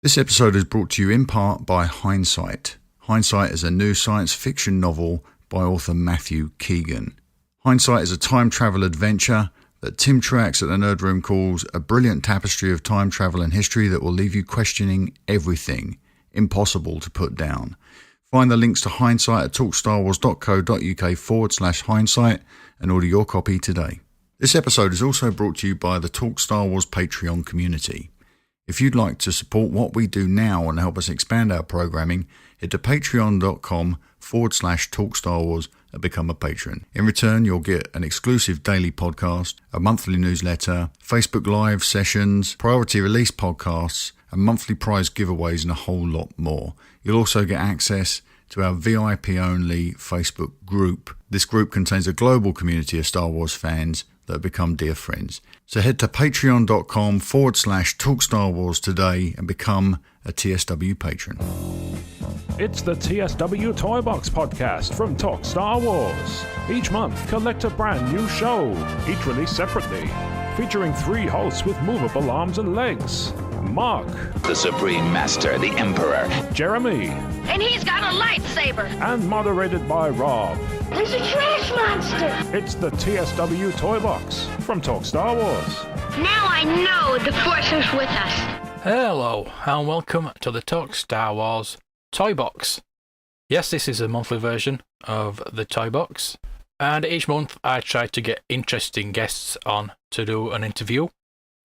This episode is brought to you in part by Hindsight. Hindsight is a new science fiction novel by author Matthew Keegan. Hindsight is a time travel adventure that Tim Truax at the Nerd Room calls a brilliant tapestry of time travel and history that will leave you questioning everything, impossible to put down. Find the links to Hindsight at talkstarwars.co.uk/hindsight and order your copy today. This episode is also brought to you by the Talk Star Wars Patreon community. If you'd like to support what we do now and help us expand our programming, head to patreon.com/talkstarwars and become a patron. In return, you'll get an exclusive daily podcast, a monthly newsletter, Facebook Live sessions, priority release podcasts, and monthly prize giveaways and a whole lot more. You'll also get access to our VIP-only Facebook group. This group contains a global community of Star Wars fans that have become dear friends. So head to patreon.com/talkstarwars today and become a TSW patron. It's the TSW ToyBox podcast from Talk Star Wars. Each month, collect a brand new show, each released separately, featuring 3 hosts with movable arms and legs. Mark, the Supreme Master, the Emperor, Jeremy, and he's got a lightsaber, and moderated by Rob. There's a trash monster. It's the TSW ToyBox from Talk Star Wars. Now I know the Force is with us. Hello, and welcome to the Talk Star Wars ToyBox. Yes, this is a monthly version of the ToyBox, and each month I try to get interesting guests on to do an interview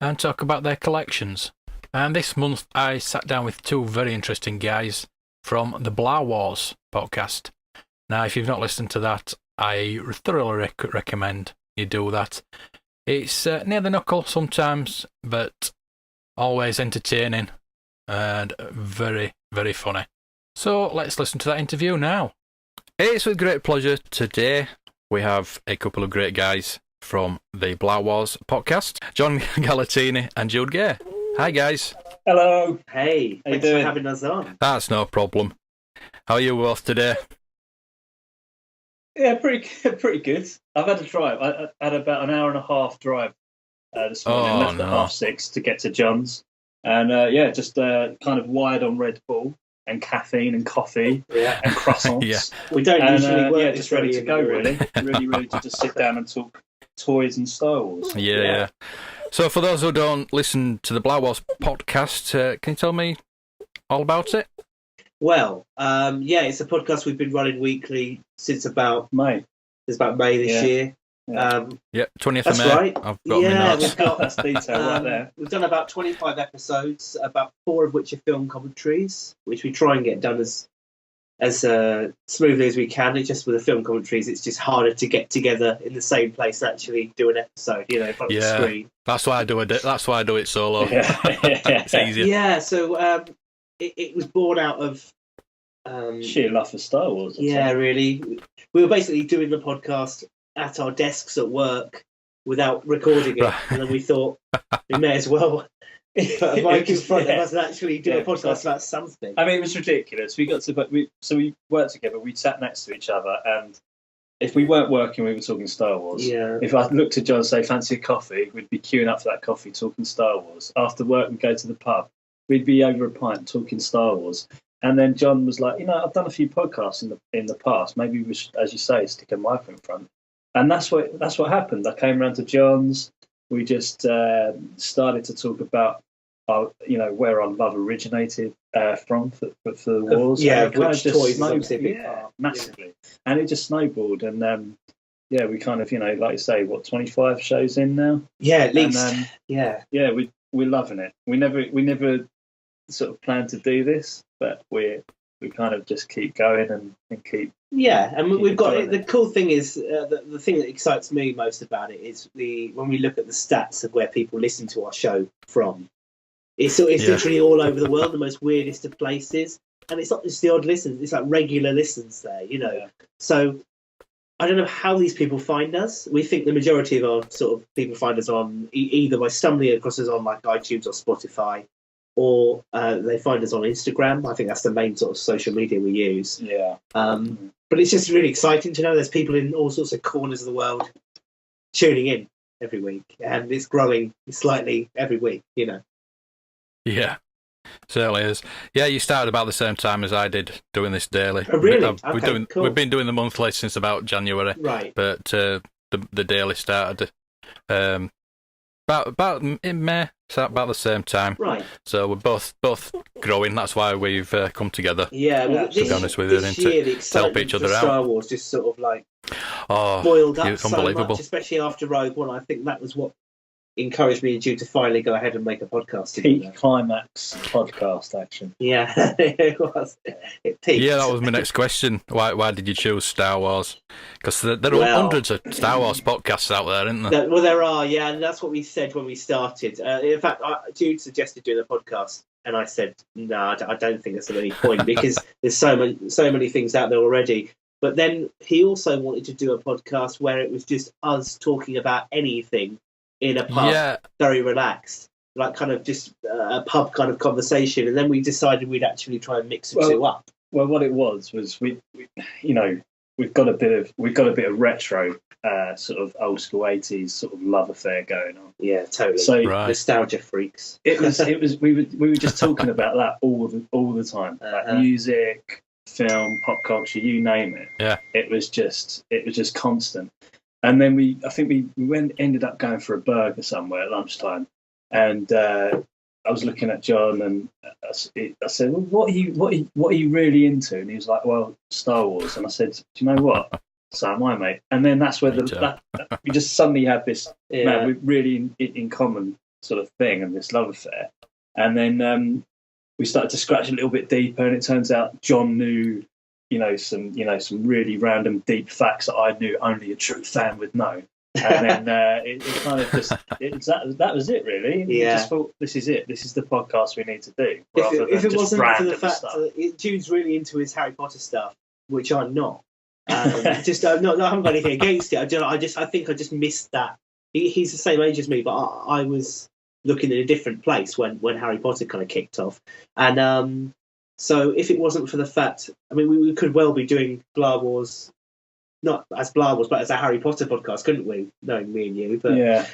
and talk about their collections. And this month I sat down with 2 very interesting guys from the Blah Wars podcast. Now, if you've not listened to that, I thoroughly recommend you do that. It's near the knuckle sometimes, but always entertaining and very, very funny. So let's listen to that interview now. It's with great pleasure today we have a couple of great guys from the Blah Wars podcast, John Galantini and Jude Gay. Hi guys. Hello. Hey, thanks for having us on. That's no problem. How are you both today? Yeah, pretty good. I've had a drive. I had about an hour and a half drive this morning. Left at 6:30 to get to John's. And just kind of wired on Red Bull and caffeine and coffee and croissants. Yeah. We don't usually work just ready to go, really. Really ready to just sit down and talk toys and Star Wars. Yeah. So for those who don't listen to the Blah Wars podcast, can you tell me all about it? Well, it's a podcast we've been running weekly since about May. It's about May this year. 20th that's of May. Right. I've got my notes. We've got that's detail right there. We've done about 25 episodes, about 4 of which are film commentaries, which we try and get done as smoothly as we can. It's just with the film commentaries, it's just harder to get together in the same place to actually do an episode, in front of the screen. That's why I do it. That's why I do it solo. It's easier. Yeah. So it was born out of sheer love for Star Wars. Really. We were basically doing the podcast at our desks at work without recording it, and then we thought we may as well. Mike in front of us and actually do a podcast about something. I mean, it was ridiculous. We worked together. We sat next to each other, and if we weren't working, we were talking Star Wars. Yeah. If I looked at John and say, "Fancy a coffee?" we'd be queuing up for that coffee, talking Star Wars. After work, we'd go to the pub. We'd be over a pint talking Star Wars. And then John was like, I've done a few podcasts in the past. Maybe we should, as you say, stick a mic in front. And that's what happened. I came round to John's. We just started to talk about where our love originated from for the wars. Which toys massively. And it just snowballed. And we kind of, like you say, 25 shows in now? Yeah, at least. And, we're loving it. We never sort of planned to do this, but we kind of just keep going and keep. Yeah, and we've got it. The cool thing is the thing that excites me most about it is when we look at the stats of where people listen to our show from. It's literally all over the world, the most weirdest of places, and it's not just the odd listens; it's like regular listens there, Yeah. So I don't know how these people find us. We think the majority of our sort of people find us on either by stumbling across us on like iTunes or Spotify, or they find us on Instagram. I think that's the main sort of social media we use. Yeah. But it's just really exciting to know there's people in all sorts of corners of the world tuning in every week, and it's growing slightly every week, Yeah. Certainly is. Yeah, you started about the same time as I did doing this daily. Oh, really? Cool. We've been doing the monthly since about January. Right. But the daily started about in May, so about the same time. Right. So we're both growing. That's why we've come together. Yeah. Well, to be honest with you, this year, the to help each excitement other for out. Star Wars just sort of like Oh, boiled up it's so unbelievable. much, especially after Rogue One. I think that was what encouraged me and Jude to finally go ahead and make a podcast together. Peak climax podcast action. Yeah, it was. It peaked. Yeah, that was my next question. Why did you choose Star Wars? Because there are hundreds of Star Wars podcasts out there, isn't there? Well, there are, yeah, and that's what we said when we started. In fact, Jude suggested doing a podcast, and I said, no, I don't think there's any point because there's so many things out there already. But then he also wanted to do a podcast where it was just us talking about anything in a pub, very relaxed, like kind of just a pub kind of conversation. And then we decided we'd actually try and mix the two up. Well, what it was we we've got a bit of retro sort of old school 80s sort of love affair going on. Yeah, totally. So nostalgia freaks. It was we were just talking about that all the time, like music, film, pop culture, you name it. Yeah, it was just constant. And then we ended up going for a burger somewhere at lunchtime, and I was looking at John, and I said, well, "What are you really into?" And he was like, "Well, Star Wars." And I said, "Do you know what? So am I, mate." And then that's where we just suddenly had this man, we really in common sort of thing and this love affair. And then we started to scratch a little bit deeper, and it turns out John knew some really random deep facts that I knew only a true fan would know. And then it kind of just that was it really. Yeah. We just thought, this is it. This is the podcast we need to do. If it wasn't for the fact that Jude's really into his Harry Potter stuff, which I'm not. I haven't got anything against it. I think I just missed that. He's the same age as me, but I was looking in a different place when Harry Potter kind of kicked off. And so if it wasn't for the fact, I mean, we could well be doing Blah Wars, not as Blah Wars, but as a Harry Potter podcast, couldn't we? Knowing me and you, but yeah.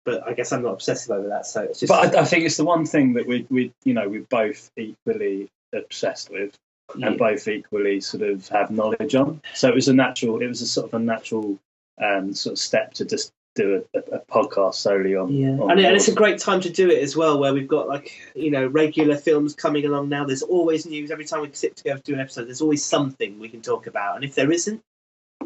But I guess I'm not obsessive over that. So it's just. But I think it's the one thing that we're both equally obsessed with, and both equally sort of have knowledge on. So it was a sort of natural sort of step to just do a podcast solely on. Yeah, and it's a great time to do it as well, where we've got regular films coming along now. There's always news every time we sit together to do an episode. There's always something we can talk about, and if there isn't,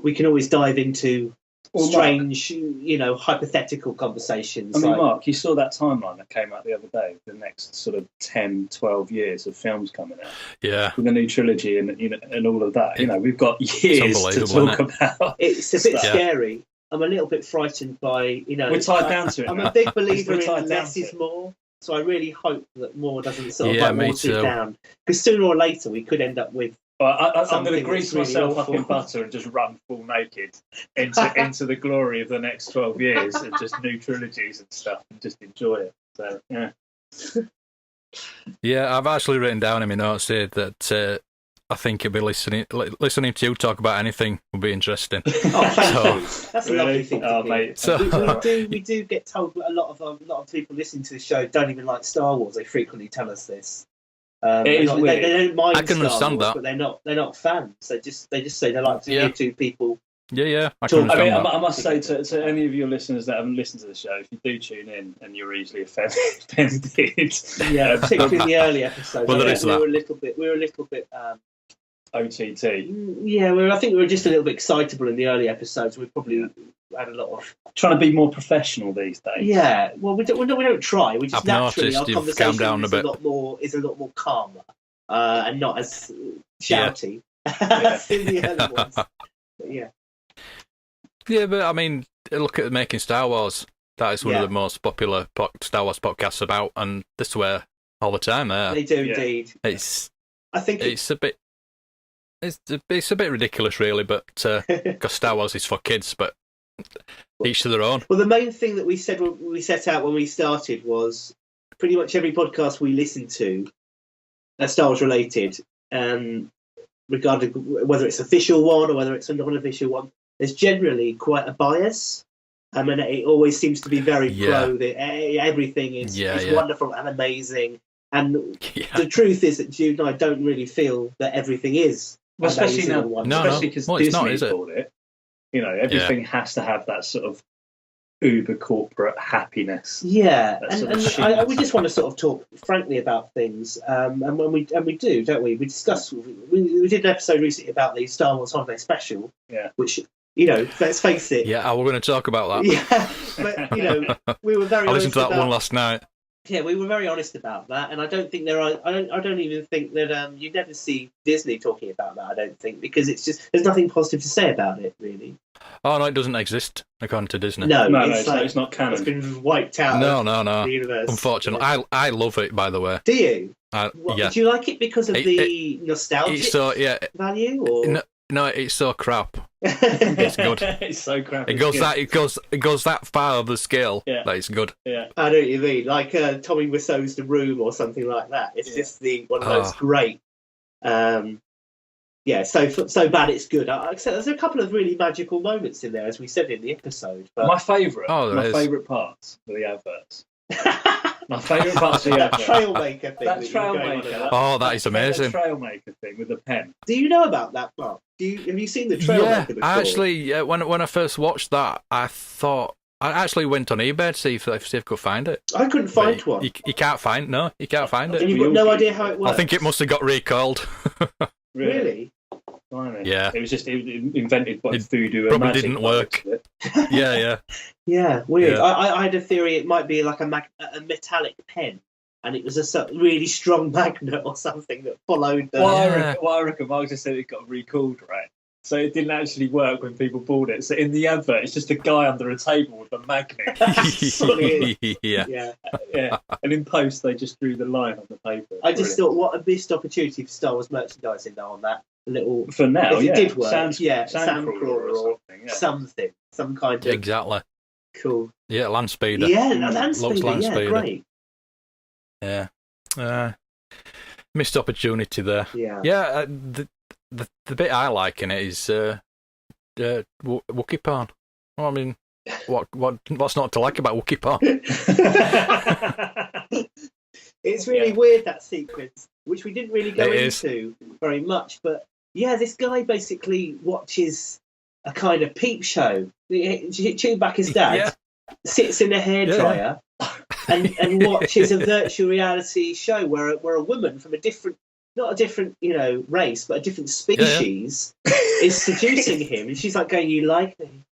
we can always dive into strange, hypothetical conversations. I mean, Mark, you saw that timeline that came out the other day, the next sort of 10, 12 years of films coming out. Yeah. With the new trilogy and all of that. We've got years to talk about. It's a bit scary. I'm a little bit frightened by, We're tied down to it. I'm a big believer in less is more. So I really hope that more doesn't sort of water it down. Because sooner or later we could end up with. Well, I'm going to grease myself up in butter and just run full naked into the glory of the next 12 years and just new trilogies and stuff and just enjoy it. So, yeah. Yeah, I've actually written down in my notes here that I think it'd be listening to you talk about anything would be interesting. Oh, thank you. That's a lovely thing to hear. Mate. So, we do get told a lot of people listening to the show don't even like Star Wars. They frequently tell us this. They don't mind. I can Star understand Wars, that, but they're not fans. They just say they like to hear two people. Yeah, I can understand that. I must say to any of your listeners that haven't listened to the show, if you do tune in and you're easily offended, yeah, particularly in the early episodes. Well, there is that. We were a little bit. OTT. Yeah, I think we were just a little bit excitable in the early episodes. We probably had a lot of trying to be more professional these days. Yeah, well, we don't try. We just I've naturally our noticed you've calmed down a bit. is a lot more calmer and not as shouty as in the early ones. But yeah, but I mean, look at Making Star Wars. That is one of the most popular Star Wars podcasts about, and they swear all the time. They do indeed. I think it's a bit. It's a bit ridiculous, really, but because Star Wars is for kids, but each to their own. Well, the main thing that we said when we set out when we started was pretty much every podcast we listened to, Star Wars related, regarding whether it's official one or whether it's a non-official one, there's generally quite a bias. I mean, it always seems to be very pro. Everything is wonderful and amazing. And the truth is that Jude and I don't really feel that everything is. Well, especially now, especially because Disney bought it. You know, everything has to have that sort of uber corporate happiness. Yeah, and we just want to sort of talk frankly about things, and when we do, don't we? We discuss. We did an episode recently about the Star Wars Holiday Special, which, you know, let's face it. Yeah, we're going to talk about that. Yeah, but you know, we were very. I listened to that one last night. Yeah, we were very honest about that, and I don't think there are. I don't even think that you never see Disney talking about that. I don't think, because it's just there's nothing positive to say about it, really. Oh no, it doesn't exist according to Disney. No, it's not canon. It's been wiped out. No. The universe. Unfortunately, I love it. By the way, do you? Yeah. Do you like it because of the nostalgic value, or no? It's so crap. It's good. It's so crap. It goes that far of the scale that it's good. Yeah, I know what you mean. Like Tommy Wiseau's The Room or something like that. It's just one of those great. So bad it's good. There's a couple of really magical moments in there, as we said in the episode. But... My favourite parts were the adverts. My favourite parts of the adverts. Trailmaker thing. That Trailmaker. That is amazing. That Trailmaker thing with the pen. Do you know about that, Mark? Have you seen the Trailmaker before? Actually, when I first watched that, I thought I actually went on eBay to see if I could find it. I couldn't find one. You can't find it. And you've got no idea how it works. I think it must have got recalled. Really? Yeah. It was just invented by voodoo. Probably didn't work. Yeah. Yeah, weird. Yeah. I had a theory it might be like a metallic pen, and it was a really strong magnet or something that followed the... I reckon Mark just said it got recalled, right? So it didn't actually work when people bought it. So in the advert, it's just a guy under a table with a magnet. Yeah. And in post, they just drew the line on the paper. I just thought, what a missed opportunity for Star Wars merchandising though on that little... For now, if it did work, Sandcrawler or something. Some kind of... Exactly. Cool. Yeah, land speeder. Yeah, land speeder, great. Yeah. Missed opportunity there. Yeah. Yeah, the bit I like in it is Wookiee porn. Well, I mean, what's not to like about Wookiee porn? It's really weird, that sequence, which we didn't really go into very much. But yeah, this guy basically watches a kind of peep show. Chewbacca's dad sits in a hairdryer and watches a virtual reality show where a woman from not a different, race, but a different species is seducing him. And she's like going, "You like me?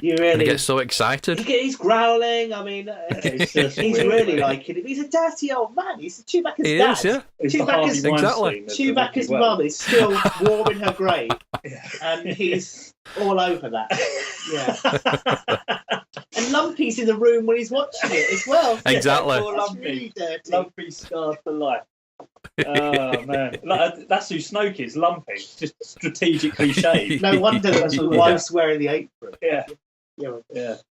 You really?" And he gets so excited. He's growling. I mean, he's really liking it. He's a dirty old man. He's Chewbacca's dad. Chewbacca's mum is still warm in her grave, and he's all over that. Yeah. And Lumpy's in the room when he's watching it as well. Exactly. Lumpy. Lumpy scarred for life. Oh man, that's who Snoke is. Lumpy, just strategically shaved. No wonder that the wife's wearing the apron. Yeah.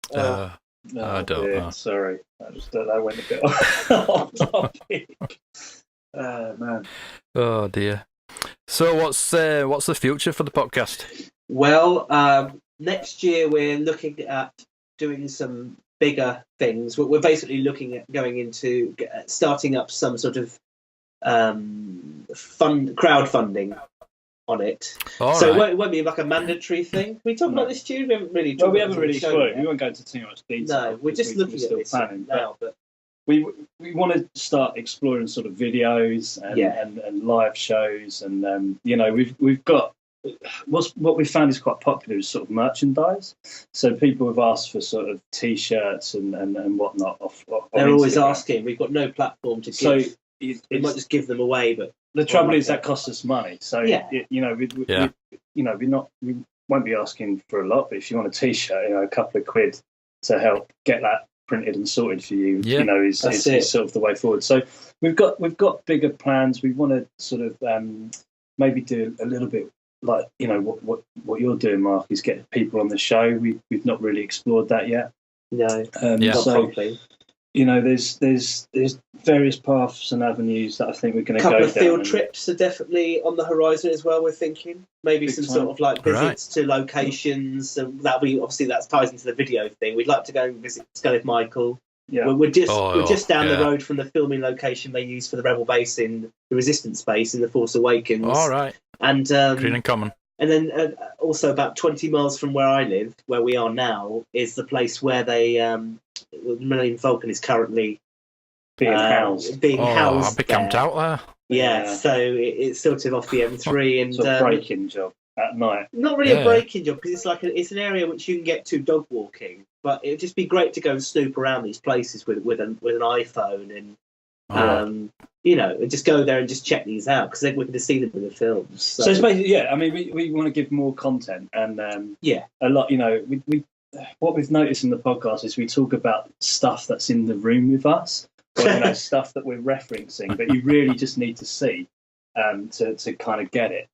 I don't know. Sorry, I went a bit off topic. Man. Oh dear. So what's the future for the podcast? Well, next year we're looking at doing some bigger things. We're basically looking at going into starting up some sort of crowdfunding on it. It won't be like a mandatory thing. Can we talk about this, Jude? We haven't really talked about it. We won't go into too much detail. No, we're just looking at this now. But we want to start exploring sort of videos and live shows, and we've got what we found is quite popular is sort of merchandise. So people have asked for sort of T-shirts and whatnot. They're always asking. We've got no platform to give. We might just give them away, but the trouble is that costs us money. So we won't be asking for a lot, but if you want a T-shirt, a couple of quid to help get that printed and sorted for you, is sort of the way forward. So we've got bigger plans. We want to sort of maybe do a little bit like what you're doing, Mark, is get people on the show. We've not really explored that yet. No, not properly. There's various paths and avenues that I think we're going to go down. A couple of field trips are definitely on the horizon as well, we're thinking. Maybe some sort of like visits to locations. That'll be, obviously that ties into the video thing. We'd like to go and visit Scarlett Michael. Yeah. We're just down the yeah. road from the filming location they used for the Rebel base in the Resistance base in The Force Awakens. All right. And Green and Common. And then also about 20 miles from where I live, where we are now, is the place where they Millennium Falcon is currently being housed. I'll be camped out there. Yeah, so it's sort of off the M3 and sort of break-in job at night. Not really a break-in job, because it's an area which you can get to dog walking, but it'd just be great to go and snoop around these places with an iPhone and just go there and just check these out, because then we're going to see them in the films. So it's basically, I mean, we want to give more content, and a lot. We what we've noticed in the podcast is we talk about stuff that's in the room with us, or stuff that we're referencing, but you really just need to see to kind of get it.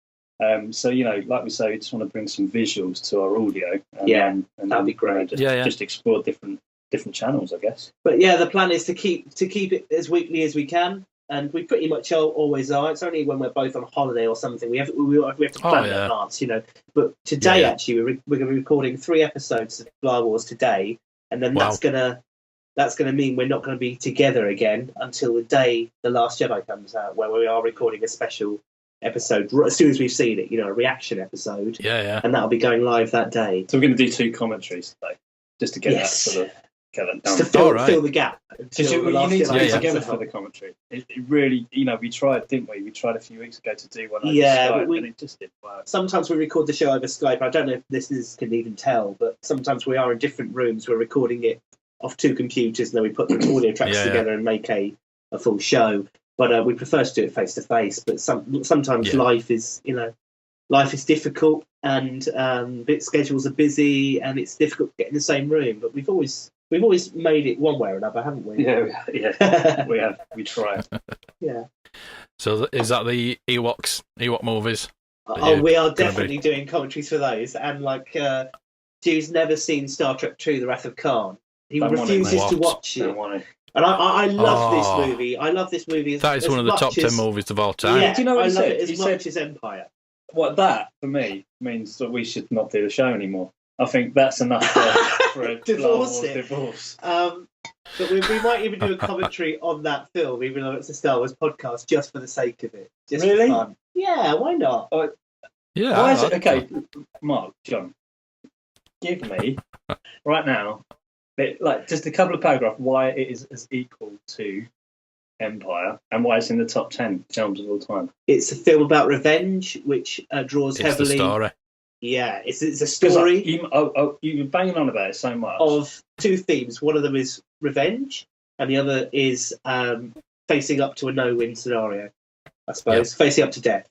So like we say, we just want to bring some visuals to our audio. And that'd be great. Just explore different channels, I guess. But the plan is to keep it as weekly as we can, and we pretty much always are. It's only when we're both on holiday or something we have to plan in advance, But today, actually, we're going to be recording 3 episodes of Star Wars today, and then that's gonna mean we're not going to be together again until the day The Last Jedi comes out, where we are recording a special episode as soon as we've seen it, a reaction episode. And that'll be going live that day. So we're going to do 2 commentaries today, just to get that sort of get that done. Just to fill the gap. You need to be together for the commentary. It really, we tried, didn't we? We tried a few weeks ago to do one over Skype, and it just didn't work. Sometimes we record the show over Skype. I don't know if listeners can even tell, but sometimes we are in different rooms. We're recording it off 2 computers, and then we put the audio tracks together and make a full show. But we prefer to do it face to face. But sometimes life is difficult, and schedules are busy, and it's difficult to get in the same room. But we've always made it one way or another, haven't we? Yeah, we have. We try. Yeah. So is that the Ewok movies? We are definitely doing commentaries for those. And Jude's never seen Star Trek 2: The Wrath of Khan. He refuses to watch it. And I love this movie. I love this movie. That is one of the top 10 movies of all time. Yeah, do you know what I he love said? it as much as Empire. What that, for me, means that we should not do the show anymore. I think that's enough for a divorce. But we might even do a commentary on that film, even though it's a Star Wars podcast, just for the sake of it. Just for fun. Yeah, why not? Yeah. Why is it? Okay, Mark, John, give me, right now, just a couple of paragraphs why it is as equal to Empire and why it's in the top 10 films of all time. It's a film about revenge, which draws heavily. It's the story. Yeah, it's a story. You're banging on about it so much. Of 2 themes. One of them is revenge, and the other is facing up to a no-win scenario, I suppose. Yep. Facing up to death.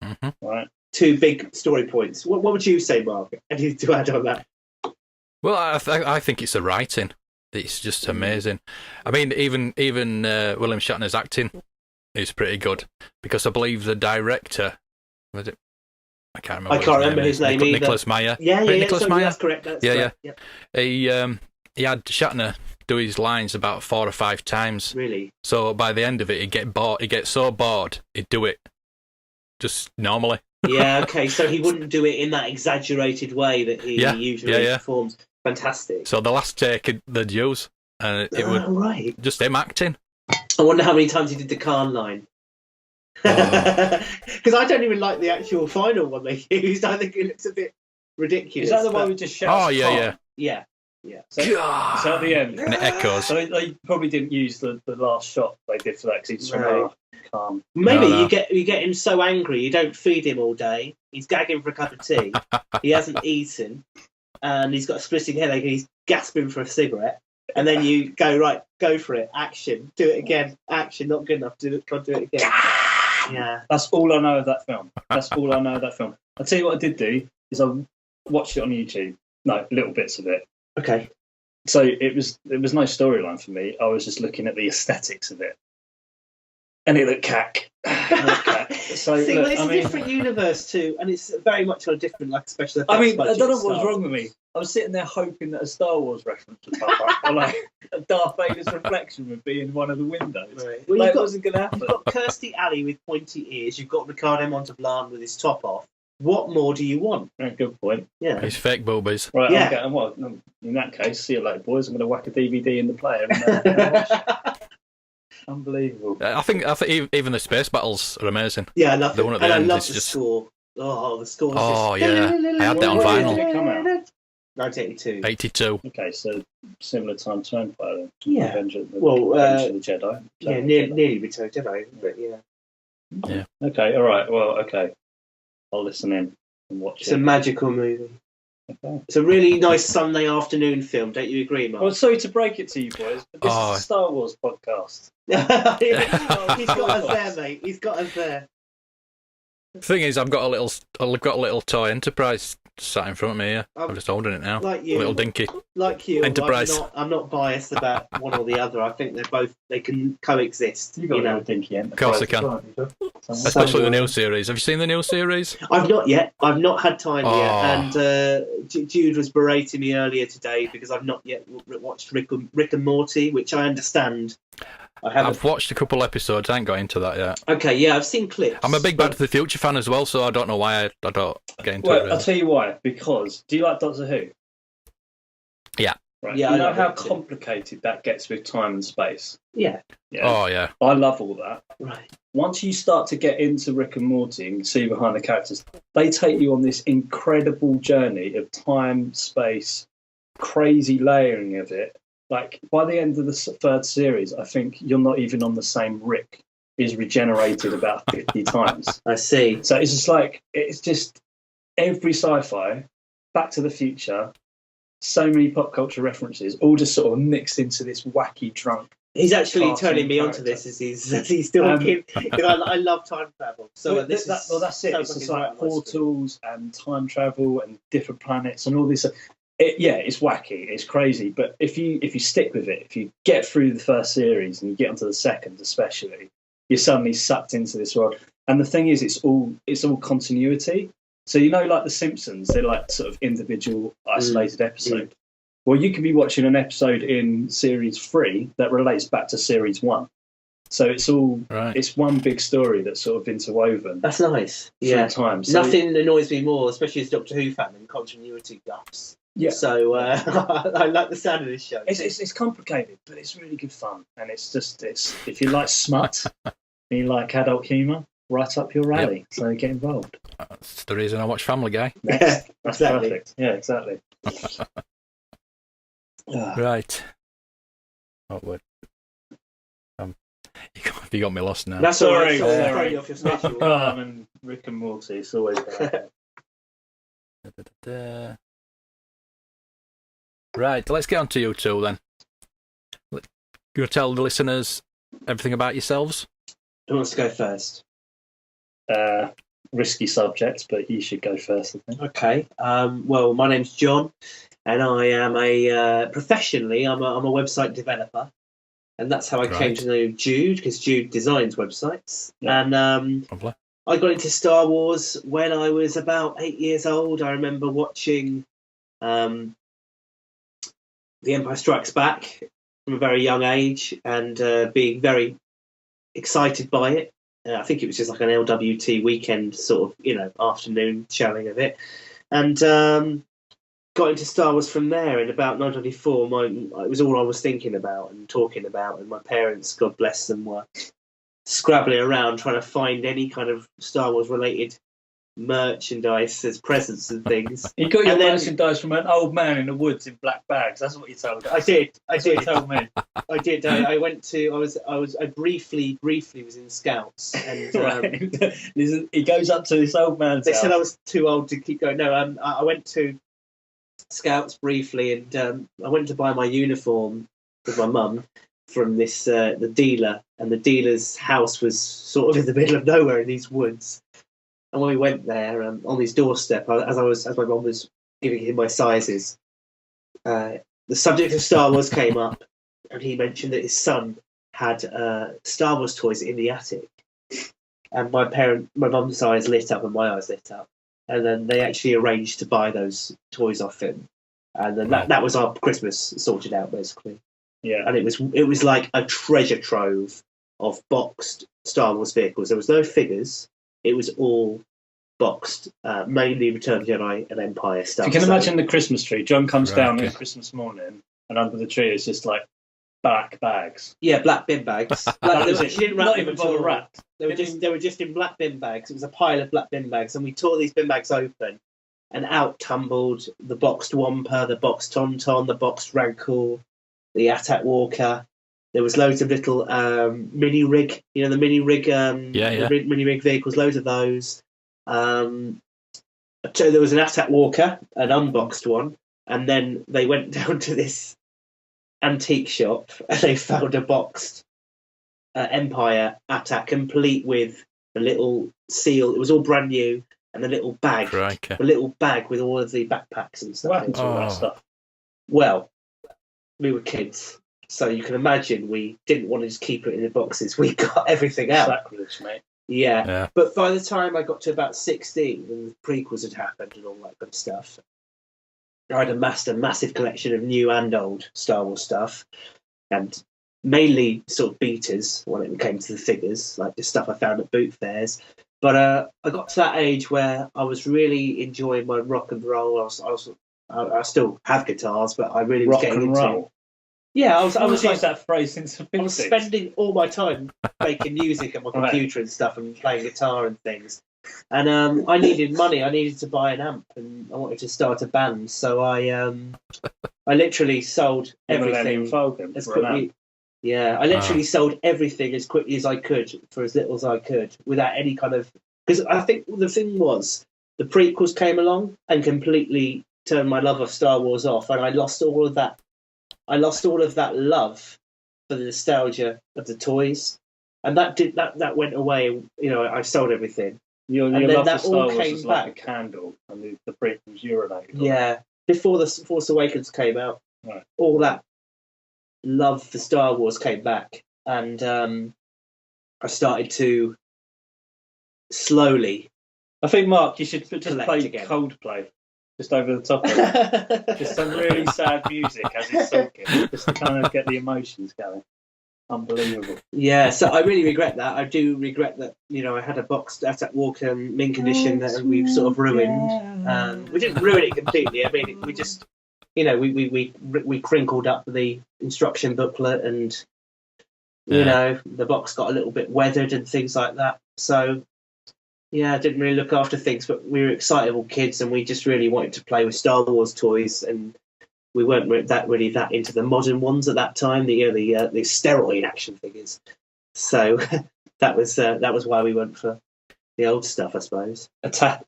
Mm-hmm. Right. 2 big story points. What would you say, Mark? Anything to add on that? Well, I think it's the writing. It's just amazing. I mean, even William Shatner's acting is pretty good, because I believe the director, was it? I can't remember his name either. Nicholas Meyer. Yeah, Nicholas Meyer. That's correct. That's correct. Yep. He had Shatner do his lines about 4 or 5 times. Really? So by the end of it, he'd get bored. He'd get so bored, he'd do it just normally. Yeah. Okay. So he wouldn't do it in that exaggerated way that he usually performs. Fantastic. So the last take they'd use, and it would just him acting. I wonder how many times he did the Khan line. Because I don't even like the actual final one they used. I think it looks a bit ridiculous. Is that the one we just shout? Oh yeah. So at the end, and it echoes. So they probably didn't use the last shot they did for that, because he just went, calm. Maybe you get him so angry you don't feed him all day. He's gagging for a cup of tea. He hasn't eaten, and he's got a splitting headache, and he's gasping for a cigarette. And then you go for it. Action. Do it again. Action. Not good enough. Can't do it again. Yeah. That's all I know of that film. I'll tell you what I did do is I watched it on YouTube. No, little bits of it. Okay. So it was no storyline for me. I was just looking at the aesthetics of it, and it looked cack. So it's a different universe too, and it's very much on a different special effects. I mean, I don't know what was wrong with me. I was sitting there hoping that a Star Wars reference would pop up, or Darth Vader's reflection would be in one of the windows. Right. Well, it wasn't going to happen. You've got Kirstie Alley with pointy ears. You've got Ricardo Montalban with his top off. what more do you want? Yeah, good point. Yeah. It's fake boobies. Right, Yeah. okay, well, in that case, see you later, boys. I'm going to whack a DVD in the player. And watch it. Unbelievable. I think even the space battles are amazing. Yeah, I love The it. one at the And I end love is the just- score. Oh, the score. Oh, yeah. I had that on When vinyl. did it come out? 1982. 82. Okay, so similar time to Empire. Then. Yeah. Revenge of the Jedi. Yeah, nearly Return of the Jedi, but yeah. Okay, all right. Well, okay. I'll listen in and watch It's it. a magical movie. Okay. It's a really nice Sunday afternoon film. Don't you agree, Mark? Well, sorry to break it to you boys, but this is a Star Wars podcast. He's got us there, mate. He's got us there. The thing is, I've got a little toy Enterprise sat in front of me here. I'm just holding it now. Like you, Little dinky. like you. Enterprise. I'm not biased about one or the other. I think they can coexist. You got a little dinky end. Of course I can. Especially the new series. Have you seen the new series? I've not yet. I've not had time Oh. yet. And Jude was berating me earlier today because I've not yet watched Rick and Morty, which I understand. I haven't. I've watched a couple episodes. I ain't got into that yet. Okay, yeah, I've seen clips. I'm a big Back to the Future fan as well, so I don't know why I don't get into it. Well, Really. I'll tell you why. Because do you like Doctor Who? Yeah. Right. Yeah, you I know love how it too. complicated that gets with time and space. Yeah. Yeah. Oh yeah. I love all that. Right. Once you start to get into Rick and Morty and see behind the characters, they take you on this incredible journey of time, space, crazy layering of it. Like, by the end of the third series, I think you're not even on the same Rick. He's regenerated about 50 times. I see. So it's just like, it's just every sci-fi, Back to the Future, so many pop culture references, all just sort of mixed into this wacky drunk. He's actually Cartoon turning me onto this as he's talking. I love time travel. So Well, this that's sounds it. It's like just it's like right up my street. portals and time travel and different planets and all this. It's wacky. It's crazy. But if you stick with it, if you get through the first series and you get onto the second, especially, you're suddenly sucked into this world. And the thing is, it's all continuity. So like The Simpsons, they're like sort of individual, isolated episode. Well, you could be watching an episode in series 3 that relates back to series 1. So it's all it's one big story that's sort of interwoven. That's nice. through Yeah. time. So Nothing annoys me more, especially as a Doctor Who fan, than continuity gaps. Yeah. So I like the sound of this show. It's complicated, but it's really good fun. And it's if you like smut and you like adult humour, right up your alley. So get involved. That's the reason I watch Family Guy. Yeah, That's exactly. perfect. Yeah, exactly. Right. Oh, wait. You got me lost now. That's all right. Sorry. Sorry, throwing you off your schedule. And Rick and Morty, it's always been Right, let's get on to you two then. You tell the listeners everything about yourselves? Who wants to go first? risky subject, but you should go first, I think. Okay. Well, my name's John, and I am professionally, I'm a website developer. And that's how I came to know Jude, because Jude designs websites. Yeah. And Lovely. I got into Star Wars when I was about 8 years old. I remember watching The Empire Strikes Back from a very young age and being very excited by it. I think it was just like an LWT weekend sort of, afternoon showing of it. And got into Star Wars from there. In about 1994, it was all I was thinking about and talking about. And my parents, God bless them, were scrabbling around trying to find any kind of Star Wars related merchandise as presents and things. You got your And then- merchandise from an old man in the woods in black bags. That's what you told me. I did. You told me. I did. I went to. I briefly was in Scouts, and Right. He goes up to this old man's they house. said I was too old to keep going. No, I went to Scouts briefly, and I went to buy my uniform with my mum from this the dealer, and the dealer's house was sort of in the middle of nowhere in these woods. And when we went there, on his doorstep, as my mum was giving him my sizes, the subject of Star Wars came up, and he mentioned that his son had Star Wars toys in the attic. And my mum's eyes lit up and my eyes lit up. And then they actually arranged to buy those toys off him. And then that was our Christmas sorted out, basically. Yeah. And it was like a treasure trove of boxed Star Wars vehicles. There was no figures. It was all boxed, mainly Return of the Jedi and Empire stuff. If you can imagine the Christmas tree, John comes down on Christmas morning, and under the tree is just like black bags. Yeah, black bin bags. She didn't wrap them until wrapped. They were just in black bin bags. It was a pile of black bin bags, and we tore these bin bags open, and out tumbled the boxed Wampa, the boxed Tauntaun, the boxed Rancor, the Attack Walker. There was loads of little mini rig, the mini rig, mini rig vehicles, loads of those. So there was an Attack Walker, an unboxed one, and then they went down to this antique shop and they found a boxed Empire Attack, complete with a little seal. It was all brand new, and the little bag, with all of the backpacks and stuff. What happened to all that stuff? Well, we were kids, so you can imagine we didn't want to just keep it in the boxes. We got everything out. Sacrilege, mate. Yeah, but by the time I got to about 16, and the prequels had happened and all that good stuff, I'd amassed a massive collection of new and old Star Wars stuff, and mainly sort of beaters when it came to the figures, like the stuff I found at boot fairs. But I got to that age where I was really enjoying my rock and roll. I still have guitars, but I really was getting into roll. Yeah, I was used that phrase since the 50s. I was spending all my time making music on my computer and stuff, and playing guitar and things. And I needed money. I needed to buy an amp, and I wanted to start a band. So I literally sold everything as quickly. Yeah, I literally sold everything as quickly as I could for as little as I could, without any kind of. Because I think the thing was, the prequels came along and completely turned my love of Star Wars off, and I lost all of that. I lost all of that love for the nostalgia of the toys, and that went away. I sold everything. Your love for Star Wars was like a candle, and the prequels urinated. Yeah, before the Force Awakens came out, all that love for Star Wars came back, and I started to slowly. I think, Mark, you should just play again. Coldplay just over the top of it. Just some really sad music as it's soaking, just to kind of get the emotions going. Unbelievable. Yeah, so I really regret that. I do regret that, I had a boxed Attack Walker mint condition that we've sort of ruined. We didn't ruin it completely. I mean, we just, we crinkled up the instruction booklet, and, the box got a little bit weathered and things like that. So, yeah, I didn't really look after things, but we were excitable kids, and we just really wanted to play with Star Wars toys, and we weren't really that into the modern ones at that time, the steroid action figures. So that was why we went for the old stuff, I suppose. Atatics.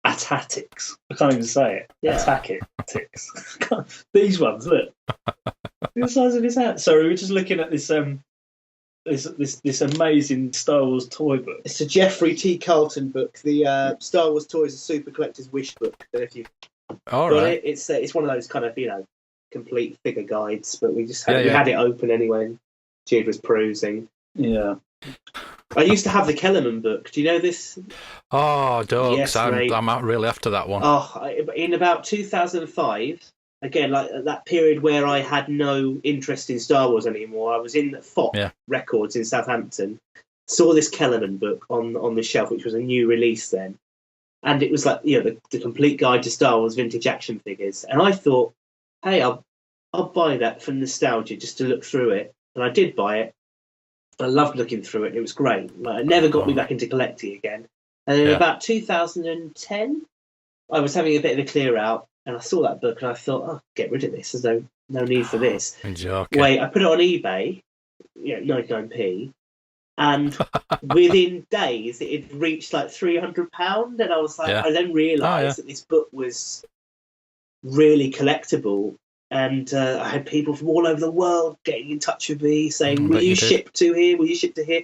I can't even say it. Yeah. Atatics. These ones, look. The size of his hat. Sorry, we were just looking at this this amazing Star Wars toy book. It's a Jeffrey T. Carlton book, the Star Wars Toys: A Super Collector's Wish book. I don't know if you've got it. It's one of those kind of complete figure guides, but we just had it open anyway. Jude was perusing. Yeah. I used to have the Kellerman book. Do you know this? Oh, dogs! Yes, I'm really after that one. In about 2005. Again, like that period where I had no interest in Star Wars anymore, I was in FOP Records in Southampton, saw this Kellerman book on the shelf, which was a new release then, and it was like the complete guide to Star Wars vintage action figures, and I thought, hey, I'll buy that for nostalgia just to look through it, and I did buy it. I loved looking through it. It was great. Like, it never got me back into collecting again. And in about 2010, I was having a bit of a clear out. And I saw that book and I thought, get rid of this. There's no need for this. Wait, I put it on eBay, 99p, and within days it had reached like £300. And I was like, I then realised that this book was really collectible. And I had people from all over the world getting in touch with me saying, will you ship to here? Will you ship to here?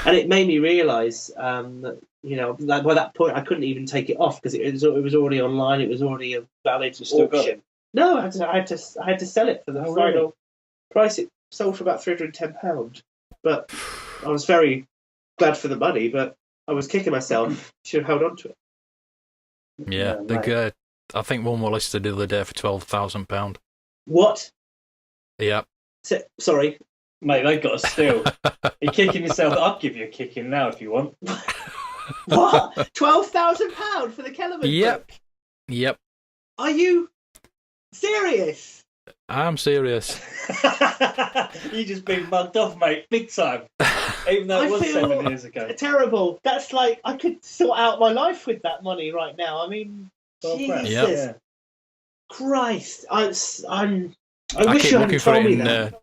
And it made me realise that, by that point I couldn't even take it off because it was already online. It was already a valid auction. No, I had to sell it for the final price. It sold for about £310. But I was very glad for the money, but I was kicking myself. Should have held on to it. Yeah, I think one was listed the other day for £12,000. What? Yeah. Sorry. Mate, they got a steal. You're kicking yourself. I'll give you a kick in now if you want. What? £12,000 for the Kellerman book? Yep. Are you serious? I'm serious. You just been mugged off, mate, big time. Even though it was 7 years ago. Terrible. That's like, I could sort out my life with that money right now. I mean, Jesus Yep. Christ. I wish keep you looking hadn't for told it me in. that.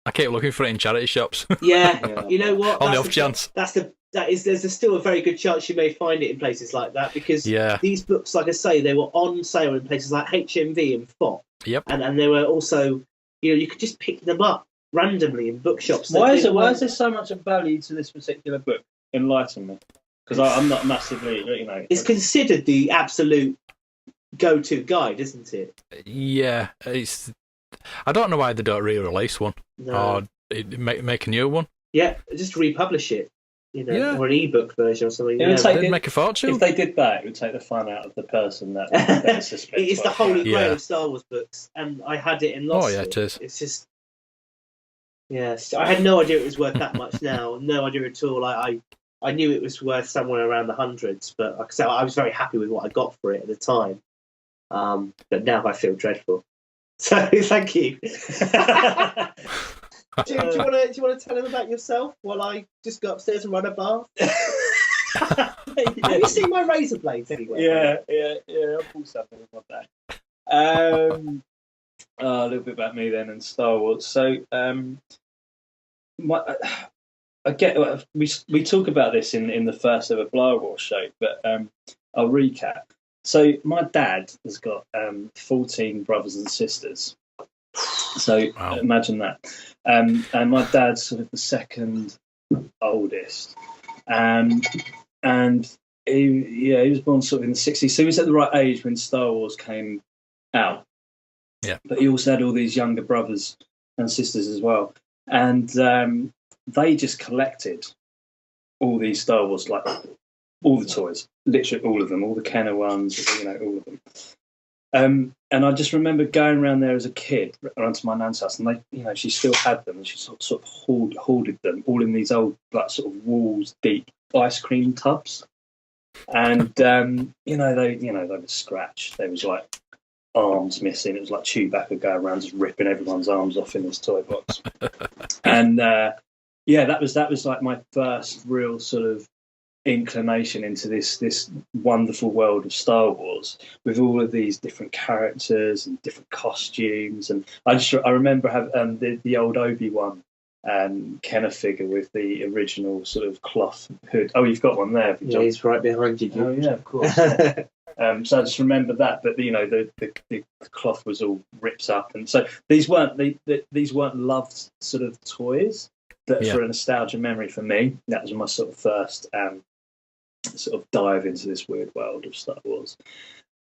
I keep looking for it in charity shops. Yeah, you know what? On the off chance. There's still a very good chance you may find it in places like that, because these books, like I say, they were on sale in places like HMV and FOP. Yep. And they were also, you could just pick them up randomly in bookshops. Why is there so much of value to this particular book? Enlighten me, because I'm not massively, It's considered the absolute go-to guide, isn't it? Yeah, I don't know why they don't re-release one or make a new one. Yeah, just republish it, or an ebook version or something. They'd make a fortune. If they did that, it would take the fun out of the person that suspects. It's the holy grail of Star Wars books, and I had it and lost it. It is. It's just, I had no idea it was worth that much now. No idea at all. I knew it was worth somewhere around the hundreds, but like I said, I was very happy with what I got for it at the time. But now I feel dreadful. So thank you. Do you want to tell him about yourself while I just go upstairs and run a bath? Have you seen my razor blades anywhere? Yeah. I'll pull something with my bag. A little bit about me then and Star Wars. So, we talk about this in the first ever Blah Wars show, but I'll recap. So my dad has got 14 brothers and sisters. So imagine that. And my dad's sort of the second oldest. And he was born sort of in the 60s. So he was at the right age when Star Wars came out. Yeah. But he also had all these younger brothers and sisters as well. And they just collected all these Star Wars, like all the toys, literally all of them, all the Kenner ones, all of them. And I just remember going around there as a kid, around to my nan's house, and they, she still had them, and she sort of hoarded them all in these old, like, sort of walls deep ice cream tubs. And they were scratched. There was like arms missing. It was like Chewbacca going around just ripping everyone's arms off in this toy box. And that was like my first real sort of inclination into this wonderful world of Star Wars, with all of these different characters and different costumes. And I remember having the old Obi-Wan Kenner figure with the original sort of cloth hood. Oh, you've got one there. Yeah, he's right behind you. Oh yeah, of course. So I just remember that, but the cloth was all ripped up, and so these weren't loved sort of toys. But for a nostalgia memory for me, that was my sort of first sort of dive into this weird world of Star Wars.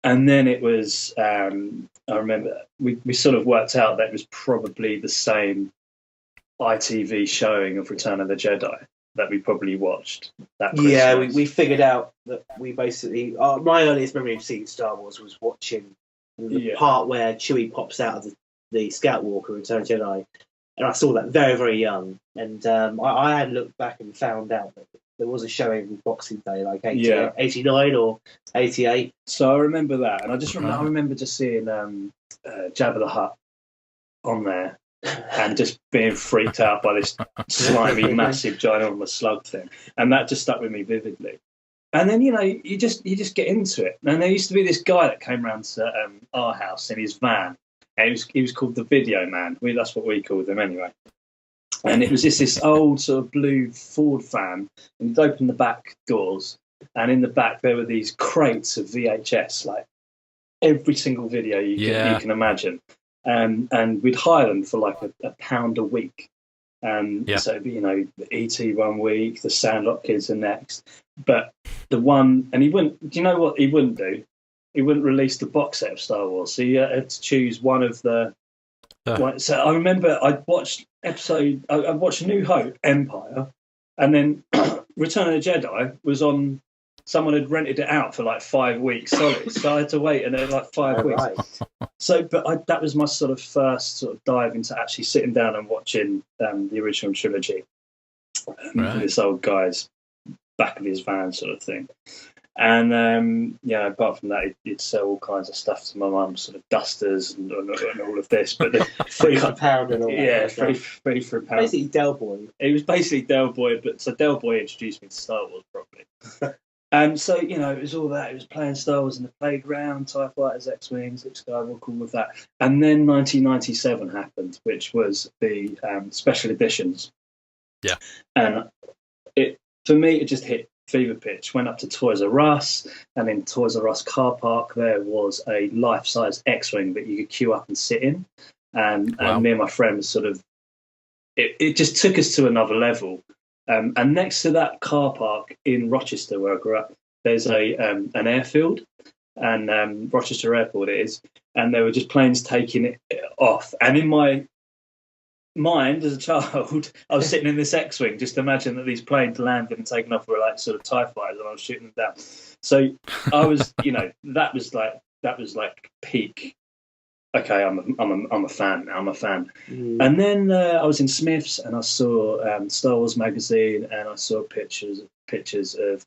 And then it was, I remember we sort of worked out that it was probably the same ITV showing of Return of the Jedi that we probably watched that Christmas. Yeah, we figured out that we basically, my earliest memory of seeing Star Wars was watching the part where Chewie pops out of the Scout Walker, Return of the Jedi. And I saw that very, very young. And I had looked back and found out that there was a showing on Boxing Day, like 89 or 88. So I remember that. And I remember just seeing Jabba the Hutt on there and just being freaked out by this slimy, massive, ginormous slug thing. And that just stuck with me vividly. And then, you just get into it. And there used to be this guy that came round to our house in his van. And he was called the Video Man. That's what we called him anyway. And it was just this old sort of blue Ford van. And you'd open the back doors, and in the back there were these crates of VHS, like every single video you can imagine. And we'd hire them for like £1 a week. So it'd be, E.T. one week, the Sandlot Kids the next. But the one, and he wouldn't, do you know what he wouldn't do? He wouldn't release the box set of Star Wars, so you had to choose one of the. So I remember I watched New Hope, Empire, and then Return of the Jedi was on. Someone had rented it out for like 5 weeks solid, so I had to wait and like 5 weeks. Right. So, but that was my sort of first sort of dive into actually sitting down and watching the original trilogy. This old guy's back of his van sort of thing. And apart from that, he'd sell all kinds of stuff to my mum, sort of dusters and all of this. But the free for £1 and all that. Yeah, free for £1. Basically Del Boy. It was basically Del Boy, but so Del Boy introduced me to Star Wars properly. So, it was all that. It was playing Star Wars in the playground, TIE Fighters, X-Wings, Luke Skywalker, all of that. And then 1997 happened, which was the special editions. Yeah. And for me, it just hit fever pitch. Went up to Toys R Us, and in Toys R Us car park, there was a life-size X-Wing that you could queue up and sit in. And me and my friends sort of... It just took us to another level. And next to that car park in Rochester, where I grew up, there's an airfield, and Rochester Airport it is, and there were just planes taking it off. And in my mind, as a child, I was sitting in this X-Wing, just imagine that these planes landed and taken off were like sort of TIE fighters, and I was shooting them down. So I was, that was like peak. Okay, I'm a fan now. I'm a fan. And then I was in Smith's and I saw Star Wars magazine, and I saw pictures of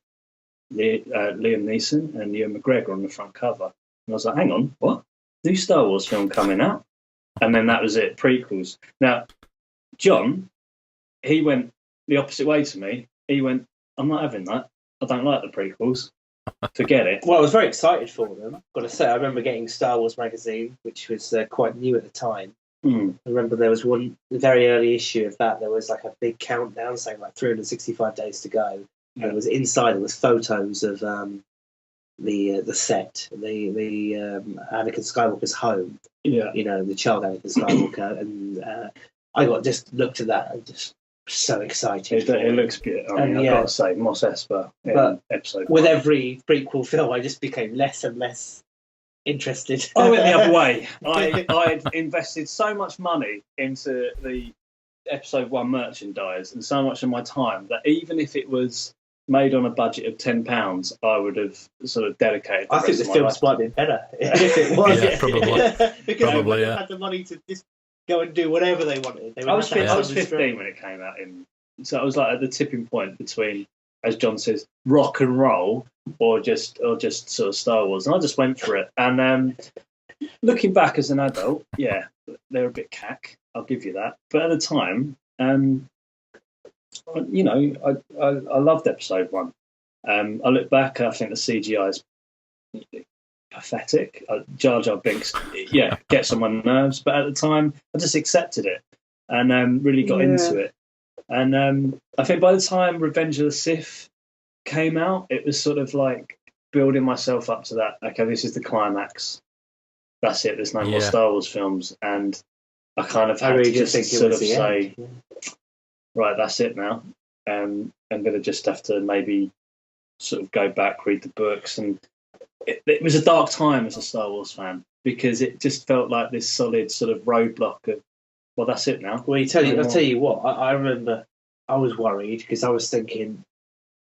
Liam Neeson and Ewan McGregor on the front cover. And I was like, hang on, what? New Star Wars film coming out? And then that was it, prequels. Now, John, he went the opposite way to me. He went, I'm not having that. I don't like the prequels. Forget it. Well, I was very excited for them. I've got to say, I remember getting Star Wars magazine, which was quite new at the time. I remember there was one very early issue of that. There was like a big countdown saying like 365 days to go. And it was inside. There was photos of the set, the Anakin Skywalker's home. Yeah, the child Anakin Skywalker, and I just looked at that and just. So excited. It looks good. I mean, I've got to say, Mos Espa in episode 1. With every prequel film, I just became less and less interested. I went the other way. I invested so much money into the episode 1 merchandise and so much of my time that even if it was made on a budget of £10, I would have sort of dedicated. I think the films might be better if it was. Yeah, probably. Because probably, had the money to just go and do whatever they wanted. I was 15 when it came out, so I was like at the tipping point between, as John says, rock and roll or just sort of Star Wars, and I just went for it. And looking back as an adult, yeah, they're a bit cack. I'll give you that. But at the time, I loved episode 1. I look back, I think the CGI is pathetic. Jar Jar Binks, gets on my nerves, but at the time I just accepted it and really got into it. And I think by the time Revenge of the Sith came out, it was sort of like building myself up to that. Okay, this is the climax. That's it. There's no more Star Wars films, and I kind of had to just sort of say, right, that's it now. I'm going to just have to maybe sort of go back, read the books, and it was a dark time as a Star Wars fan because it just felt like this solid sort of roadblock of, well, that's it now. Well, I'll tell you what, I remember I was worried because I was thinking,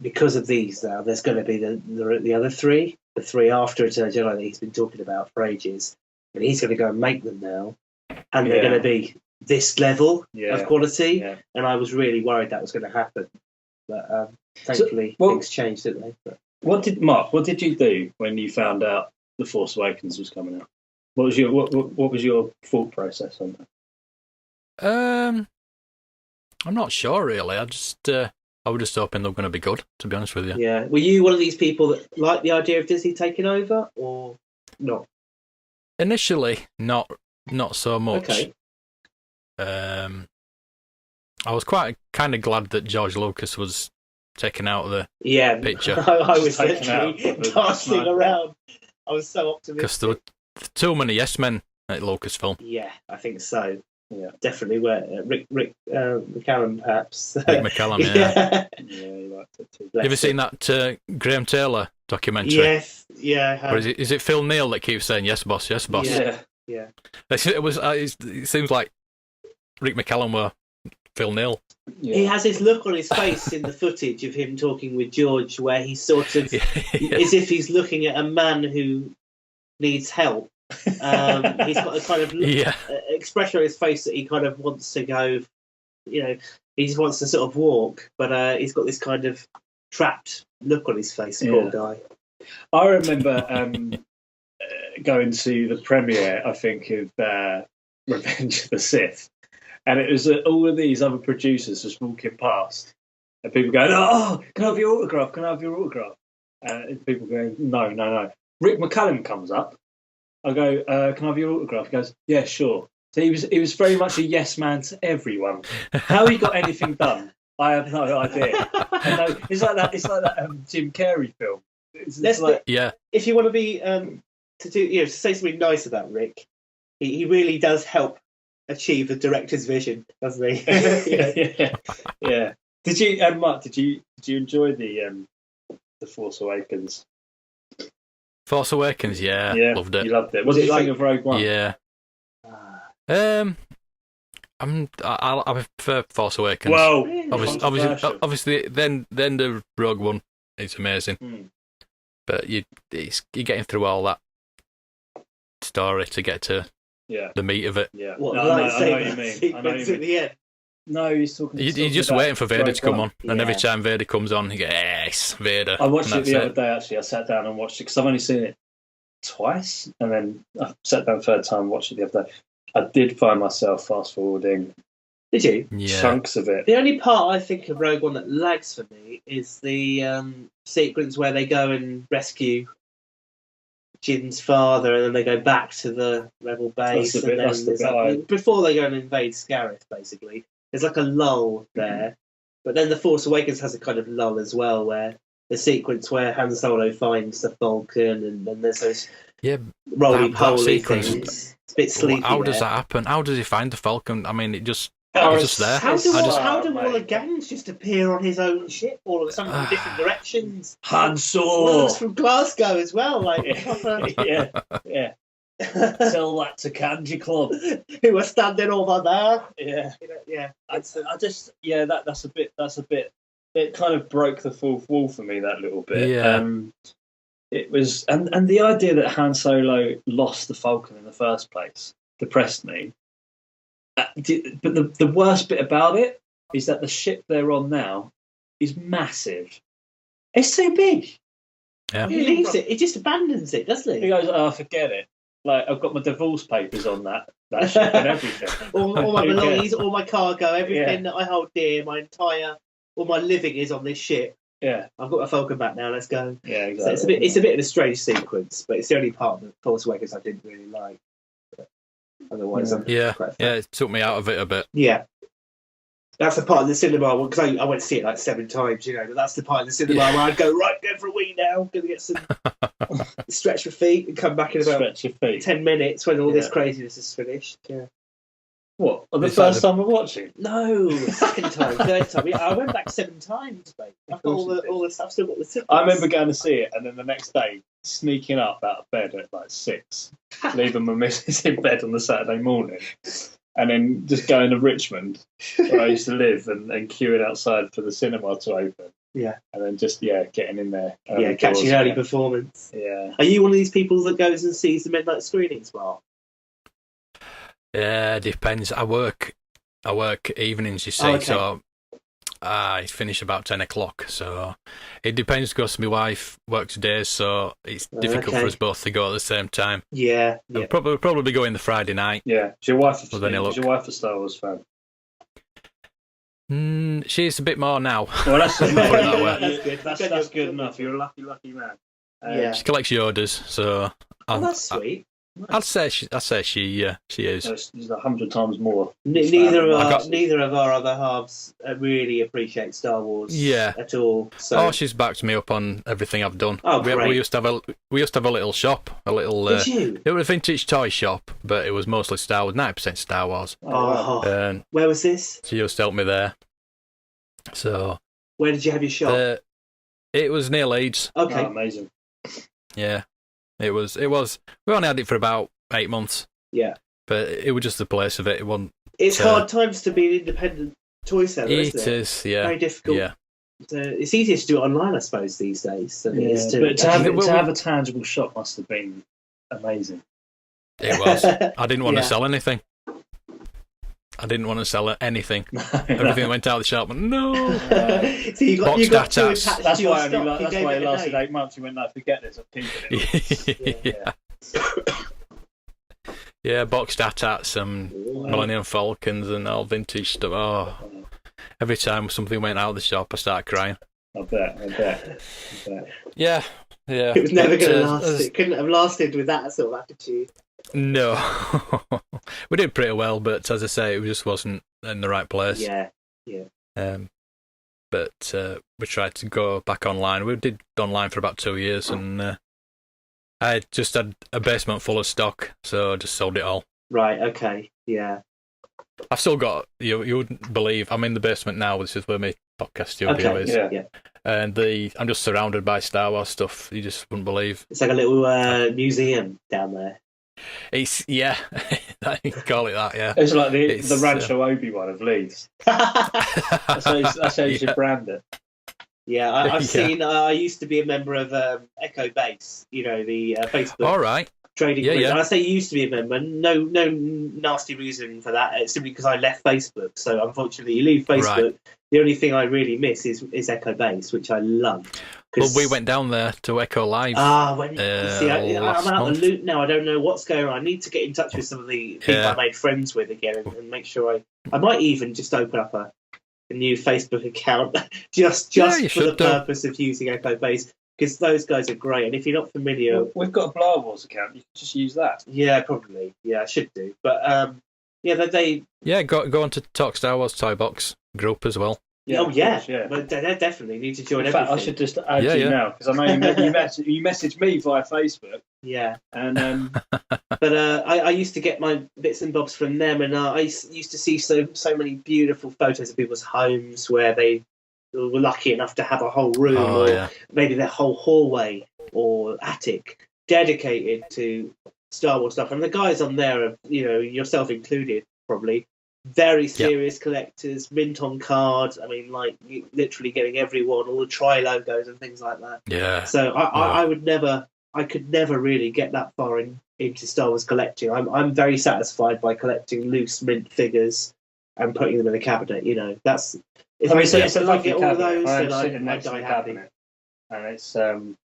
because of these now, there's going to be the other 3, the 3 after Return of the Jedi that he's been talking about for ages, and he's going to go and make them now, and they're going to be this level of quality, and I was really worried that was going to happen. But thankfully, things changed, didn't they? But, what did you do when you found out The Force Awakens was coming out? What was your thought process on that? I'm not sure really. I was just hoping they were going to be good, to be honest with you. Yeah. Were you one of these people that liked the idea of Disney taking over, or not? Initially, not so much. Okay. I was quite kind of glad that George Lucas was taken out of the picture. I was literally dancing around. I was so optimistic. Because there were too many yes men at Lucasfilm. Yeah, I think Yeah, definitely. Where Rick McCallum, perhaps. Rick McCallum, yeah. He liked it too. You ever seen that Graham Taylor documentary? Yes, yeah. I have. Or is it Phil Neal that keeps saying yes, boss, yes, boss? Yeah. It seems like Rick McCallum were Phil Neal. Yeah. He has this look on his face in the footage of him talking with George, where he's sort of as if he's looking at a man who needs help. He's got a kind of expression on his face that he kind of wants to go, he just wants to sort of walk, but he's got this kind of trapped look on his face. Poor guy. I remember going to the premiere, I think, of Revenge of the Sith, and it was all of these other producers just walking past, and people going, "Oh, can I have your autograph? Can I have your autograph?" And people going, "No." Rick McCallum comes up. I go, "Can I have your autograph?" He goes, "Yeah, sure." So he was very much a yes man to everyone. How he got anything done, I have no idea. And it's like that Jim Carrey film. It's like, if you want to be to say something nice about Rick, he really does help achieve the director's vision, doesn't he? yeah. Did you, Mark? Did you enjoy the Force Awakens? Force Awakens, yeah, loved it. You loved it. What did you think of Rogue One? Yeah. I prefer Force Awakens. Well, obviously, then the Rogue One is amazing. But you're getting through all that story to get to the meat of it. Yeah. What, I know what you mean. At the end. No, he's talking. You're just waiting for Vader to come on, and every time Vader comes on, you go, "Yes, Vader." I watched it the other day. Actually, I sat down and watched it because I've only seen it twice, and then I sat down third time and watched it the other day. I did find myself fast forwarding. Did you? Yeah. Chunks of it. The only part I think of Rogue One that lags for me is the sequence where they go and rescue Jin's father, and then they go back to the Rebel base. Before they go and invade Scarif, basically. There's like a lull there. But then The Force Awakens has a kind of lull as well, where the sequence where Han Solo finds the Falcon, and then there's those roly-poly things. It's a bit sleepy. How does that happen? How does he find the Falcon? I mean, it's just there. How do all the gangs just appear on his own ship all of a sudden from different directions? Han Solo from Glasgow as well, like yeah. Tell that to Kanji Club, who are standing over there. Yeah. That's a bit. It kind of broke the fourth wall for me, that little bit. Yeah. It was, and the idea that Han Solo lost the Falcon in the first place depressed me. But the worst bit about it is that the ship they're on now is massive. It's so big. Yeah. He leaves it. He just abandons it, doesn't he? He goes, "Oh, forget it. Like, I've got my divorce papers on that ship and everything. all my belongings, all my cargo, everything that I hold dear, all my living is on this ship. Yeah, I've got my Falcon back now. Let's go." Yeah, exactly. So it's a bit of a strange sequence, but it's the only part of the Force Awakens I didn't really like. But otherwise, it took me out of it a bit. Yeah, that's the part of the cinema because I went to see it like 7 times, but that's the part of the cinema where I'd go go for a wee now, gonna get some stretch your feet and come back in about 10 minutes when all this craziness is finished. Yeah. What? The first time we're watching? No, second time, third time. Yeah, I went back 7 times, mate. I've got all the stuff. Still got the tickets. I remember going to see it, and then the next day sneaking up out of bed at like 6, leaving my missus in bed on the Saturday morning, and then just going to Richmond, where I used to live, and queuing outside for the cinema to open. Yeah, and then just getting in there. Catching early performance. Yeah. Are you one of these people that goes and sees the midnight screenings, Mark? Yeah, depends. I work evenings, you see, so I finish about 10 o'clock. So it depends because my wife works days, so it's difficult for us both to go at the same time. Yeah. I'll probably be going the Friday night. Yeah. Is your wife a Star Wars fan? She's a bit more now. Well, that's good. That's good enough. You're a lucky man. She collects Yodas, so that's sweet. I'd say she is. She's 100 times more. Neither of our other halves really appreciate Star Wars. At all. So. She's backed me up on everything I've done. Oh, great. We used to have a little shop, Did you? It was a vintage toy shop, but it was mostly Star Wars, 90% Star Wars. Oh. Where was this? She used to help me there. So. Where did you have your shop? It was near Leeds. Okay. Oh, amazing. Yeah. It was. We only had it for about 8 months. Yeah. But it was just the place of it. It wasn't. It's hard times to be an independent toy seller, isn't it? It is, yeah. Very difficult. Yeah. It's easier to do it online, I suppose, these days than it is to. But to have a tangible shop must have been amazing. It was. I didn't want to sell anything. I didn't want to sell anything. Everything went out of the shop. No. So you got two Box attached That's to your why stock. You gave it it a lasted name. 8 months. You went, no, forget this. I'm keeping it. Yeah, boxed AT-ATs, some Millennium Falcons and all vintage stuff. Oh, every time something went out of the shop, I started crying. I bet. Yeah. It was never But, going to last. It couldn't have lasted with that sort of attitude. No. We did pretty well, but as I say, it just wasn't in the right place. Yeah. But we tried to go back online. We did online for about 2 years, and I just had a basement full of stock, so I just sold it all. Right, okay, yeah. I've still got, you wouldn't believe, I'm in the basement now. This is where my podcast studio is. Yeah. And I'm just surrounded by Star Wars stuff. You just wouldn't believe. It's like a little museum down there. It's, yeah, you can call it that, yeah. It's like the Rancho Obi-Wan of Leeds. That's how you should brand it. Yeah, I've seen. I used to be a member of Echo Base. You know, the Facebook All right. trading group. Yeah. And I say used to be a member. No nasty reason for that. It's simply because I left Facebook. So unfortunately, you leave Facebook. Right. The only thing I really miss is Echo Base, which I love. Well, we went down there to Echo Live. See, I'm out month. of the loop now. I don't know what's going on. I need to get in touch with some of the people I made friends with again and make sure I might even just open up a new Facebook account just for the purpose of using Echo Base, because those guys are great. And if you're not familiar, we've got a Blah Wars account. You can just use that. Yeah, probably. Yeah, I should do. But they go on to Talk Star Wars ToyBox group as well. Yeah, course. But they definitely need to join. In fact, everything. I should just add you now, because I know you messaged me via Facebook. Yeah, and but I used to get my bits and bobs from them, and I used to see so many beautiful photos of people's homes where they were lucky enough to have a whole room, maybe their whole hallway or attic dedicated to Star Wars stuff. And the guys on there, are, yourself included, probably very serious collectors, mint on cards. I mean, like literally getting everyone, all the tri logos and things like that. Yeah. So I could never really get that far into Star Wars collecting. I'm very satisfied by collecting loose mint figures and putting them in a cabinet. That's. It's a lovely all cabinet. Those, I'm sitting next to the cabinet, and it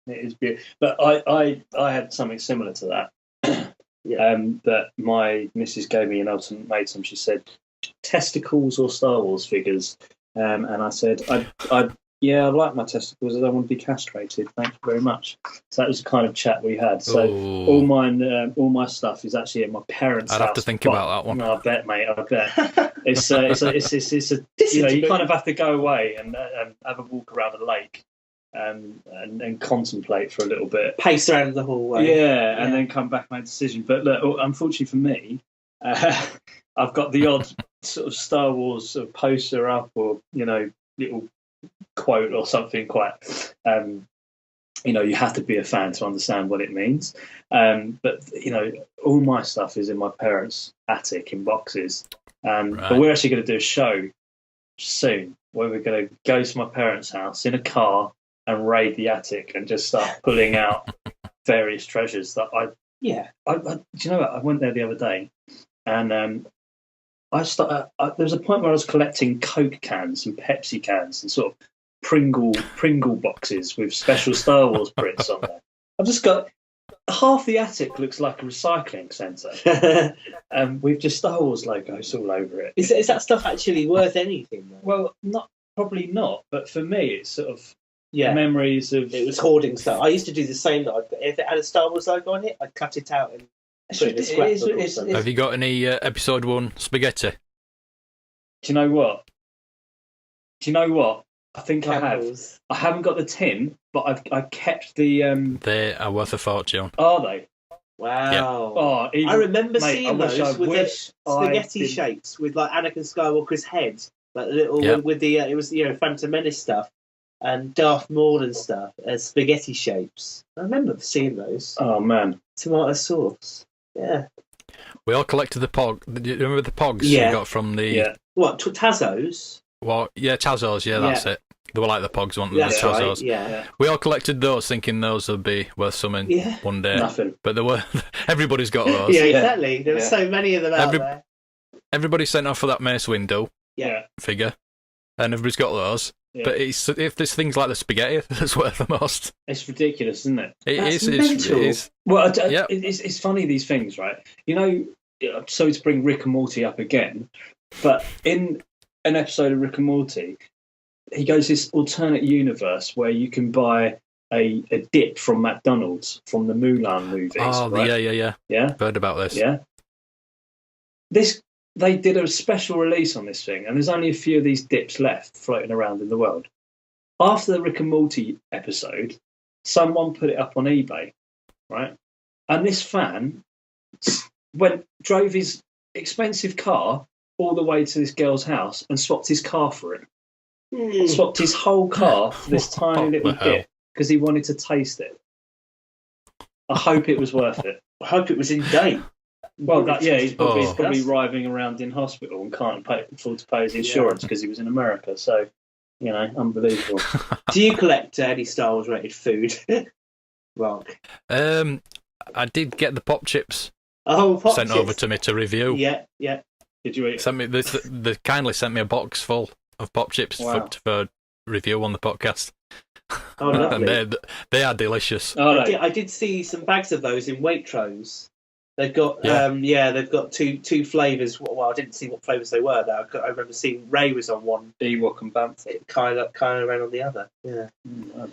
is beautiful. But I had something similar to that. That my missus gave me an ultimatum. She said, testicles or Star Wars figures, and I said, I like my testicles. I don't want to be castrated. Thank you very much. So that was the kind of chat we had. So all my stuff is actually at my parents' house. I'd have to think about that one. No, I bet, mate. I bet. It's you kind of have to go away and have a walk around a lake. And contemplate for a little bit, pace around the hallway, and then come back and make a decision. But look, unfortunately for me, I've got the odd sort of Star Wars sort of poster up, or little quote or something quite. You have to be a fan to understand what it means. But all my stuff is in my parents' attic in boxes. But we're actually going to do a show soon where we're going to go to my parents' house in a car and raid the attic and just start pulling out various treasures that do you know what? I went there the other day, and there was a point where I was collecting Coke cans and Pepsi cans and sort of Pringle boxes with special Star Wars prints on there. I've just got half the attic looks like a recycling centre, with just Star Wars logos all over it. Is that stuff actually worth anything, though? Well, probably not, but for me it's sort of memories of... It was hoarding stuff. I used to do the same. If it had a Star Wars logo on it, I'd cut it out and put it in a scrapbook or something. Have you got any episode 1 spaghetti? Do you know what? I think Candles. I haven't got the tin, but I've kept the... They are worth a fortune. Are they? Wow. Yeah. Oh, I remember seeing those with the spaghetti shapes, with like Anakin Skywalker's head, like little with the it was Phantom Menace stuff and Darth Maul and stuff as spaghetti shapes. I remember seeing those. Oh man, tomato sauce. Yeah. We all collected the pog. Do you remember the pogs you got from the what Tazos? Well, Tazos. Yeah, that's it. They were like the pogs, weren't they? That's the Tazos. Right, yeah. We all collected those, thinking those would be worth something one day. Nothing. But there were. Everybody's got those. Yeah, exactly. There were so many of them out there. everybody's sent off for that Mace Windu figure, and everybody's got those. Yeah. But if there's things like the spaghetti that's worth the most. It's ridiculous, isn't it? It is. Well, it's funny, these things, right? You know, so to bring Rick and Morty up again, but in an episode of Rick and Morty, he goes this alternate universe where you can buy a dip from McDonald's from the Mulan movies. Oh, right? Yeah. Heard about this. Yeah. They did a special release on this thing, and there's only a few of these dips left floating around in the world. After the Rick and Morty episode, someone put it up on eBay, right? And this fan drove his expensive car all the way to this girl's house and swapped his car for it. Swapped his whole car for this tiny little dip because he wanted to taste it. I hope it was worth it. I hope it was in date. Well, he's probably writhing around in hospital and can't afford to pay his insurance because he was in America. So, you know, unbelievable. Do you collect any Star Wars rated food, Mark? I did get the pop chips. Pop sent chips. Over to me to review. Yeah. Did you eat? They kindly sent me a box full of pop chips for review on the podcast. Oh, lovely. And they are delicious. I did see some bags of those in Waitrose. They've got they've got two flavours. Well, I didn't see what flavours they were. Though I remember seeing Ray was on one, Ewok and Bantha. Kylo ran on the other. Yeah. Well,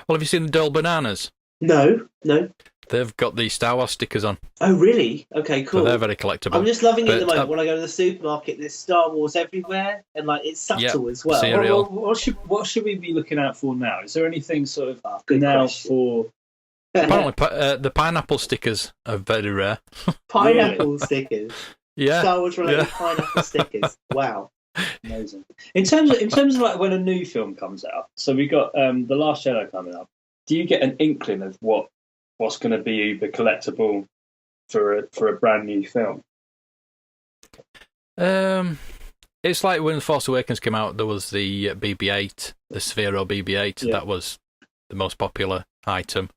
have you seen the Dole Bananas? No. They've got the Star Wars stickers on. Oh, really? Okay, cool. So they're very collectible. I'm just loving it at the moment. When I go to the supermarket, there's Star Wars everywhere, and like it's subtle as well. Cereal. What should we be looking out for now? Is there anything sort of now for? Apparently, the pineapple stickers are very rare. Pineapple stickers. Yeah. Star Wars related pineapple stickers. Wow. Amazing. In terms of like when a new film comes out, so we got The Last Jedi coming up. Do you get an inkling of what's going to be uber collectible for a brand new film? It's like when The Force Awakens came out, there was the BB-8, the Sphero BB-8. Yeah. That was the most popular item.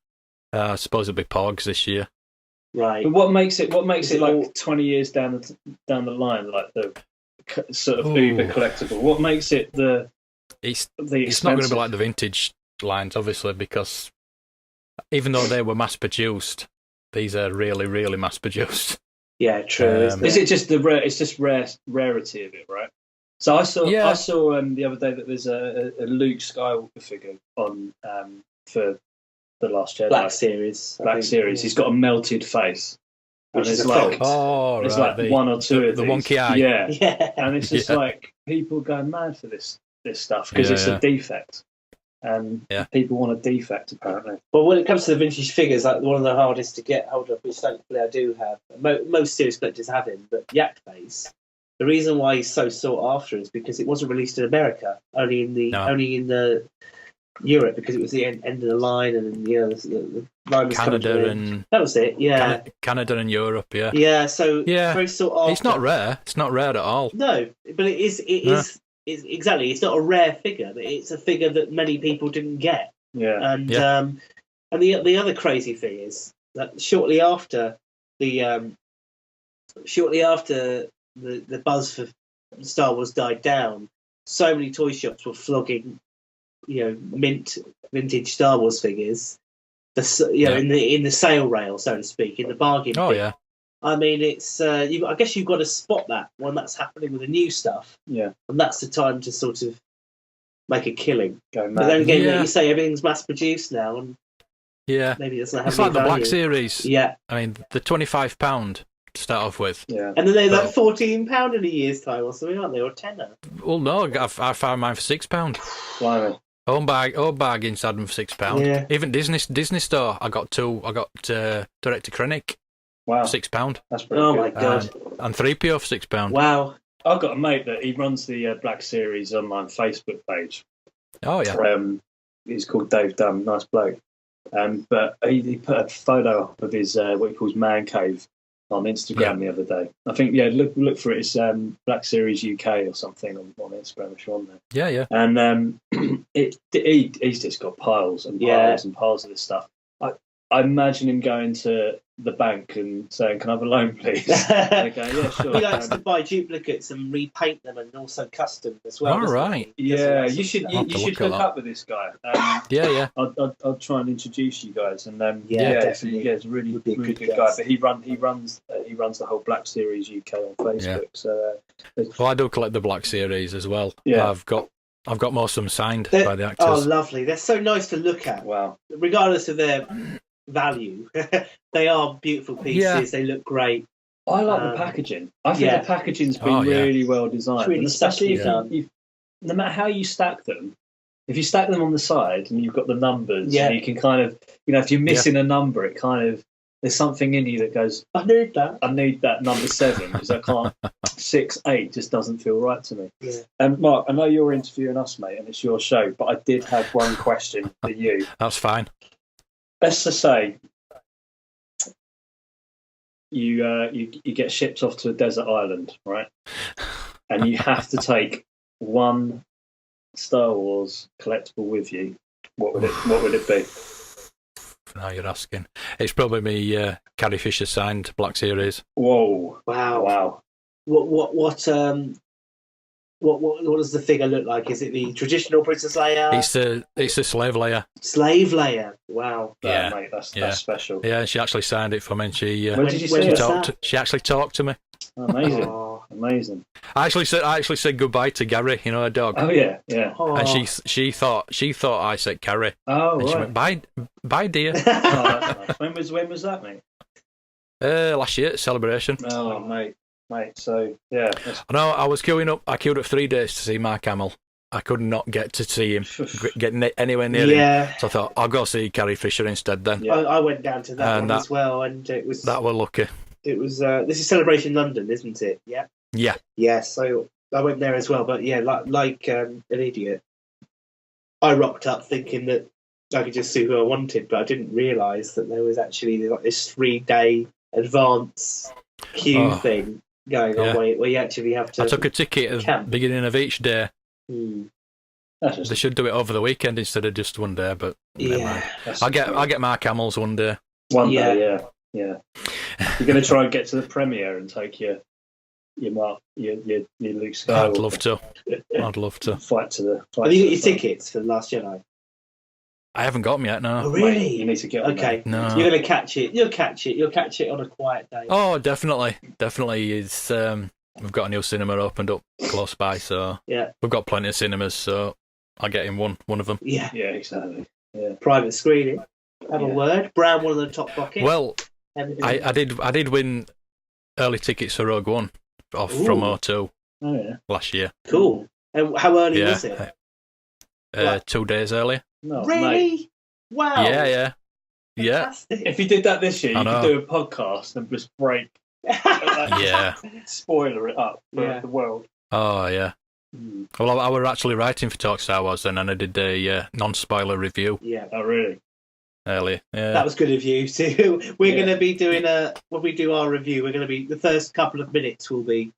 I suppose it'll be Pogs this year. Right. But what makes it like 20 years down the line, like the sort of uber collectible? What makes it It's not going to be like the vintage lines, obviously, because even though they were mass produced, these are really, really mass produced. Yeah, true. Is it just it's just rarity of it, right? So I saw the other day that there's a Luke Skywalker figure on for The Last Jedi Black Series. He's got a melted face. Which is like one or two of the these. wonky eye. Yeah. And it's just like people going mad for this stuff because it's a defect. And people want a defect, apparently. Well, when it comes to the vintage figures, like one of the hardest to get hold of, which thankfully I do have, most serious collectors have him, but Yak Face, the reason why he's so sought after is because it wasn't released in America, only in the Europe, because it was the end of the line, and the line was Canada and that was it. Yeah, Canada and Europe. Yeah. Yeah. So very sought after. It's not rare. It's not rare at all. No, but it is. It is. Exactly, it's not a rare figure, but it's a figure that many people didn't get. Yeah, and the other crazy thing is that shortly after the buzz for Star Wars died down, so many toy shops were flogging, vintage Star Wars figures, in the sale rail, so to speak, in the bargain bin. Yeah. I mean, it's. I guess you've got to spot that when that's happening with the new stuff. Yeah, and that's the time to sort of make a killing. But then again, like you say, everything's mass produced now, and maybe it doesn't have. It's like the Black Series. Yeah, I mean, the £25 to start off with. Yeah, and then they're like £14 in a year's time or something, aren't they? Or tenner. Well, no, I found mine for £6. Blimey. Home bargains had them for £6. Yeah. Even Disney Store, I got two. I got Direct to Krennic. Wow, £6. That's pretty good. My god! And 3PO for £6. Wow. I've got a mate that he runs the Black Series online Facebook page. Oh yeah. He's called Dave Dunn, nice bloke. But he put a photo up of his what he calls man cave on Instagram the other day. I think look for it. It's Black Series UK or something on Instagram if you're on there. Yeah. And he's just got piles and piles and piles of this stuff. I imagine him going to the bank and saying, "Can I have a loan, please?" They go, "Yeah, sure." He likes to buy duplicates and repaint them, and also custom as well. All doesn't right. he? He does all Yeah, that you sort should of stuff. you should hook up with this guy. Yeah. I'll try and introduce you guys, and definitely. he's a really Would be a really good good guy. guest. But he runs the whole Black Series UK on Facebook. Yeah. So Well, I do collect the Black Series as well. Yeah. I've got most of them signed They're- by the actors. Oh, lovely! They're so nice to look at, wow, regardless of their value. They are beautiful pieces. Yeah. They look great. I like the packaging. I think yeah. the packaging's been Oh, yeah. really well designed, It's really and especially stuffy, if no matter how you stack them. If you stack them on the side and you've got the numbers, Yeah. you can kind of, if you're missing a number, it kind of, there's something in you that goes, I need that. I need that number 7 because I can't. 6, 8 just doesn't feel right to me. Yeah. And Mark, I know you're interviewing us, mate, and it's your show, but I did have one question for you. That's fine. Let's just say you get shipped off to a desert island, right? And you have to take one Star Wars collectible with you. What would it be? Now you're asking. It's probably me, Carrie Fisher signed Black Series. Whoa! Wow! What does the figure look like? Is it the traditional Princess Leia? It's the Slave Leia. Slave Leia. Wow. Yeah, mate, that's yeah. special. Yeah, she actually signed it for me. And she When did you when see was it? that? she actually talked to me. Amazing, Oh. amazing. I actually said goodbye to Gary, her dog. Oh yeah, yeah. Oh. And she thought I said Carrie. Oh And she right. went, bye dear. Oh, that's nice. When was that, mate? Last year, celebration. Oh, mate. So yeah, I know, I was queuing up. I queued up 3 days to see Mark Hamill. I could not get to see him, anywhere near him. Yeah. So I thought, I'll go see Carrie Fisher instead then. Yeah. I went down to that And one as well, and it was That were lucky. It was this is Celebration London, isn't it? Yeah. Yeah. Yeah. So I went there as well, but yeah, like an idiot, I rocked up thinking that I could just see who I wanted, but I didn't realise that there was actually like this 3-day advance queue thing going on where you actually have to. I took a ticket at the camp. beginning of each day. that's just, They should do it over the weekend instead of just one day, but never mind. that's I'll get Mark Hamill's one day. one Yeah. day. Yeah. You're going to try and get to the premiere and take your Luke Skywalker. I'd love to. Fight to the. Have you got your tickets for The Last Jedi? I haven't got them yet, no. Oh, really? Mate, you need to get on Okay. that. No. You're going to catch it. You'll catch it. You'll catch it on a quiet day. Oh, definitely. It's we've got a new cinema opened up close by, so Yeah. we've got plenty of cinemas, so I'll get in one of them. Yeah. Yeah, exactly. Yeah. Private screening. Have a Yeah. word. Brown one of the top pocket. Well, Everything. I did win early tickets for Rogue One Ooh. from O2 Oh yeah. last year. Cool. And how early Yeah. was it? 2 days earlier. No, Really? mate. Wow. Yeah. Fantastic. If you did that this year, I you could know. do a podcast and just break, Yeah. spoiler it up for Yeah. the world. Oh, yeah. Mm. Well, I were actually writing for Talk Star Wars then, and I did a non-spoiler review Yeah. Oh really? earlier. Yeah. That was good of you too. We're Yeah. going to be doing when we do our review, we're going to be, the first couple of minutes will be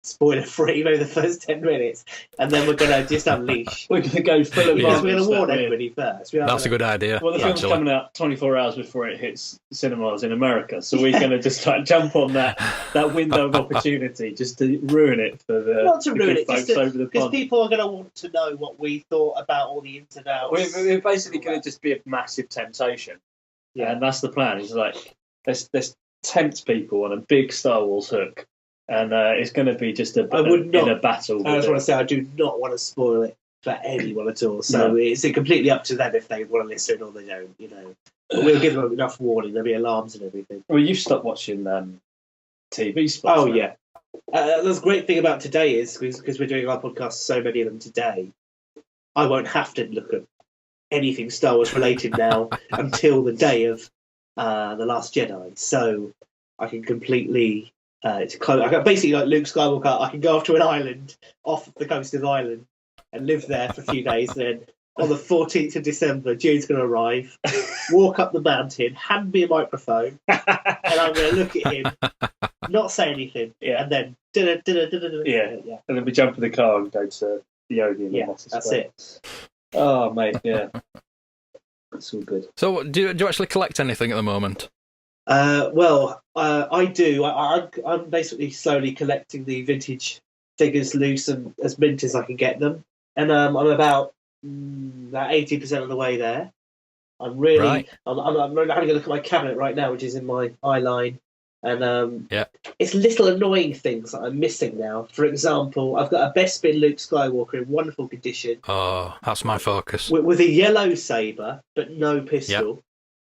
spoiler free, maybe the first 10 minutes, and then we're going to just unleash. We're going to go full of Because we're going to warn that everybody first. We are That's a gonna- good idea. Well, the film's actually. coming out 24 hours before it hits cinemas in America, so we're going to just like jump on that window of opportunity just to ruin it for the, Not to the ruin good it, folks just over the because pond. people are going to want to know what we thought about all the ins and outs. We're basically going to just be a massive temptation. Yeah. And that's the plan. It's like, let's tempt people on a big Star Wars hook. And it's going to be just in a battle. I with just it. want to say I do not want to spoil it for anyone at all. So No. it's completely up to them if they want to listen or they don't. But we'll give them enough warning. There'll be alarms and everything. Well, you've stopped watching TV spots. Oh now. yeah. The great thing about today is because we're doing our podcasts, so many of them today, I won't have to look at anything Star Wars related now until the day of The Last Jedi. So I can completely. It's close. I got basically like Luke Skywalker. I can go off to an island off the coast of Ireland and live there for a few days. Then on the 14th of December, Jude's going to arrive, walk up the mountain, hand me a microphone, and I'm going to look at him, not say anything, Yeah. and then Yeah. And then we jump in the car and go to the Odeon. Yeah, and that's it. Oh, mate, yeah. it's all good. So, do you actually collect anything at the moment? I do. I'm basically slowly collecting the vintage figures loose and as mint as I can get them, and I'm about 80% of the way there. I'm really, Right. I'm having a look at my cabinet right now, which is in my eye line, and Yeah. it's little annoying things that I'm missing now. For example, I've got a Bespin Luke Skywalker in wonderful condition Oh, that's my focus. with a yellow saber but no pistol,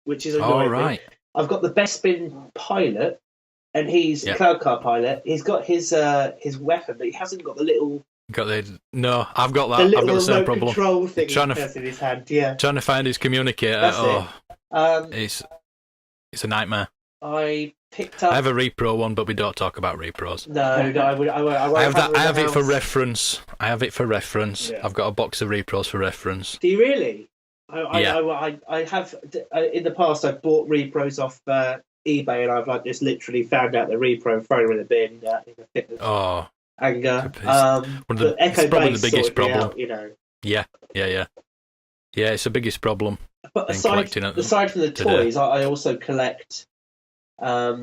which is annoying. Oh, right. I've got the Bespin pilot, and he's a cloud car pilot. He's got his weapon, but he hasn't got the little. No, I've got that. The little I've got the same remote problem. control thing Trying he to has in his hand. Yeah, trying to find his communicator. That's it. It's a nightmare. I picked up. I have a repro one, but we don't talk about repros. No, I won't I have that. I have it for reference. reference. Yeah. I've got a box of repros for reference. Do you really? Yeah. I have in the past. I've bought repros off eBay, and I've just literally found out the repro and thrown them in the bin in a fit of anger. But Echo it's probably Base the biggest sorted me problem. out, you know. Yeah. It's the biggest problem. But been aside collecting it from the today. toys, I also collect. Now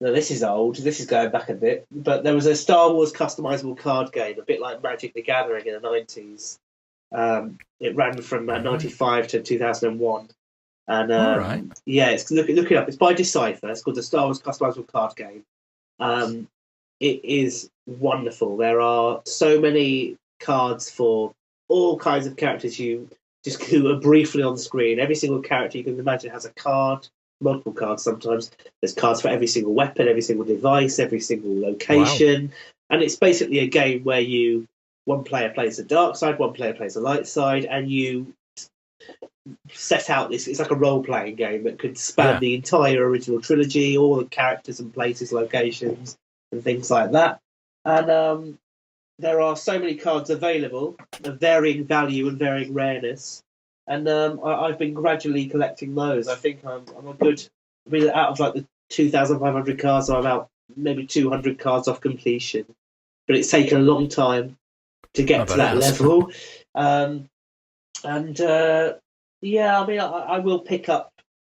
this is old. This is going back a bit, but there was a Star Wars customizable card game, a bit like Magic the Gathering in the 90s. It ran from 95 to 2001, and All right. yeah, it's look it up. It's by Decipher. It's called the Star Wars customizable card game. It is wonderful. There are so many cards for all kinds of characters who are briefly on screen. Every single character you can imagine has a card, multiple cards sometimes. There's cards for every single weapon, every single device, every single location. Wow. And it's basically a game where one player plays the dark side, one player plays the light side, and you set out this. It's like a role-playing game that could span the entire original trilogy, all the characters and places, locations, and things like that. And there are so many cards available of varying value and varying rareness. And I've been gradually collecting those. I think I'm a good. I mean, out of like the 2,500 cards, I'm about maybe 200 cards off completion. But it's taken a long time to get to that level. Yeah, I mean, I will pick up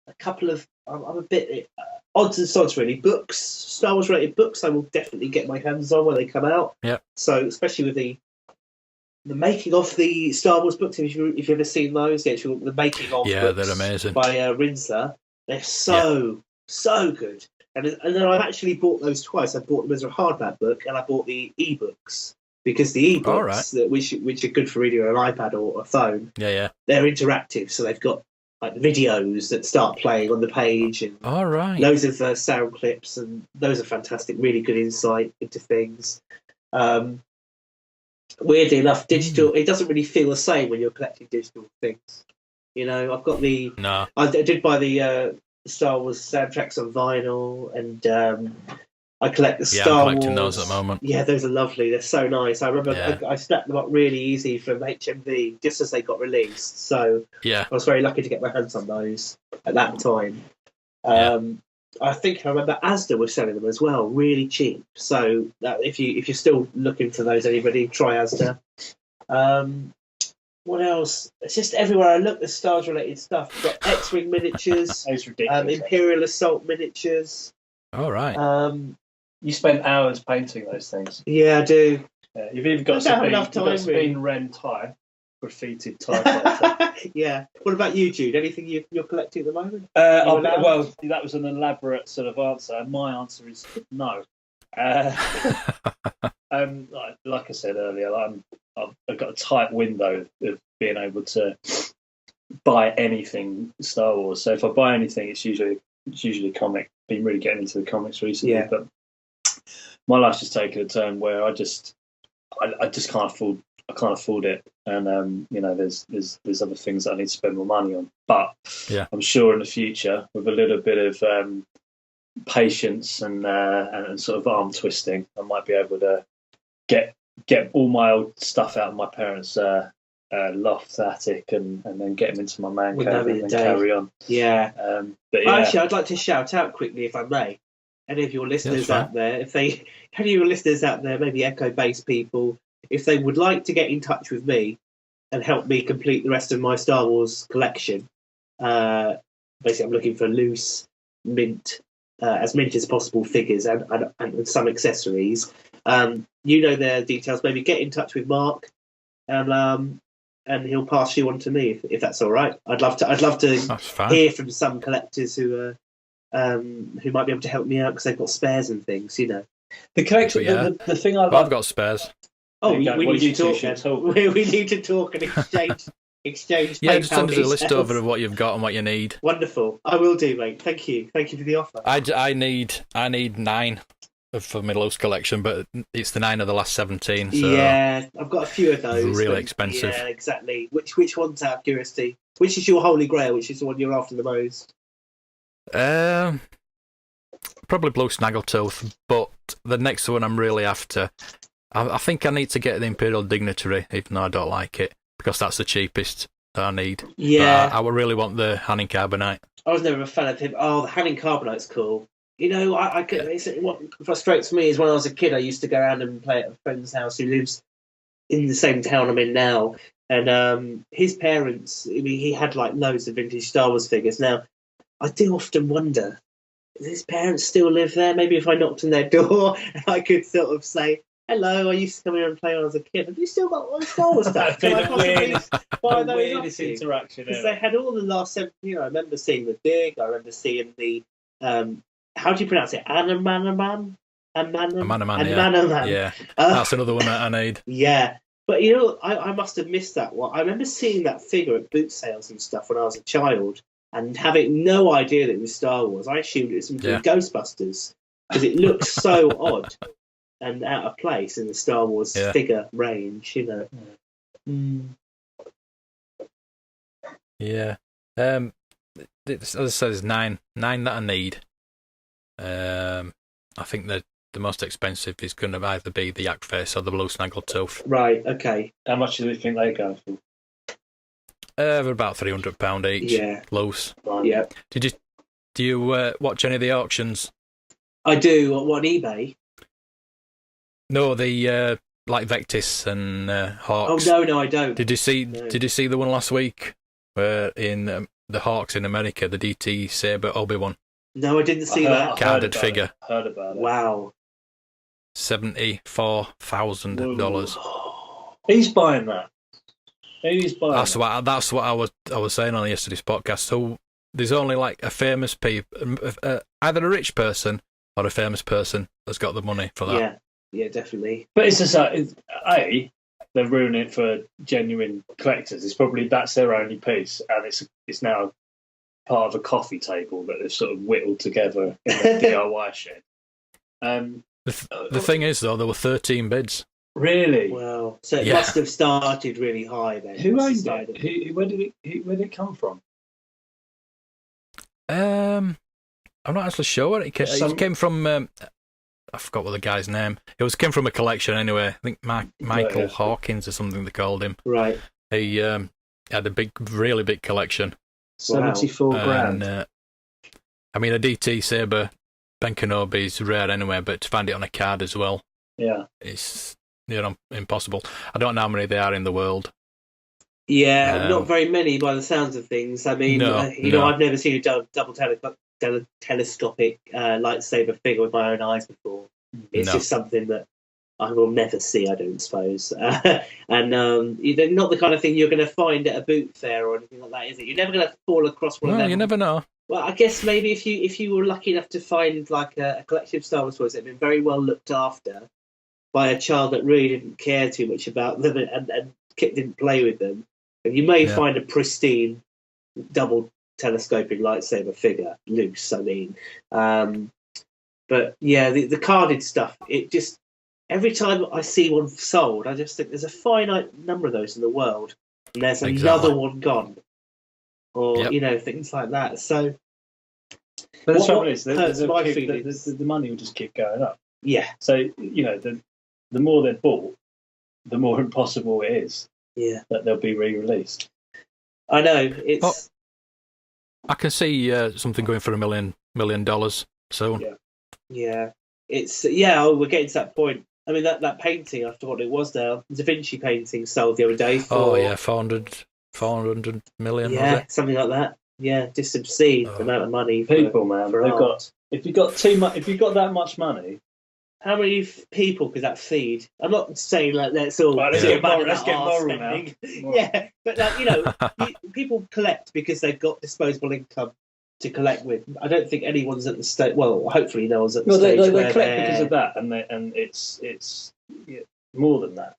a couple of. I'm a bit odds and sods really. Books, Star Wars related books, I will definitely get my hands on when they come out. Yeah. So especially with the making of the Star Wars books, if you've ever seen those, the making of books they're amazing by Rinsler. They're so good. And then I've actually bought those twice. I bought them as a hardback book, and I bought the ebooks because the ebooks, which are good for reading on an iPad or a phone, they're interactive. So they've got like videos that start playing on the page, and loads of sound clips, and those are fantastic. Really good insight into things. Weirdly enough, digital it doesn't really feel the same when you're collecting digital things. You know, I've got I did buy the Star Wars soundtracks on vinyl, and I collect the Star Wars. I'm collecting those at the moment. Yeah, those are lovely. They're so nice. I remember I snapped them up really easy from HMV just as they got released. So I was very lucky to get my hands on those at that time. I think I remember Asda was selling them as well, really cheap. So if you're still looking for those, anybody, try Asda. What else? It's just everywhere I look, there's Star Wars-related stuff. We've got X-Wing miniatures, Imperial Assault miniatures. All right. You spent hours painting those things. Yeah, I do. Yeah, you've even got Sabine Wren tie, graffitied tie. Yeah. What about you, Jude? Anything you're collecting at the moment? Well, that was an elaborate sort of answer. My answer is no. Like I said earlier, I've got a tight window of being able to buy anything Star Wars. So if I buy anything, it's usually comic. Been really getting into the comics recently, but my life's just taken a turn where I just can't afford. I can't afford it, and there's other things that I need to spend more money on. But I'm sure in the future, with a little bit of patience and sort of arm twisting, I might be able to get all my old stuff out of my parents' loft attic and then get them into my man cave and then carry on. Yeah. Actually, I'd like to shout out quickly, if I may, any of your listeners out there, any of your listeners out there, maybe Echo-based people, if they would like to get in touch with me, help me complete the rest of my Star Wars collection. Basically, I'm looking for loose, as mint as possible figures and some accessories. You know their details. Maybe get in touch with Mark, and he'll pass you on to me if that's all right. I'd love to hear from some collectors who might be able to help me out because they've got spares and things. You know, the collection. Yeah. The thing I like. I've got spares. Oh, we need to talk. We need to talk and exchange. Yeah, just send us a list over of what you've got and what you need. Wonderful. I will do, mate. Thank you for the offer. I need 9 for my loose collection, but it's the 9 of the last 17. So yeah, I've got a few of those. Really expensive. Yeah, exactly. Which one's out of curiosity? Which is your holy grail? Which is the one you're after the most? Probably Blue Snaggletooth, but the next one I'm really after. I think I need to get the Imperial Dignitary, even though I don't like it, because that's the cheapest that I need. Yeah. But I would really want the Hanning Carbonite. I was never a fan of him. Oh, the Hanning Carbonite's cool. You know, what frustrates me is when I was a kid, I used to go around and play at a friend's house who lives in the same town I'm in now. And his parents, he had like loads of vintage Star Wars figures. Now, I do often wonder, does his parents still live there? Maybe if I knocked on their door, I could sort of say, hello, I used to come here and play when I was a kid. Have you still got all the Star Wars stuff? Can I possibly buy those off you? Interaction. Because they had all the last 7 years. I remember seeing the Dig. I remember seeing the... how do you pronounce it? Anamanaman? Amanaman, yeah. That's another one that I need. Yeah. But, you know, I must have missed that one. I remember seeing that figure at boot sales and stuff when I was a child and having no idea that it was Star Wars. I assumed it was something from Ghostbusters because it looked so odd and out of place in the Star Wars figure range, you know. Yeah. As I said, there's 9 that I need. I think that the most expensive is going to either be the Yak Face or the Blue Snaggletooth. Right, okay. How much do you think they go for? They're about £300 each. Yeah. Loose. Right. Yeah. Do you watch any of the auctions? I do. What, on eBay? No, the like Vectis and Hawks. Oh no, I don't. Did you see? No. Did you see the one last week where in the Hawks in America, the DT Saber Obi-Wan? No, I didn't see that. Carded figure. Heard about it. Wow. $74,000. Who's buying that? Who's buying That's what I was saying on yesterday's podcast. So there's only like a famous either a rich person or a famous person that's got the money for that. Yeah, definitely. But it's just they're ruining it for genuine collectors. It's probably that's their only piece, and it's now part of a coffee table that they've sort of whittled together in a DIY shed. The thing is, though, there were 13 bids. Really? Wow. So it must have started really high then. Who owned it? Where did it come from? I'm not actually sure where it came. It came from. I forgot what the guy's name. Came from a collection anyway. I think Michael Hawkins or something they called him. Right. He had a really big collection. 74 grand. I mean, a DT Saber Ben Kenobi is rare anyway, but to find it on a card as well, it's impossible. I don't know how many there are in the world. Yeah, not very many by the sounds of things. I mean, I've never seen a double telescopic lightsaber figure with my own eyes before. It's just something that I will never see, I don't suppose. And they're not the kind of thing you're going to find at a boot fair or anything like that, is it? You're never going to fall across one of them. You never know. Well, I guess maybe if you were lucky enough to find like a collection of Star Wars toys that had been very well looked after by a child that really didn't care too much about them and didn't play with them, and you may find a pristine double telescoping lightsaber figure loose. I mean, but yeah, the carded stuff. It just every time I see one sold, I just think there's a finite number of those in the world, and there's another one gone. Or things like that. So, but the trouble is, the money will just keep going up. Yeah. So the more they're bought, the more impossible it is. Yeah. That they'll be re-released. I know it's. I can see something going for $1 million soon. Yeah. It's we're getting to that point. I mean, that painting, I forgot what it was now, Da Vinci painting sold the other day for... 400 million, was yeah, it? something like that. Yeah, just obscene amount of money. People, man, for they've art. got. If you got too much, if you got that much money, How many people could that feed? I'm not saying like let's all Right, let's feel get bad moral- about let's get our moral now. spending. Moral. Yeah, but people collect because they've got disposable income to collect with. I don't think anyone's at the stage. Well, hopefully no one's at the well, stage they where collect they're- because of that, and it's more than that.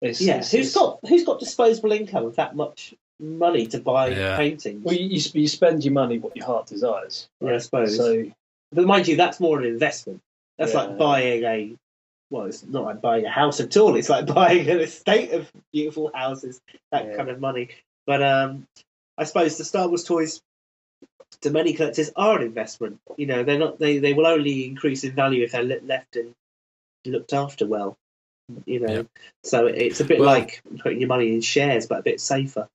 Who's got disposable income of that much money to buy paintings? Well, you spend your money what your heart desires. Right? Yeah, I suppose. So, but mind you, that's more an investment. That's like buying it's not like buying a house at all. It's like buying an estate of beautiful houses, that kind of money. But I suppose the Star Wars toys, to many collectors, are an investment. You know, they're not. They will only increase in value if they're left and looked after well. You know, so it's a bit like putting your money in shares, but a bit safer.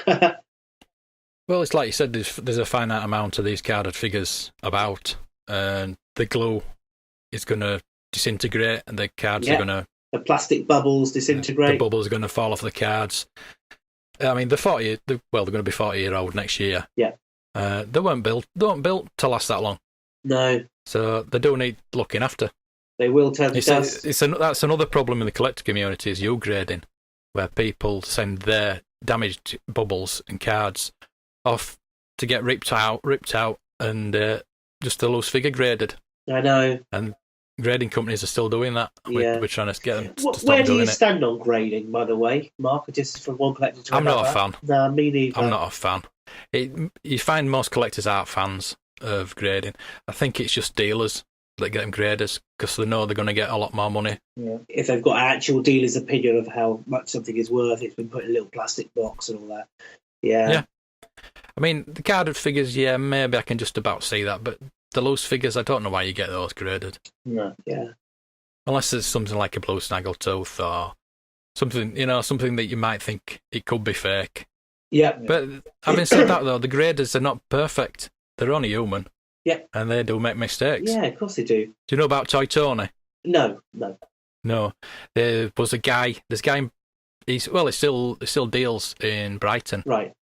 Well, it's like you said, there's a finite amount of these carded figures about, and the glue is going to disintegrate, and the cards are going to... The plastic bubbles disintegrate. The bubbles are going to fall off the cards. I mean, they're going to be 40-year-old next year. Yeah. They weren't built to last that long. No. So they do need looking after. They will turn to dust. That's another problem in the collector community is U-grading, where people send their damaged bubbles and cards off to get ripped out and just a loose figure graded. I know. And grading companies are still doing that. We're trying to get them to stop Where do doing you it. stand on grading, by the way, Mark? Just from one collector to I'm another? not a fan. No, me neither. I'm not a fan. You find most collectors aren't fans of grading. I think it's just dealers that get them graders because they know they're going to get a lot more money. Yeah. If they've got an actual dealer's opinion of how much something is worth, it's been put in a little plastic box and all that. Yeah. I mean, the carded figures, maybe I can just about see that, but the loose figures, I don't know why you get those graded. No. Yeah. Unless it's something like a blue snaggletooth or something, something that you might think it could be fake. Yeah. But having said that, though, the graders are not perfect. They're only human. Yeah. And they do make mistakes. Yeah, of course they do. Do you know about Toy Tony? No. No. There was a guy, he still deals in Brighton. Right.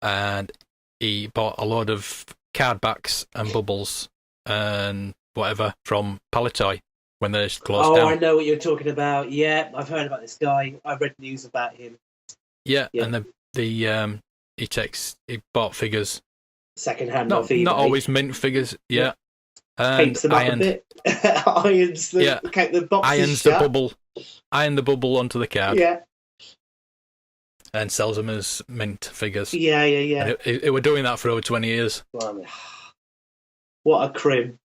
And he bought a load of card backs and bubbles and whatever from Palitoy when they closed down. I know what you're talking about. Yeah, I've heard about this guy. I've read news about him. Yeah. And he bought figures. Second-hand, not always mint figures. Yeah. And paints them up a bit. Irons them. Yeah. The boxes Irons shut. Iron the bubble onto the card. Yeah. And sells them as mint figures. Yeah. And it were doing that for over 20 years. What a crim.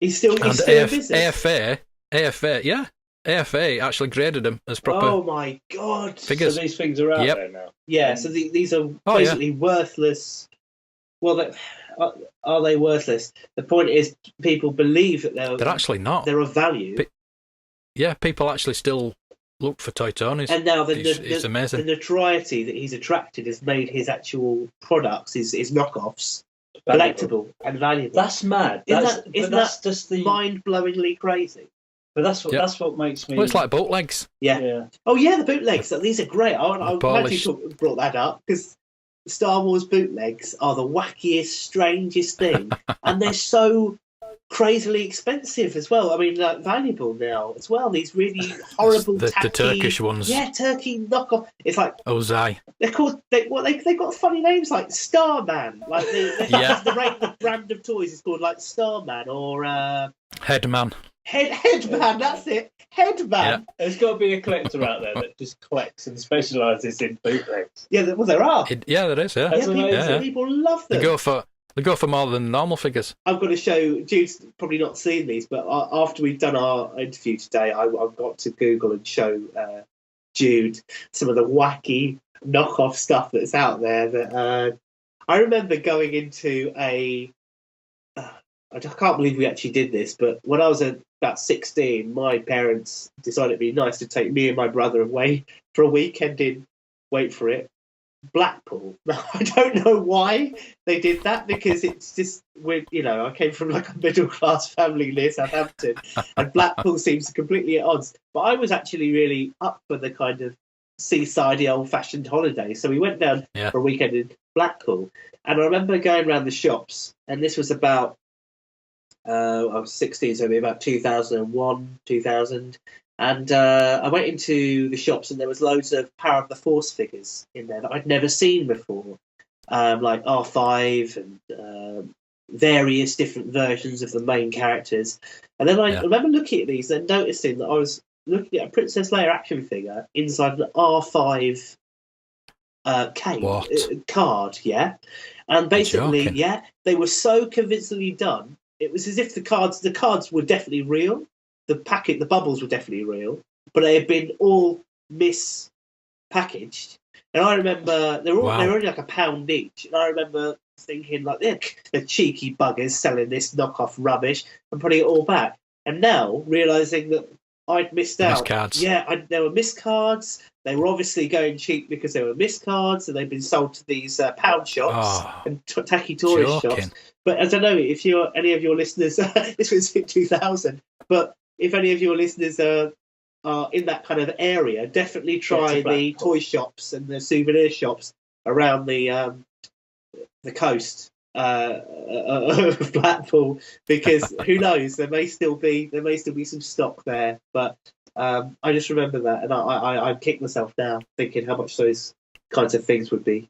He's still in business. AFA actually graded them as proper. Oh my god! Figures. So these things are out there now. Yeah. So these are basically worthless. Well, are they worthless? The point is, people believe that they're actually not. They're of value. People actually still look for Toy Tonys. And now it's amazing. The notoriety that he's attracted has made his actual products, his knockoffs, collectible and valuable. That's mad. That's just mind-blowingly crazy. But that's what makes me. Well, it's like bootlegs. Yeah. Oh yeah, the bootlegs. These are great. I'm glad you brought that up because Star Wars bootlegs are the wackiest, strangest thing, and they're so crazily expensive as well. I mean, valuable now as well. These really horrible, the tacky, Turkish ones. Yeah, Turkey knockoff. It's like Ozai. they're called. They've got funny names like Starman. Like the brand of toys is called like Starman or Headman. Headman. That's it. Headman. Yeah. There's got to be a collector out there that just collects and specialises in bootlegs. Yeah, there are. There is. Yeah. People love them. They go for more than normal figures. I've got to show. Jude's probably not seen these, but after we've done our interview today, I've got to Google and show Jude some of the wacky knockoff stuff that's out there. That I remember going into I can't believe we actually did this, but when I was about 16, my parents decided it'd be nice to take me and my brother away for a weekend in, wait for it, Blackpool. Now, I don't know why they did that, because it's just I came from like a middle class family near Southampton, and Blackpool seems completely at odds. But I was actually really up for the kind of seasidey, old fashioned holiday, so we went down for a weekend in Blackpool, and I remember going around the shops, and this was about I was 16, so maybe about 2001, 2000. And I went into the shops, and there was loads of Power of the Force figures in there that I'd never seen before, like R5 and various different versions of the main characters. And then I remember looking at these and noticing that I was looking at a Princess Leia action figure inside an R5 card, and basically, they were so convincingly done. It was as if the cards were definitely real. The bubbles were definitely real, but they had been all mispackaged. And I remember they were only like £1 each. And I remember thinking, like, the cheeky buggers selling this knockoff rubbish and putting it all back. And now realising that I'd missed out. Miscards. There were miscards. They were obviously going cheap because they were miscards, and they'd been sold to these pound shops and tacky tourist shops. But I don't know if any of your listeners, this was in 2000, but if any of your listeners are in that kind of area, definitely try the toy shops and the souvenir shops around the coast of Blackpool, because who knows, there may still be some stock there. But I just remember that, and I kicked myself down thinking how much those kinds of things would be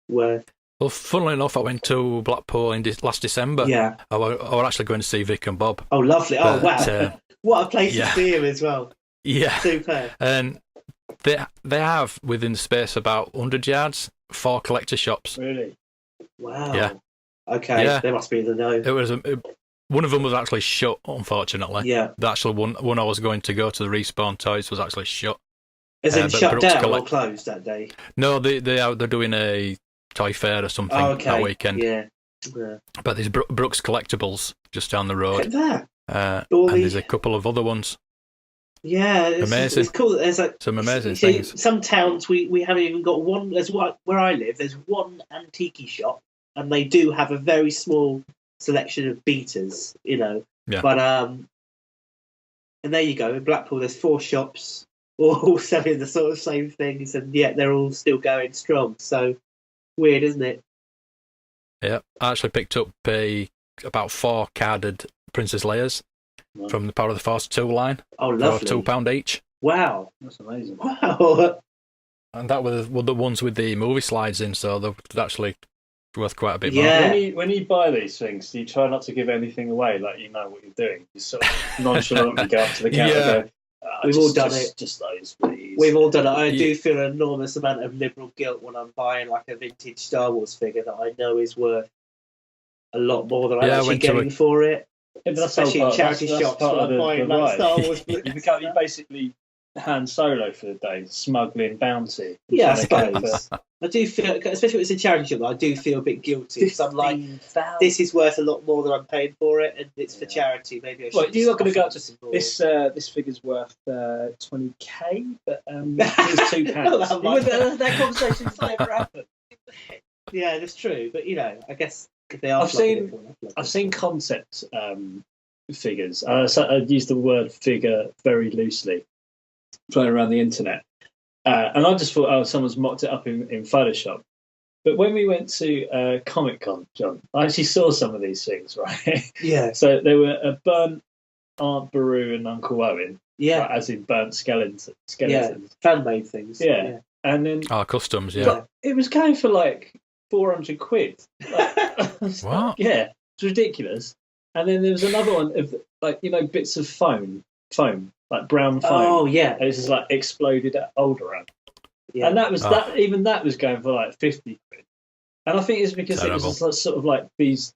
worth. Well, funnily enough, I went to Blackpool in last December. Yeah. I was actually going to see Vic and Bob. Oh, lovely. But, wow. What a place to see him as well. Yeah. Super. And they have, within the space about 100 yards, 4 collector shops. Really? Wow. Yeah. Okay, they must be in the know. It was one of them was actually shut, unfortunately. Yeah. The actual one I was going to go to, the Respawn Toys, was actually shut. Is it shut down or closed that day? No, they're doing a toy fair or something that weekend. Yeah. But there's Brooks Collectibles just down the road. Look at that. And there's a couple of other ones. Yeah, amazing. It's cool. There's like some amazing things. Some towns we haven't even got one. Where I live, there's one antique shop, and they do have a very small selection of beaters, Yeah. But and there you go. In Blackpool, there's 4 shops, all selling the sort of same things, and yet they're all still going strong. So weird, isn't it? Yeah, I actually picked up about 4 carded Princess Leia's from the Power of the Force 2 line. Oh, lovely. For £2 each. Wow. That's amazing. Wow. And that were the ones with the movie slides in, so they're actually worth quite a bit more. When you buy these things, do you try not to give anything away, like you know what you're doing? You sort of nonchalantly go up to the counter and go, we've all done it. Just those, please. We've all done it. I do feel an enormous amount of liberal guilt when I'm buying like a vintage Star Wars figure that I know is worth a lot more than I'm actually getting for it. Yeah, but especially in charity shops where I'm buying like Star Wars. You basically Han Solo for the day, smuggling bounty. Yeah, I suppose. I do feel, especially if it's a charity shop, I do feel a bit guilty because I'm like, this is worth a lot more than I'm paying for it, and it's for charity. Maybe I should. Well, you're not going to go up to this. This figure's worth 20k, but it's £2. That conversation's never happened. Yeah, that's true. But I guess if they are, I've seen concept figures. I use the word figure very loosely, playing around the internet. And I just thought, someone's mocked it up in Photoshop. But when we went to Comic-Con, John, I actually saw some of these things, right? Yeah. So they were a burnt Aunt Beru and Uncle Owen. Yeah. Right, as in burnt skeletons. Yeah, fan-made things. Yeah. And then... customs, yeah. It was going for like 400 quid. What? Yeah, it's ridiculous. And then there was another one of, bits of foam. Like brown foam. Oh, yeah. And it's just like exploded at Alderaan. Yeah. And that was even that was going for like 50 quid. And I think it's because it was just sort of like these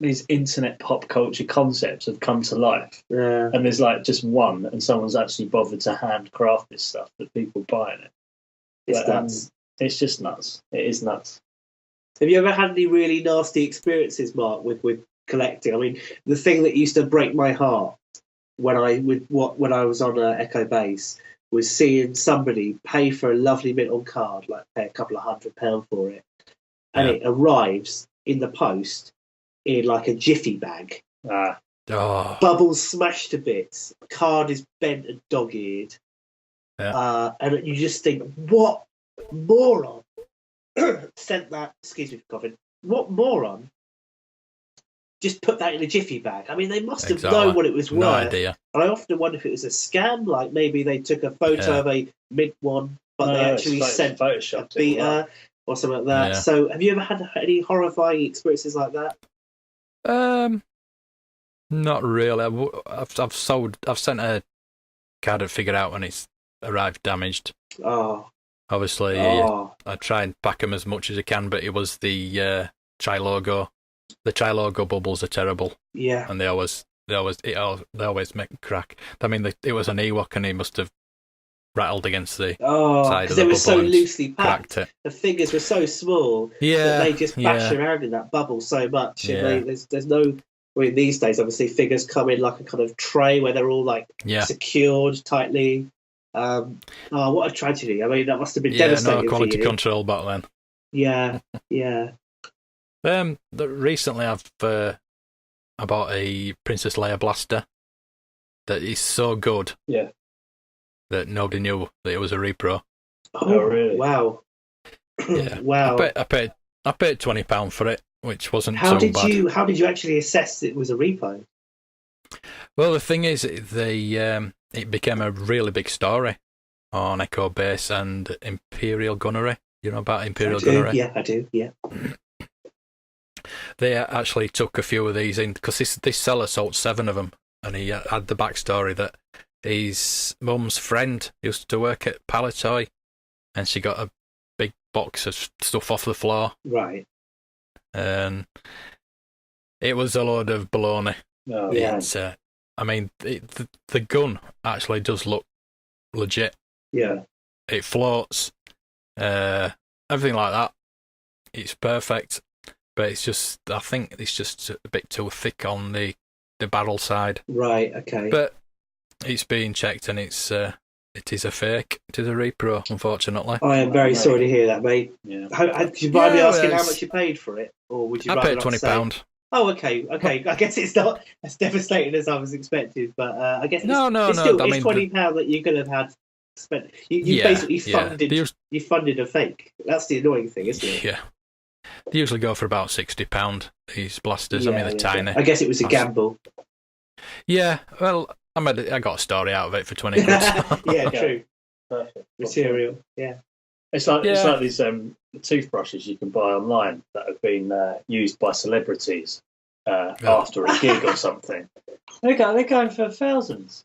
internet pop culture concepts have come to life. Yeah. And there's like just one, and someone's actually bothered to handcraft this stuff that people buy in it. It's nuts. It's just nuts. It is nuts. Have you ever had any really nasty experiences, Mark, with collecting? I mean, the thing that used to break my heart when I was on Echo Base was seeing somebody pay for a lovely mint on card, like pay a couple of £100 for it, and it arrives in the post in like a jiffy bag. Bubbles smashed to bits, card is bent and dog-eared, and you just think, what moron sent that? Excuse me for coughing. What moron just put that in a jiffy bag? I mean, they must have known what it was worth. No idea. And I often wonder if it was a scam, like maybe they took a photo of a mint one, but they actually sent a beta or something like that. Yeah. So, have you ever had any horrifying experiences like that? Not really. I've sent a card and figured out when it's arrived damaged. Oh. Obviously, I try and pack them as much as I can, but it was the Tri-Logo. The Tri-Logo bubbles are terrible. Yeah. And they always make crack. I mean, it was an Ewok, and he must have rattled against the side of the they were bubble so loosely packed. It. The figures were so small that they just bash around in that bubble so much. Yeah. And there's no. I mean, these days, obviously, figures come in like a kind of tray where they're all like secured tightly. What a tragedy! I mean, that must have been devastating. No quality for you. control back then. Yeah, yeah. Recently, I bought a Princess Leia blaster that is so good. Yeah. That nobody knew that it was a repro. Oh, really? Wow. Yeah. Wow. I paid £20 for it, which wasn't How so did bad. How did you actually assess it was a repo? Well, the thing is, it became a really big story on Echo Base and Imperial Gunnery. You know about Imperial Gunnery? Yeah, I do. Yeah. They actually took a few of these in because this seller sold 7 of them, and he had the backstory that his mum's friend used to work at Palatoy, and she got a big box of stuff off the floor. Right. And it was a load of baloney. Oh, yeah. I mean, the gun actually does look legit. Yeah. It floats, everything like that. It's perfect, but I think it's just a bit too thick on the barrel side. Right. Okay. But it's being checked, and it is a fake. It is a repro, unfortunately. I am very sorry to hear that, mate. Yeah. Do you mind me asking how much you paid for it, or would you? I rather paid not say? £20. Oh, okay. I guess it's not as devastating as I was expecting, but I guess it's £20 that you could have had spent. You basically funded. You funded a fake. That's the annoying thing, isn't it? Yeah. They usually go for about £60. These blasters. I mean, they're tiny. I guess it was a gamble. Yeah. Well, I got a story out of it for 20 quid. Yeah, true. Perfect. Material. Yeah. It's like these toothbrushes you can buy online that have been used by celebrities after a gig or something. They're going for thousands.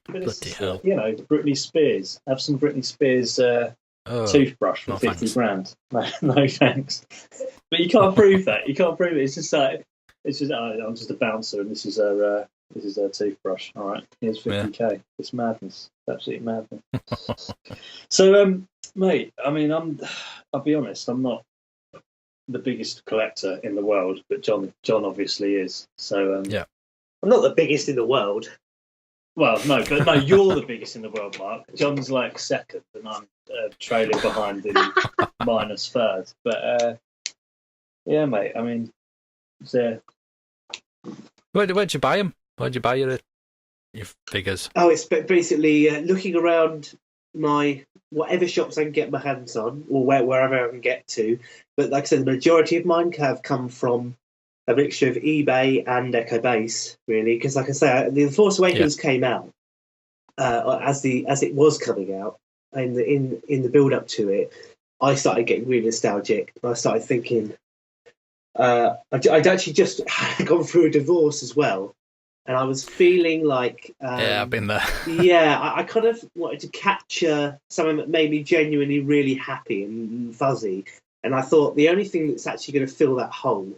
Bloody hell. You know, Britney Spears. Have some Britney Spears toothbrush for 50 grand. No thanks. But you can't prove that. You can't prove it. It's just like I'm just a bouncer, and this is a toothbrush. All right, here's 50k. It's madness. It's absolute madness. So, mate, I mean, I'll be honest. I'm not the biggest collector in the world, but John obviously is. So, I'm not the biggest in the world. Well, no, you're the biggest in the world, Mark. John's like second, and I'm trailing behind in minus third. But yeah, mate. I mean, Where'd you buy them? Where'd you buy your figures? Oh, it's basically looking around my whatever shops I can get my hands on, or wherever I can get to. But like I said, the majority of mine have come from a mixture of eBay and Echo Base, really. Because, like I say, The Force Awakens came out as it was coming out, and in the build up to it, I started getting really nostalgic. I started thinking, I'd actually just gone through a divorce as well, and I was feeling like I've been there. I kind of wanted to capture something that made me genuinely really happy and fuzzy. And I thought the only thing that's actually going to fill that hole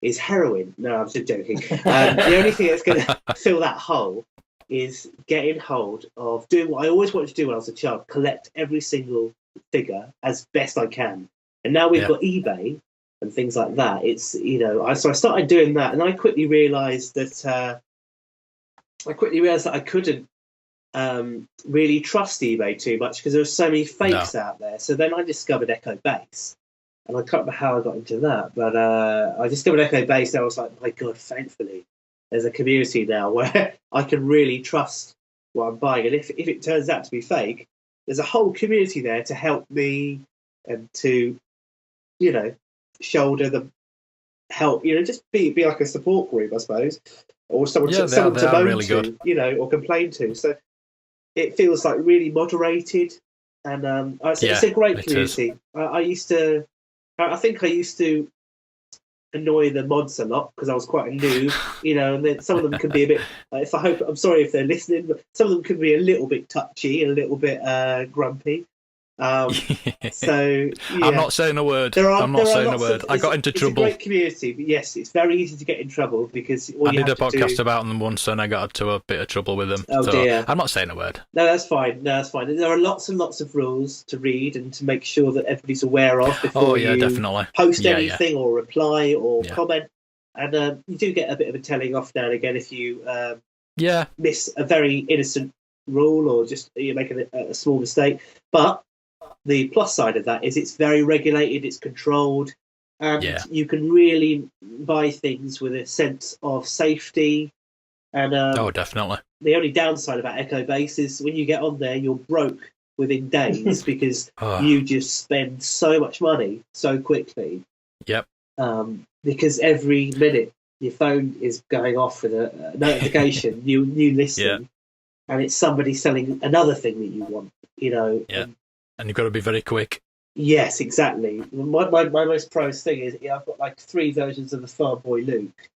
is heroin. No, I'm just joking. The only thing that's going to fill that hole is getting hold of doing what I always wanted to do when I was a child: collect every single figure as best I can. And now we've got eBay and things like that. It's so I started doing that, and I quickly realised that I couldn't really trust eBay too much because there are so many fakes out there. So then I discovered Echo Base, and I can't remember how I got into that, but I discovered Echo Base, and I was like, my God, thankfully, there's a community now where I can really trust what I'm buying. And if it turns out to be fake, there's a whole community there to help me and to, shoulder the help, just be like a support group, I suppose, or someone to moan really to, or complain to. So it feels like really moderated, and it's a great community. I think I used to annoy the mods a lot because I was quite a noob, and then some of them can be a bit. I'm sorry if they're listening, but some of them can be a little bit touchy and a little bit grumpy. So yeah. I'm not saying a word. I'm not saying a word. I got into trouble. It's a great community, but yes, it's very easy to get in trouble because I did a podcast about them once, and I got into a bit of trouble with them. Oh dear! I'm not saying a word. No, that's fine. There are lots and lots of rules to read and to make sure that everybody's aware of before you definitely post anything or reply or comment. And you do get a bit of a telling off now and again if you miss a very innocent rule or just you're making a small mistake, but the plus side of that is it's very regulated, it's controlled, and you can really buy things with a sense of safety. And definitely. The only downside about Echo Base is when you get on there, you're broke within days because you just spend so much money so quickly. Yep. Because every minute your phone is going off with a notification, new listing, and it's somebody selling another thing that you want. And you've got to be very quick. Yes, exactly. My most prized thing is I've got like 3 versions of the Farm Boy Luke.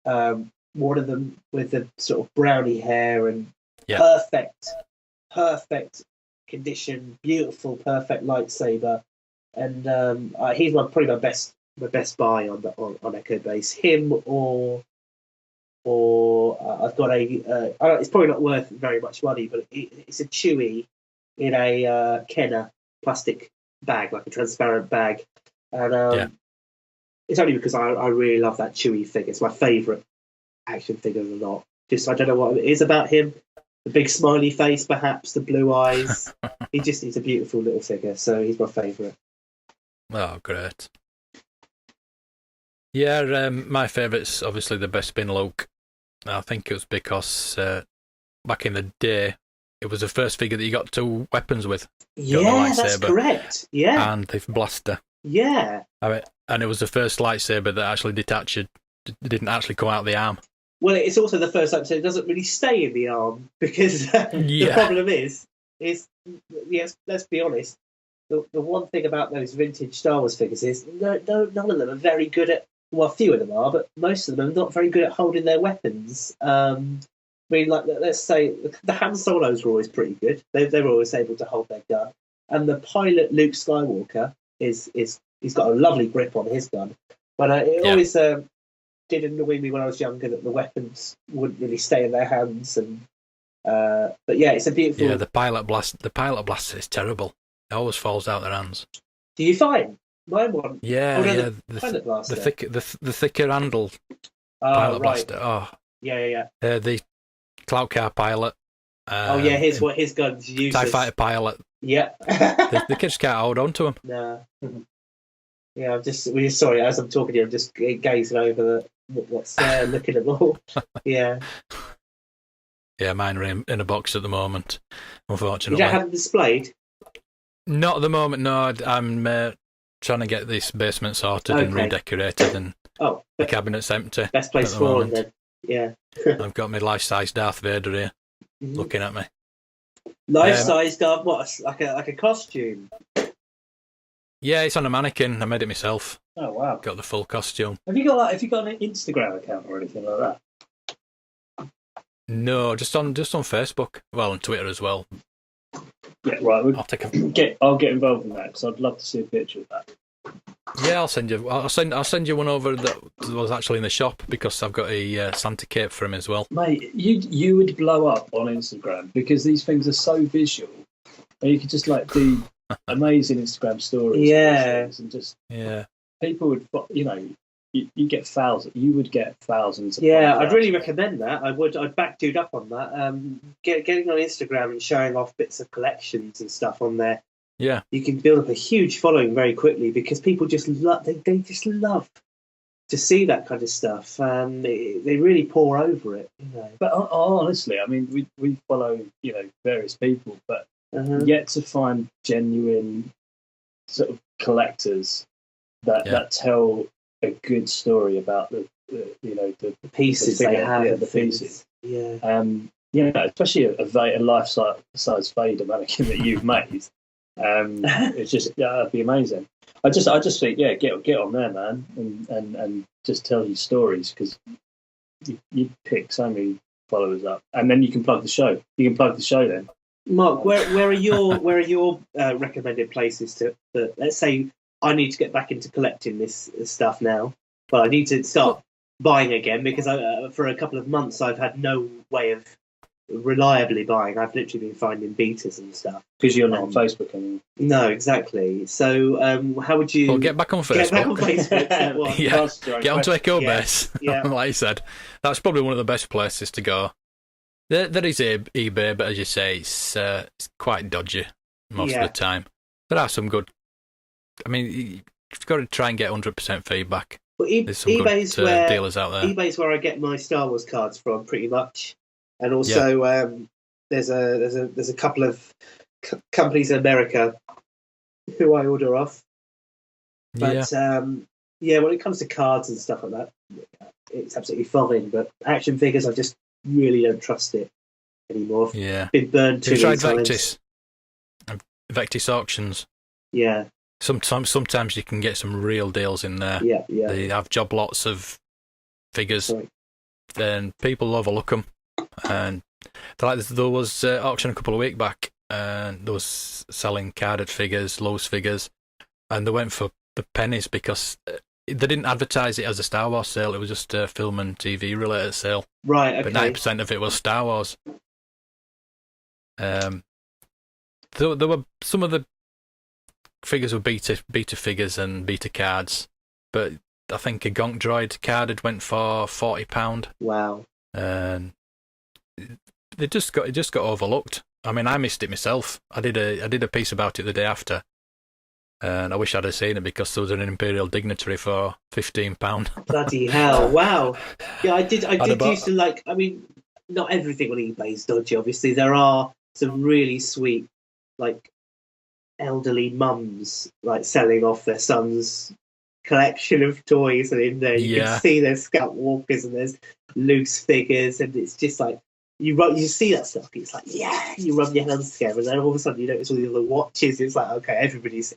One of them with the sort of browny hair and perfect condition, beautiful, perfect lightsaber. And he's probably my best buy on Echo Base. Him or I've got it's probably not worth very much money, but it's a Chewie in a Kenner plastic bag, like a transparent bag. And it's only because I really love that Chewie figure. It's my favourite action figure of the lot. Just I don't know what it is about him. The big smiley face, perhaps, the blue eyes. He's a beautiful little figure, so he's my favourite. Oh, great. Yeah, my favourite's obviously the Best Bin Luke. I think it was because back in the day, it was the first figure that you got 2 weapons with. Yeah, that's correct. Yeah. And the blaster. Yeah. And it was the first lightsaber that actually detached. Didn't actually come out the arm. Well, it's also the first lightsaber that doesn't really stay in the arm because the problem is let's be honest, the one thing about those vintage Star Wars figures is none of them are very good at, well, a few of them are, but most of them are not very good at holding their weapons. I mean, like, let's say the Han Solos were always pretty good. They were always able to hold their gun. And the pilot, Luke Skywalker, he's got a lovely grip on his gun. But it always did annoy me when I was younger that the weapons wouldn't really stay in their hands. And but yeah, it's a beautiful. Yeah, the pilot blaster is terrible. It always falls out their hands. Do you find mine one? Yeah, the pilot blaster. The thicker handle pilot blaster. Oh, yeah. The Clout Car pilot. His guns uses. TIE Fighter pilot. Yeah. the kids can't hold on to him. No. Yeah, we're sorry. As I'm talking to you, I'm just gazing over what's there, looking at them all. Yeah. Yeah, mine are in a box at the moment, unfortunately. You don't have them displayed? Not at the moment, no. I'm trying to get this basement sorted and redecorated, and the cabinet's empty. Best place for them, then. Yeah. I've got my life-size Darth Vader here, looking at me. Life-size Darth, what? Like a costume? Yeah, it's on a mannequin. I made it myself. Oh wow! Got the full costume. Have you got an Instagram account or anything like that? No, just on Facebook. Well, on Twitter as well. Yeah, right. I'll get involved in that because I'd love to see a picture of that. Yeah, I'll send you one over that was actually in the shop because I've got a Santa cape for him as well. Mate, you would blow up on Instagram because these things are so visual, and you could just like do amazing Instagram stories. Yeah, and just people would you get thousands. You would get thousands. Yeah, I'd really recommend that. I'd back Jude up on that. Getting on Instagram and showing off bits of collections and stuff on there. Yeah, you can build up a huge following very quickly because people just love. They just love to see that kind of stuff. They really pour over it. But honestly, I mean, we follow various people, but yet to find genuine sort of collectors that tell a good story about the pieces the they have, the pieces. Yeah. Especially a life-size Vader mannequin that you've made. It's just that'd be amazing. I just think get on there, man, and just tell your stories because you pick so many followers up, and then you can plug the show. You can plug the show then. Mark, where are your recommended places to? Let's say I need to get back into collecting this stuff now, but I need to start buying again because for a couple of months I've had no way of reliably buying. I've literally been finding betas and stuff because you're not on Facebook anymore. No, exactly. So how would you get back on Facebook? Get back on Facebook. Get onto EchoBase. Yeah. Like you said, that's probably one of the best places to go. There is eBay, but as you say, it's quite dodgy most of the time. There are some good. I mean, you've got to try and get 100% feedback. Well, There's some eBay's good where dealers out there. eBay's where I get my Star Wars cards from, pretty much. And also, there's a couple of companies in America who I order off. But when it comes to cards and stuff like that, it's absolutely fine. But action figures, I just really don't trust it anymore. Yeah, been burned too many times. Vectis auctions. Yeah. Sometimes you can get some real deals in there. Yeah. They have job lots of figures. Right. Then people overlook them. And there was auction a couple of weeks back, and they was selling carded figures, loose figures, and they went for the pennies because they didn't advertise it as a Star Wars sale. It was just a film and TV related sale. Right. Okay. But 90% of it was Star Wars. There were some of the figures were beta figures and beta cards, but I think a Gonk Droid carded went for £40. Wow. And it just got overlooked. I mean, I missed it myself. I did a piece about it the day after, and I wish I'd have seen it because there was an Imperial Dignitary for £15. Bloody hell! Wow. Yeah, I did used to like. I mean, not everything on eBay is dodgy. Obviously, there are some really sweet, like, elderly mums like selling off their son's collection of toys, and in there you can see there's Scout Walkers and there's loose figures, and it's just like you see that stuff. It's like you rub your hands together, and then all of a sudden you notice all the other watches. It's like okay, everybody's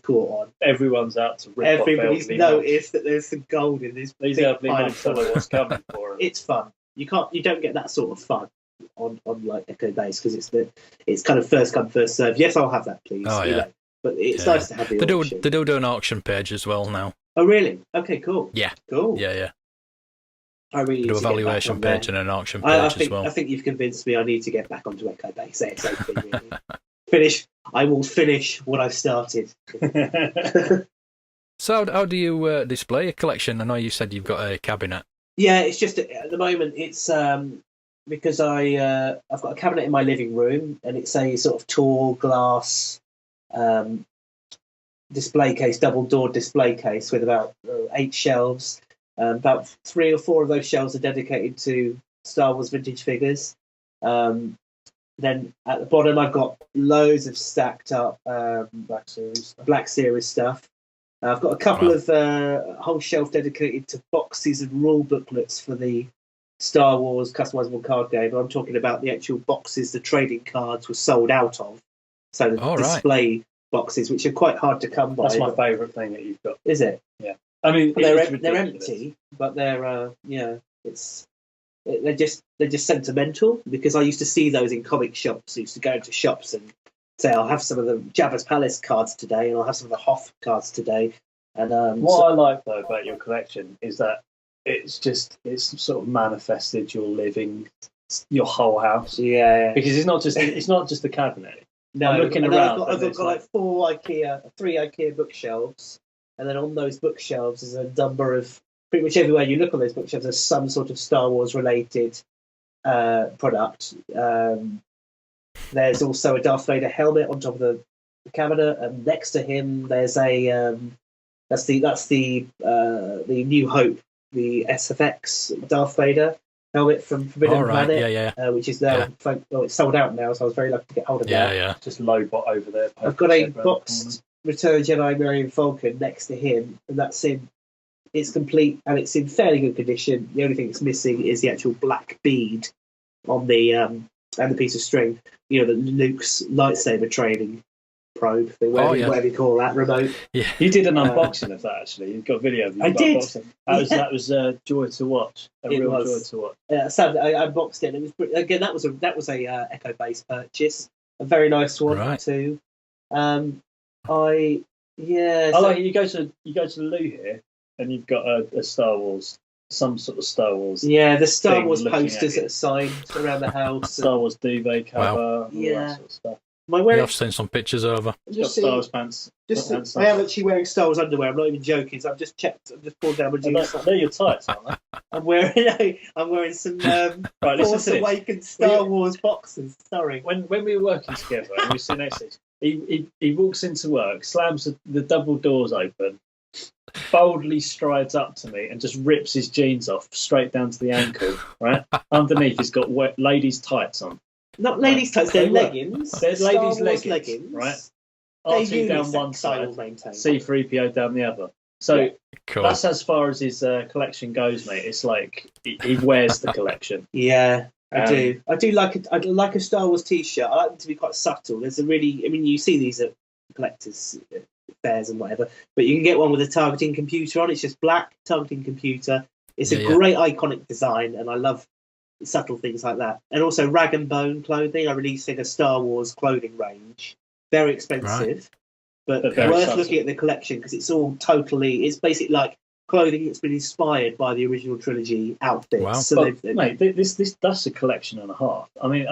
caught on. Everyone's out to rip everybody's noticed that there's some gold in this. These elderly mums follow what's coming for them. It's fun. You don't get that sort of fun on like EchoBase because it's kind of first come first serve. Yes, I'll have that, please. Oh yeah. But it's nice to have the auction. They do an auction page as well now. Oh really? Okay, cool. Yeah. Cool. Yeah. I really need do to a valuation get back on page and an auction there. page as well. I think you've convinced me. I need to get back onto EchoBase ASAP. Really. I will finish what I've started. So how do you display your collection? I know you said you've got a cabinet. Yeah, it's just at the moment it's because I've got a cabinet in my living room, and it's a sort of tall glass display case, double door display case with about 8 shelves. About 3 or 4 of those shelves are dedicated to Star Wars vintage figures. Then at the bottom, I've got loads of stacked up Black Series stuff. I've got a couple of whole shelf dedicated to boxes and rule booklets for the Star Wars customizable card game. I'm talking about the actual boxes the trading cards were sold out of. So the display boxes, which are quite hard to come by. That's my favourite thing that you've got. Is it? Yeah. I mean, they're empty, but they're they're just sentimental because I used to see those in comic shops. I used to go into shops and say, I'll have some of the Jabba's Palace cards today, and I'll have some of the Hoth cards today. And what I like though about your collection is that it's sort of manifested your whole house. Yeah. Because it's not just the cabinet. No, I'm looking around. I've got like 3 IKEA bookshelves, and then on those bookshelves is a number of pretty much everywhere you look on those bookshelves, there's some sort of Star Wars related product. There's also a Darth Vader helmet on top of the cabinet, and next to him there's a that's the New Hope, the SFX Darth Vader helmet from Forbidden Planet, which is now it's sold out now, so I was very lucky to get hold of that. Yeah. Just low bot over there. I've got a boxed Return of the Jedi Millennium Falcon next to him, and that's in. It's complete and it's in fairly good condition. The only thing that's missing is the actual black bead on the and the piece of string. You know, the Luke's lightsaber training probe, whatever you call that, remote. Yeah, you did an unboxing of that actually. You've got a video of you. I did. That was a joy to watch. Joy to watch. Sadly, I unboxed it. And it was again that was a Echo based purchase, a very nice one too. I like you go to the loo here, and you've got a Star Wars. Some sort of Star Wars. Yeah, the Star Wars posters that are signed around the house. Star Wars duvet cover. All that sort of stuff. I've seen some pictures over. Star Wars pants. I am actually wearing Star Wars underwear. I'm not even joking. So I've just checked. I've just pulled down my jeans. They're your tights, aren't they? I'm wearing some Force Awakens Star Wars boxes. Sorry. When we were working together and we sit next to each, he walks into work, slams the double doors open, boldly strides up to me and just rips his jeans off straight down to the ankle. Right underneath, he's got ladies' tights on. Not ladies' tights, they're leggings. They're ladies' leggings, right? R2 down one side, C-3PO down the other. So that's as far as his collection goes, mate. It's like he wears the collection. Yeah, I do. I like a Star Wars T-shirt. I like them to be quite subtle. There's you see these at collectors' fairs and whatever, but you can get one with a targeting computer on. It's just black targeting computer. It's a great iconic design, and I love subtle things like that. And also Rag and Bone clothing are releasing a Star Wars clothing range. Very expensive, but worth looking at the collection because it's basically like clothing that's been inspired by the original trilogy outfits. Wow. So mate, that's a collection and a half. I mean,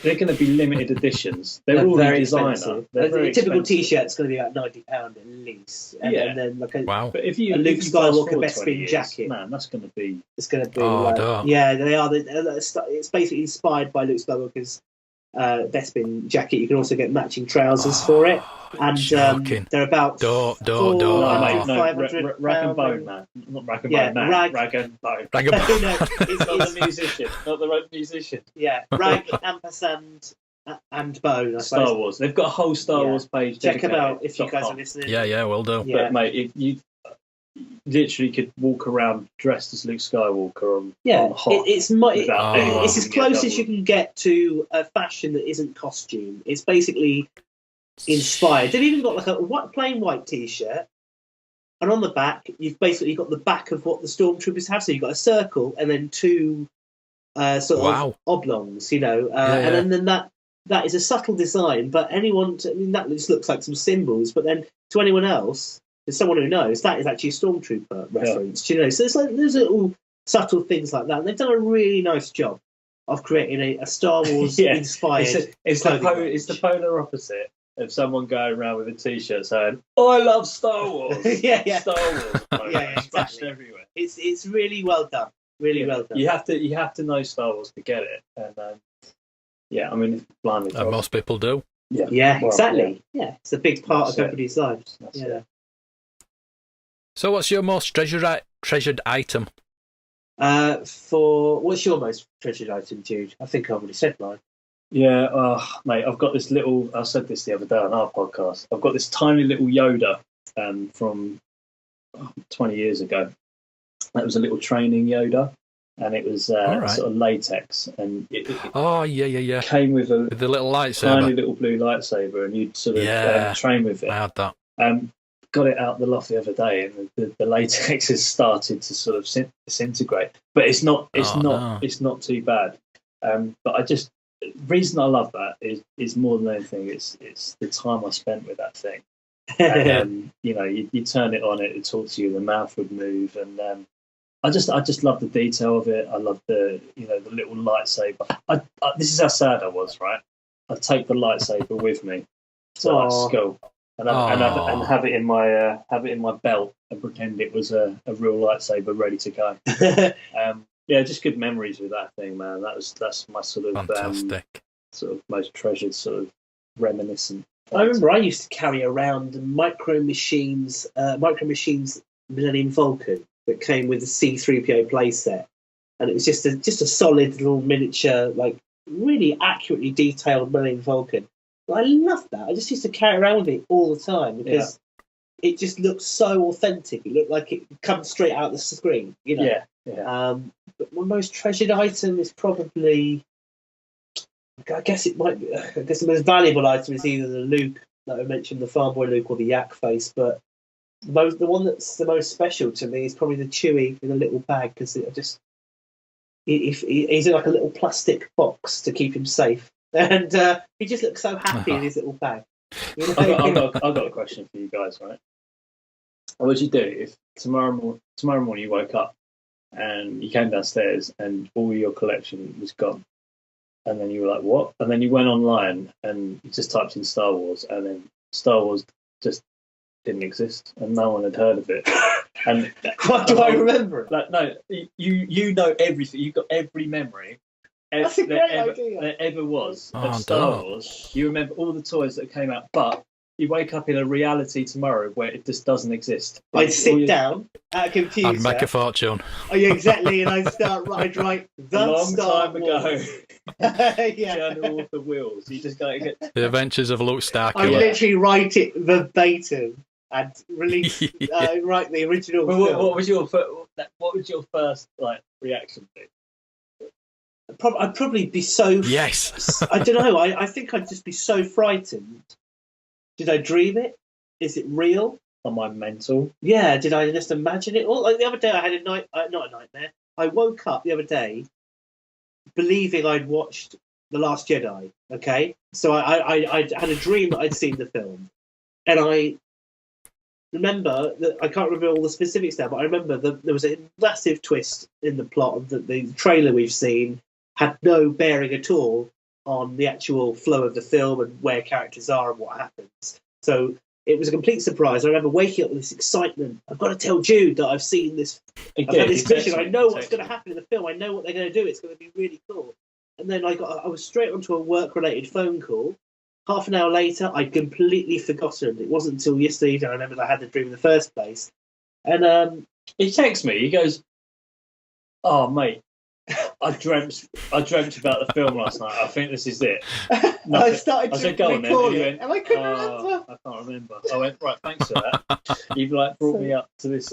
they're going to be limited editions. They're all very designer. A typical T-shirt's going to be about £90 at least. And then like but if you Luke Skywalker Bespin jacket, man, that's going to be. It's going to be. They are. It's basically inspired by Luke Skywalker's Bespin jacket. You can also get matching trousers for it, and they're about Rag and Bone, man. Not Rag and Bone, man. Rag and Bone. Rag and Bone. No, it's not the musician, not the road musician. Yeah, Rag, ampersand, and Bone. Star Wars. They've got a whole Star Wars page. Check them out if you guys are listening. Yeah, will do. Yeah. But mate, if you literally could walk around dressed as Luke Skywalker on hot. It's as close as you can get to a fashion that isn't costume. It's basically inspired. They've even got like a plain white T-shirt, and on the back you've basically got the back of what the stormtroopers have. So you've got a circle and then two of oblongs, and then that is a subtle design. But that just looks like some symbols. But then to anyone else, as someone who knows, that is actually a stormtrooper reference. So it's like there's little subtle things like that, and they've done a really nice job of creating a Star Wars inspired. It's the polar opposite of someone going around with a T-shirt saying, "I love Star Wars." Star Wars. Exactly. Everywhere. It's really well done. Really well done. You have to know Star Wars to get it, and I mean, blindly. And most people do. Yeah, exactly. Yeah, it's a big part of everybody's lives. So, what's your most treasured item? What's your most treasured item, Jude? I think I already said mine. Yeah, mate, I've got this little. I said this the other day on our podcast. I've got this tiny little Yoda from 20 years ago. That was a little training Yoda, and it was sort of latex, and it came with the little lightsaber, tiny little blue lightsaber, and you'd sort of train with it. I had that. Got it out the loft the other day, and the latex has started to sort of disintegrate. But it's not too bad. But the reason I love that is more than anything, it's the time I spent with that thing. And, you turn it on, it would talk to you, the mouth would move, and I just love the detail of it. I love the the little lightsaber. This is how sad I was, right? I'd take the lightsaber with me to school. and have it in my belt and pretend it was a real lightsaber ready to go. Just good memories with that thing, man. That's my sort of fantastic, sort of most treasured sort of reminiscent. I remember I used to carry around Micro Machines Millennium Falcon that came with a C-3PO playset, and it was just a solid little miniature, like really accurately detailed Millennium Falcon. But I loved that. I just used to carry around with it all the time because it just looked so authentic. It looked like it comes straight out of the screen, you know. Yeah. But my most treasured item is probably, I guess the most valuable item is either the Luke that I mentioned, the Farm Boy Luke, or the Yak Face. But the one that's the most special to me is probably the Chewie in a little bag, because he's in like a little plastic box to keep him safe, and he just looks so happy in his little bag. You know? I've got a question for you guys, right? What would you do if tomorrow morning you woke up and you came downstairs and all your collection was gone? And then you were like, what? And then you went online and you just typed in Star Wars, and then Star Wars just didn't exist and no one had heard of it. And what do I remember? Like, no, you know everything. You've got every memory That's a great idea. there ever was of Star Wars. You remember all the toys that came out, but you wake up in a reality tomorrow where it just doesn't exist. I'd sit down at a computer. I'd make a fortune. Oh, yeah, exactly. And I'd write a long time ago. Journal of the Wheels. You just go get The Adventures of Luke Starkiller. I literally write it verbatim and release write the original. Well, what was your first reaction to? I'd probably be so. Yes. I don't know. I think I'd just be so frightened. Did I dream it? Is it real? Am I mental? Yeah. Did I just imagine it? Or like the other day, I had not a nightmare. I woke up the other day believing I'd watched The Last Jedi. Okay, so I had a dream that I'd seen the film, and I remember that I can't remember all the specifics now, but I remember that there was a massive twist in the plot, and that the trailer we've seen had no bearing at all on the actual flow of the film and where characters are and what happens. So it was a complete surprise. I remember waking up with this excitement. I've got to tell Jude that I've seen this. I've had this vision. I know what's going to happen in the film. I know what they're going to do. It's going to be really cool. And then I was straight onto a work-related phone call. Half an hour later, I'd completely forgotten. It wasn't until yesterday that I remembered I had the dream in the first place. And he texts me. He goes, "Oh, mate, I dreamt about the film last night. I think this is it." I started to go on then. And I couldn't remember. I can't remember. I went, right, thanks for that. You've brought me up to this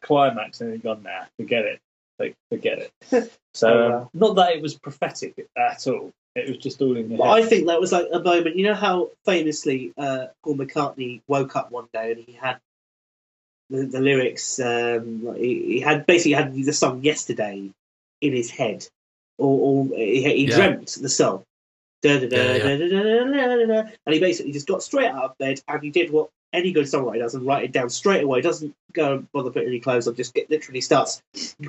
climax, and you've gone, nah, forget it. Forget it. So not that it was prophetic at all. It was just all in your head. I think that was like a moment. You know how famously Paul McCartney woke up one day and he had the lyrics. He had the song "Yesterday" in his head, or he dreamt the song. And he basically just got straight out of bed and he did what any good songwriter does and write it down straight away. Doesn't go and bother putting any clothes on, just literally starts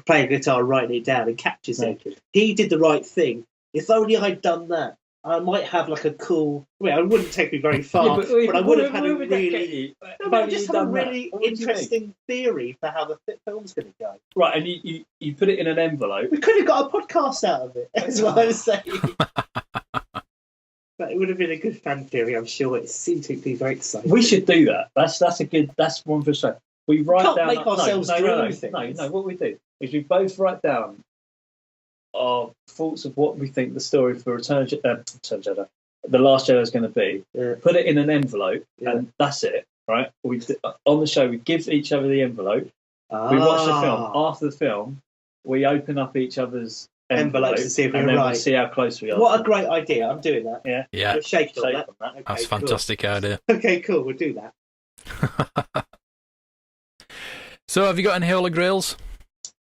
playing guitar, writing it down and captures it. He did the right thing. If only I'd done that, I might have a cool. It wouldn't take me very far, but I would have had a really interesting theory for how the film's going to go. Right, and you put it in an envelope. We could have got a podcast out of it. That's what I'm saying. But it would have been a good fan theory, I'm sure. It seemed to be very exciting. We should do that. That's one for sure. We write down. Make ourselves dream things. No. What we do is we both write down our thoughts of what we think the story for Return of Jedi, The Last Jedi is going to be. Yeah. Put it in an envelope, and that's it. Right? On the show, we give each other the envelope. We watch the film. After the film, we open up each other's envelopes to see if we're right. We'll see how close we are. What a great idea! I'm doing that. Yeah. We'll shake on that. Okay, that's a fantastic idea. Okay, cool. We'll do that. So, have you got any Holy Grails?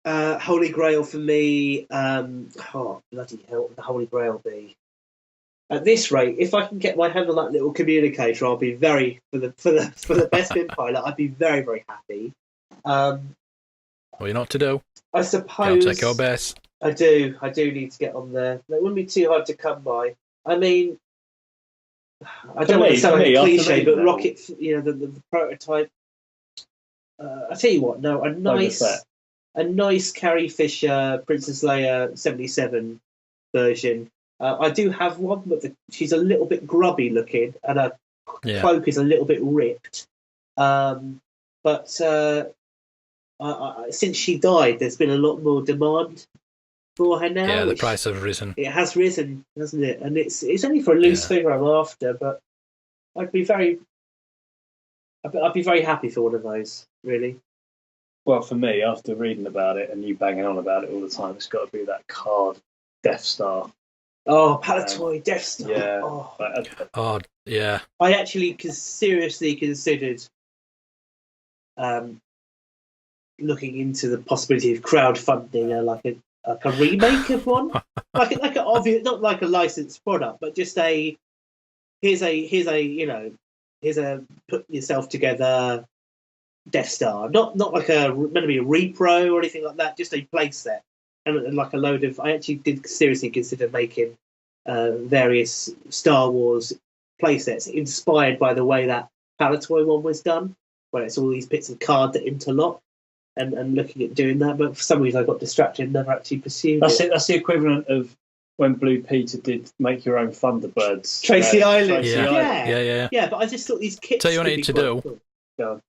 Holy Grail for me. Bloody hell! The Holy Grail be. At this rate, if I can get my hand on that little communicator, I'll be very for the best bin pilot. I'd be very, very happy. What you not to do? I suppose. Take your best. I do need to get on there. It wouldn't be too hard to come by. I mean, I don't want to sound like a cliche, but that, Rocket, the prototype. I tell you what, no, a nice Carrie Fisher Princess Leia 77 version. I do have one, but she's a little bit grubby looking, and her cloak is a little bit ripped. But since she died, there's been a lot more demand for her now. Yeah, the price has risen. It has risen, hasn't it? And it's only for a loose figure I'm after, but I'd be very happy for one of those, really. Well, for me, after reading about it and you banging on about it all the time, it's got to be that card Death Star. Oh, Palatoy Death Star. Yeah. Yeah. I actually seriously considered looking into the possibility of crowdfunding like a remake of one, like an obvious, not like a licensed product, but just here's a put yourself together Death Star, not like meant to be a repro or anything like that, just a playset and like a load of. I actually did seriously consider making various Star Wars playsets inspired by the way that Palatoy one was done, where it's all these bits of card that interlock. And looking at doing that, but for some reason I got distracted and never actually pursued it. That's the equivalent of when Blue Peter did make your own Thunderbirds. Tracy Island. Yeah, but I just thought these kits. Tell you what I need to do. Cool. Go on.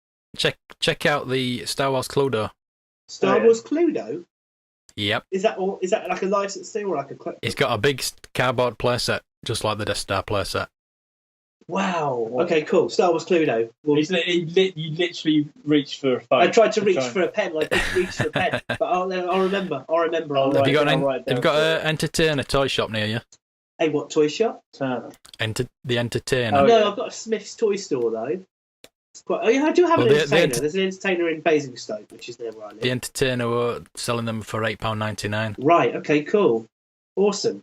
Check out the Star Wars Cluedo. Star Wars Cluedo? Yep. Is that like a license thing or like a collectible? It's got a big cardboard playset, just like the Death Star playset. Wow. Okay, cool. Star Wars Cluedo. Well, you literally reached for a phone. I tried to reach for a pen. I did reach for a pen, but I'll remember. Have you got an Entertainer toy shop near you? Hey, what toy shop? Turner. The Entertainer. Oh, no, I've got a Smith's toy store though. It's quite. Oh yeah, I do have an Entertainer. There's an Entertainer in Basingstoke, which is near where I live. The Entertainer were selling them for £8.99. Right. Okay. Cool. Awesome.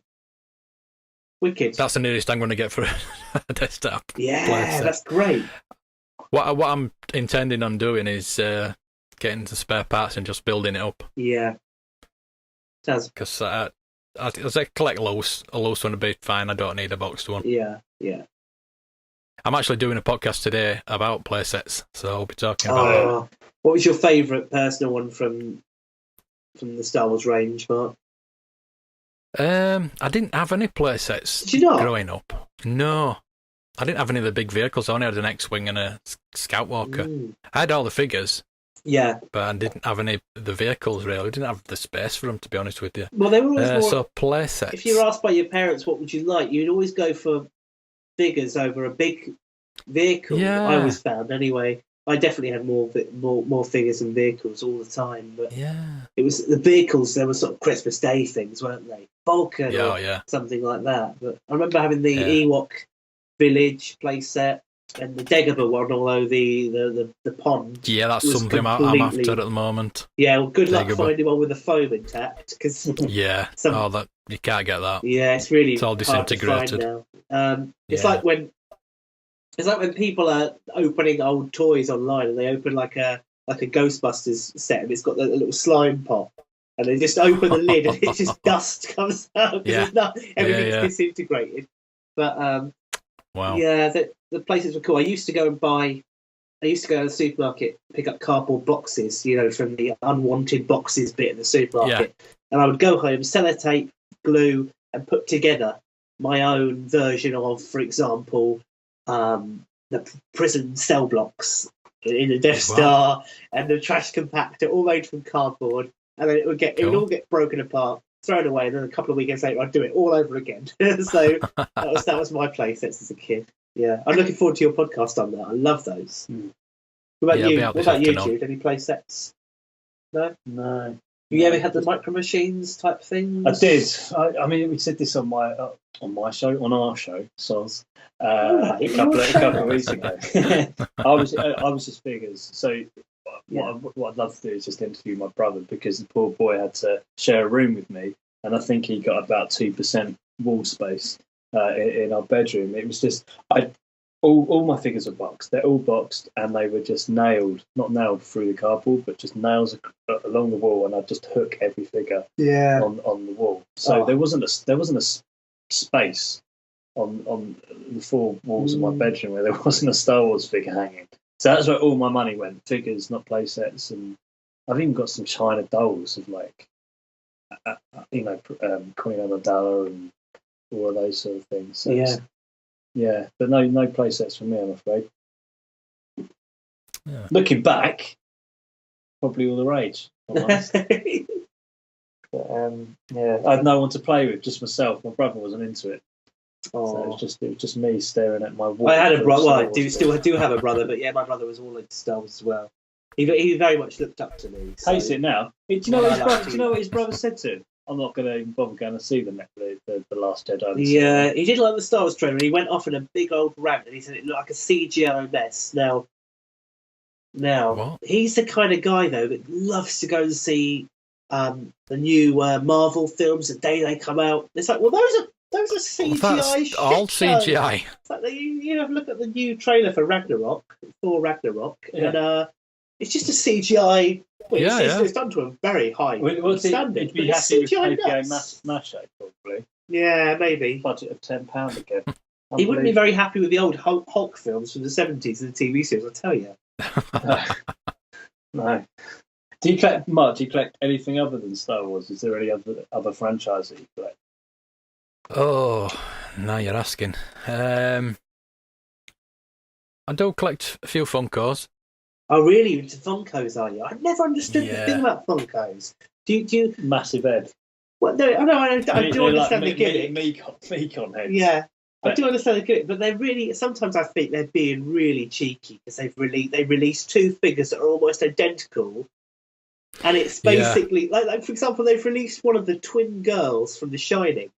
Wicked. That's the nearest I'm going to get for a Death Star. Yeah, that's great. What I'm intending on doing is getting the spare parts and just building it up. Yeah. Because as I collect a loose one would be fine. I don't need a boxed one. Yeah. I'm actually doing a podcast today about playsets, so I'll be talking about it. What was your favourite personal one from the Star Wars range, Mark? I didn't have any playsets. Did you not? Growing up? No. I didn't have any of the big vehicles. I only had an X-Wing and a Scout Walker. I had all the figures. Yeah. But I didn't have any of the vehicles, really. I didn't have the space for them, to be honest with you. Well, they were always more... So playsets. If you were asked by your parents what would you like, you'd always go for figures over a big vehicle. Yeah. I always found, anyway. I definitely had more figures and vehicles all the time. But it was the vehicles, they were sort of Christmas Day things, weren't they? Vulcan or something like that. But I remember having the Ewok Village playset and the Dagobah one, although the pond. Yeah, that's something I'm after at the moment. Yeah, well, good luck finding one with the foam intact. Cause that you can't get that. Yeah, it's all disintegrated now. It's like when people are opening old toys online and they open like a Ghostbusters set and it's got a little slime pot. And they just open the lid and it's just dust comes out because everything's disintegrated. But wow. Yeah, the places were cool. I used to go to the supermarket, pick up cardboard boxes, from the unwanted boxes bit of the supermarket. Yeah. And I would go home, sellotape, glue, and put together my own version of, for example, the prison cell blocks in the Death Star and the trash compactor, all made from cardboard. And then it would all get broken apart, thrown away, and then a couple of weekends later I'd do it all over again. So that was my playsets as a kid. Yeah, I'm looking forward to your podcast on that. I love those. What about you? What about you, Jude? Any playsets? No. You ever had the Micro Machines type things? I did. I mean, we said this on our show, Soz, a couple of weeks ago. I was just figures. So what I'd love to do is just interview my brother, because the poor boy had to share a room with me, and I think he got about 2% wall space in our bedroom. It was just all my figures were boxed. They're all boxed, and they were just not nailed through the cardboard, but just nails along the wall, and I'd just hook every figure on the wall. So there wasn't a space on the four walls of my bedroom where there wasn't a Star Wars figure hanging. So that's where all my money went: figures, not play sets. And I've even got some China dolls of like, Queen Amidala and all of those sort of things. So but no play sets for me, I'm afraid. Yeah. Looking back, probably all the rage. If I'm honest. But, I had no one to play with, just myself. My brother wasn't into it. So it was just me staring at my wall. I had a brother. Well, I do have a brother, but yeah, my brother was all into Star Wars as well. He very much looked up to me. So. Hates it now. Do you know what his brother said to him? I'm not going to even bother going to see the Last Jedi. Yeah, he did like the Star Wars trailer, and he went off in a big old rant, and he said it looked like a CGI mess. Now, he's the kind of guy though that loves to go and see the new Marvel films the day they come out. It's like, well, those are CGI. That's all CGI. It's like you have a look at the new trailer for Thor Ragnarok, and it's just a CGI. Well, it's done to a very high standard. He'd be happy with KPA Mache, probably. Yeah, maybe. Budget of £10 again. He wouldn't be very happy with the old Hulk films from the 70s and the TV series, I'll tell you. No. Do you collect much? Do you collect anything other than Star Wars? Is there any other franchise that you collect? Oh, now you're asking. I do collect a few Funkos. Oh, really? Into Funkos, are you? I never understood the thing about Funkos. Do you... Massive head. Well, no, I do understand the gimmick. Meek-on heads. Yeah, I do understand the gimmick, but they're really... Sometimes I think they're being really cheeky because they released two figures that are almost identical, and it's basically... Like, for example, they've released one of the twin girls from The Shining,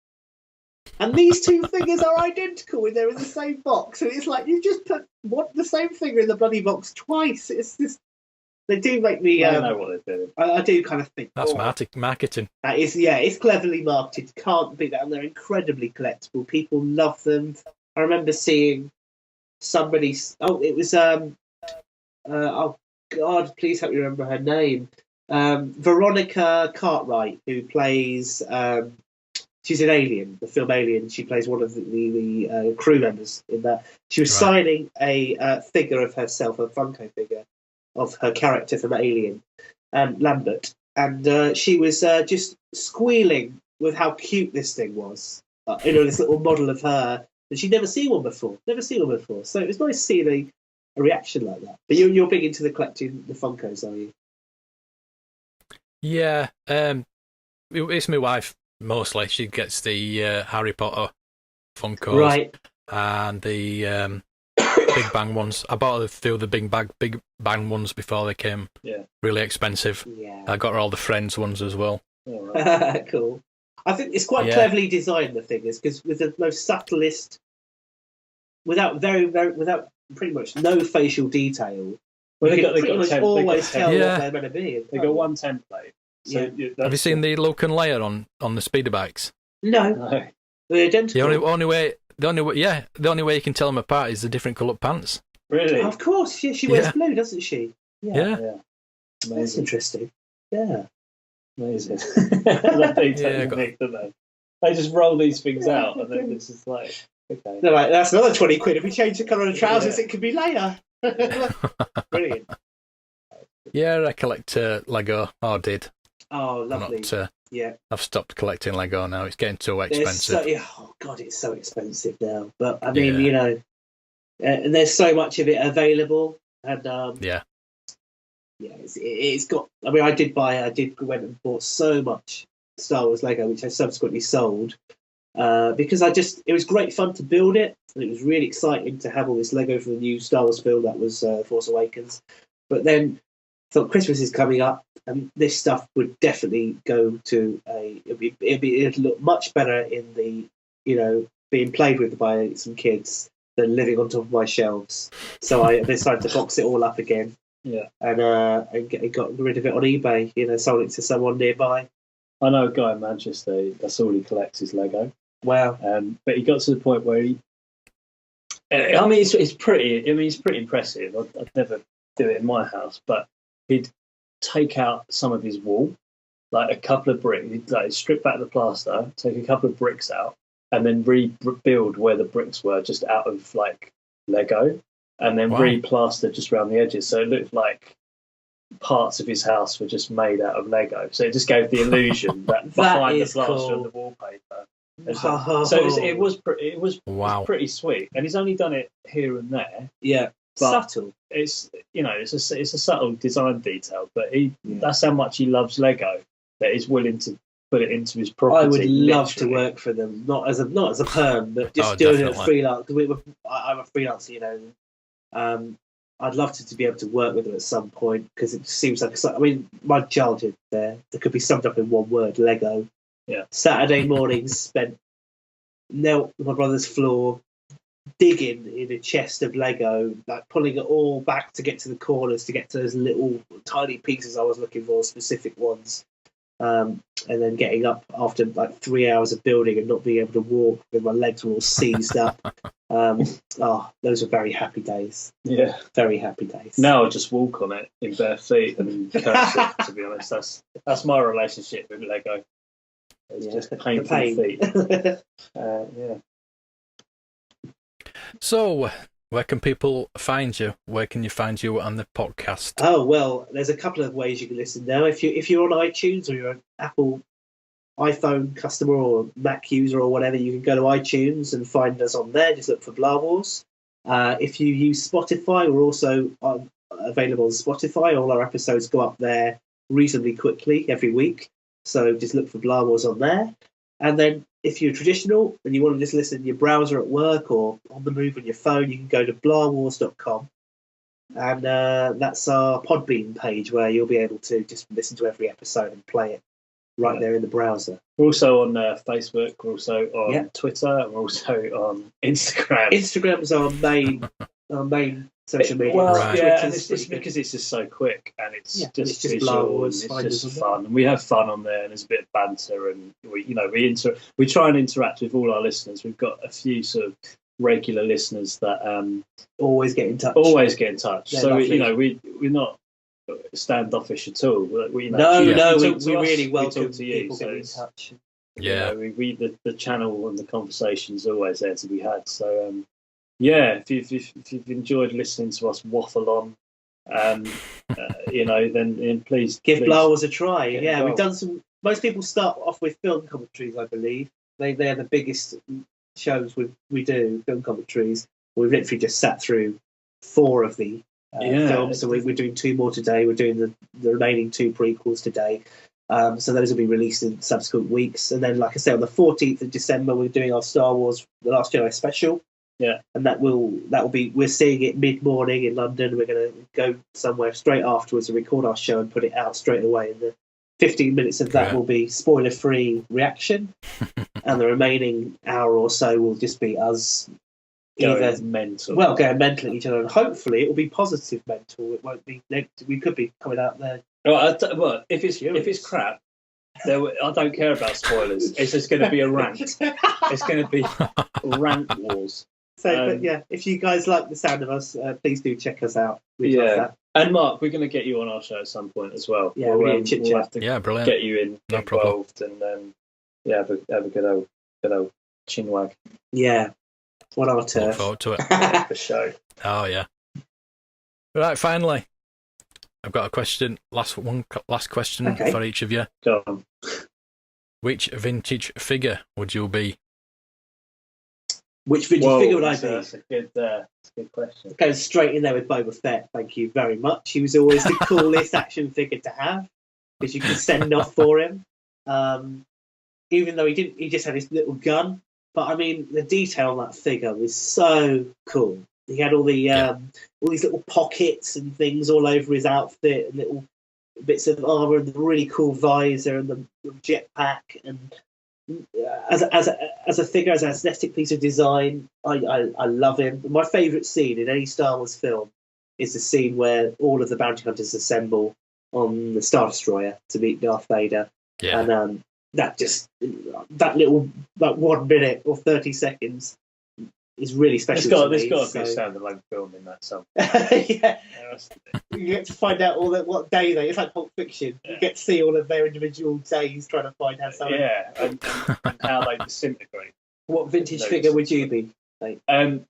and these two figures are identical when they're in the same box. And it's like, you just put the same figure in the bloody box twice. It's just... They do make me... I know what they're doing. I do kind of think... That's marketing. That is, it's cleverly marketed. Can't beat that. And they're incredibly collectible. People love them. I remember seeing somebody... Oh, it was... oh, God, please help me remember her name. Veronica Cartwright, who plays... she's in Alien, the film Alien. She plays one of the crew members in that. She was signing a figure of herself, a Funko figure of her character from Alien, Lambert. And she was just squealing with how cute this thing was. This little model of her. And she'd never seen one before. So it was nice seeing a reaction like that. But you're big into the collecting the Funkos, are you? Yeah. It's my wife. Mostly, she gets the Harry Potter Funkos, right, and the Big Bang ones. I bought a few of the Big Bang ones before they came really expensive. Yeah. I got her all the Friends ones as well. Oh, right. Cool. I think it's quite cleverly designed, the figures, because with the most subtlest, without pretty much no facial detail, well, they pretty much always tell what they're going to be. They got one template. So have you seen the Luke and Leia on the speeder bikes? No. They're identical. The only way you can tell them apart is the different coloured pants. Really? Of course. Yeah, she wears blue, doesn't she? Yeah. That's interesting. Yeah. Amazing. They just roll these things out, and then it's just like, okay. No, right, that's another 20 quid. If we change the colour of the trousers, it could be Leia. Brilliant. Yeah, I collect Lego. Or did. Oh, lovely. I've stopped collecting Lego now. It's getting too expensive. Oh, God, it's so expensive now. But, I mean, and there's so much of it available. And, it's got... I mean, I did went and bought so much Star Wars Lego, which I subsequently sold, because it was great fun to build it, and it was really exciting to have all this Lego for the new Star Wars film that was Force Awakens. But then I thought Christmas is coming up, and this stuff would definitely go to it'd look much better in the, being played with by some kids than living on top of my shelves. So I decided to box it all up again. Yeah. And got rid of it on eBay, sold it to someone nearby. I know a guy in Manchester, that's all he collects is Lego. Wow. But he got to the point where it's pretty impressive. I'd never do it in my house, but he'd take out some of his wall, like a couple of bricks. He'd strip back the plaster, take a couple of bricks out, and then rebuild where the bricks were just out of like Lego, and then replaster just around the edges. So it looked like parts of his house were just made out of Lego. So it just gave the illusion that behind the plaster and the wallpaper. It was pretty sweet, and he's only done it here and there. Yeah, but subtle. It's it's a subtle design detail, but that's how much he loves Lego that he's willing to put it into his property. I would love to work for them, not as a perm, but just doing it freelance. I'm a freelancer, I'd love to be able to work with them at some point, because it seems like my childhood there could be summed up in one word: Lego. Yeah. Saturday mornings knelt on my brother's floor, digging in a chest of Lego, like pulling it all back to get to the corners, to get to those little tiny pieces I was looking for, specific ones. And then getting up after like 3 hours of building and not being able to walk with my legs were all seized up. Those were very happy days. Yeah. Very happy days. Now I just walk on it in bare feet and curse it, to be honest. That's my relationship with Lego. It's just painful feet. Yeah. So, where can people find you? Where can you find you on the podcast? Oh, well, there's a couple of ways you can listen now. If you're on iTunes, or you're an Apple iPhone customer or Mac user or whatever, you can go to iTunes and find us on there. Just look for Blah Wars. If you use Spotify, we're also available on Spotify. All our episodes go up there reasonably quickly every week. So just look for Blah Wars on there. And then if you're traditional and you want to just listen to your browser at work or on the move on your phone, you can go to blahwars.com. And that's our Podbean page, where you'll be able to just listen to every episode and play it right there in the browser. We're also on Facebook. We're also on Twitter. We're also on Instagram. Instagram's our main social media. Well, yeah, and it's because it's just so quick, and it's just visual, and it's just fun, and we have fun on there, and there's a bit of banter, and we try and interact with all our listeners. We've got a few sort of regular listeners that always get in touch. So we're not standoffish at all. We really welcome people getting in touch. Yeah, the channel and the conversation's always there to be had. So if you've enjoyed listening to us waffle on, then please give Blah Wars a try. Yeah, we've done some. Most people start off with film commentaries, I believe. They're the biggest shows we do, film commentaries. We've literally just sat through 4 of the films, so we're doing 2 more today. We're doing the remaining 2 prequels today. So those will be released in subsequent weeks. And then, like I say, on the 14th of December, we're doing our Star Wars The Last Jedi special. Yeah, and that will be. We're seeing it mid-morning in London. We're going to go somewhere straight afterwards and record our show and put it out straight away. And the 15 minutes of that will be spoiler-free reaction, and the remaining hour or so will just be us going mental. Well, going mental at each other, and hopefully it will be positive mental. It won't be negative. We could be coming out there. Well, if it's crap, I don't care about spoilers. It's just going to be a rant. It's going to be rant wars. So, if you guys like the sound of us, please do check us out. We'd love that. And Mark, we're going to get you on our show at some point as well. Yeah, we'll have to brilliant. Get you involved, and have a good old chinwag. Yeah, what our turf. Look forward to it. For show. Oh yeah. Right, finally, I've got a question. Last question for each of you. Go on. Which vintage figure would you be? Which vintage figure would I be? That's a good question. Going straight in there with Boba Fett. Thank you very much. He was always the coolest action figure to have, because you could send off for him. Even though he just had his little gun. But I mean, the detail on that figure was so cool. He had all the all these little pockets and things all over his outfit, and little bits of armor, and the really cool visor, and the jetpack. And as a figure, as an aesthetic piece of design, I love him. My favourite scene in any Star Wars film is the scene where all of the bounty hunters assemble on the Star Destroyer to meet Darth Vader. Yeah. And that 1 minute or 30 seconds is really special. There's got to be a standalone film in that song. Yeah. You get to find out what day it's like Pulp Fiction. You get to see all of their individual days trying to find out something. Yeah, and how they disintegrate. What vintage notes. figure would you be?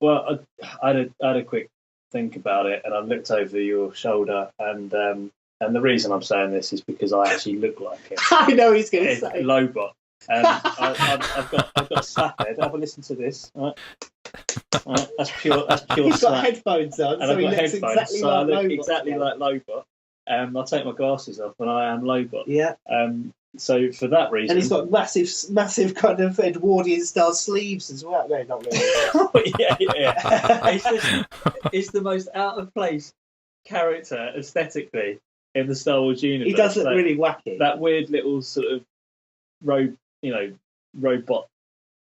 Well, I had a quick think about it, and I looked over your shoulder, and the reason I'm saying this is because I actually look like him. I know he's going to It's say. Lobot. I've got a slap head. Have a listen to this. All right, that's pure He's got slap. headphones on, And so I've he got looks headphones, exactly so like I look Lobot. exactly like Lobot. I'll take my glasses off, and I am Lobot. Yeah. So for that reason, And he's got massive kind of Edwardian style sleeves as well. No, not really. yeah. It's the most out of place character aesthetically in the Star Wars universe. He does look really wacky. That weird little sort of robot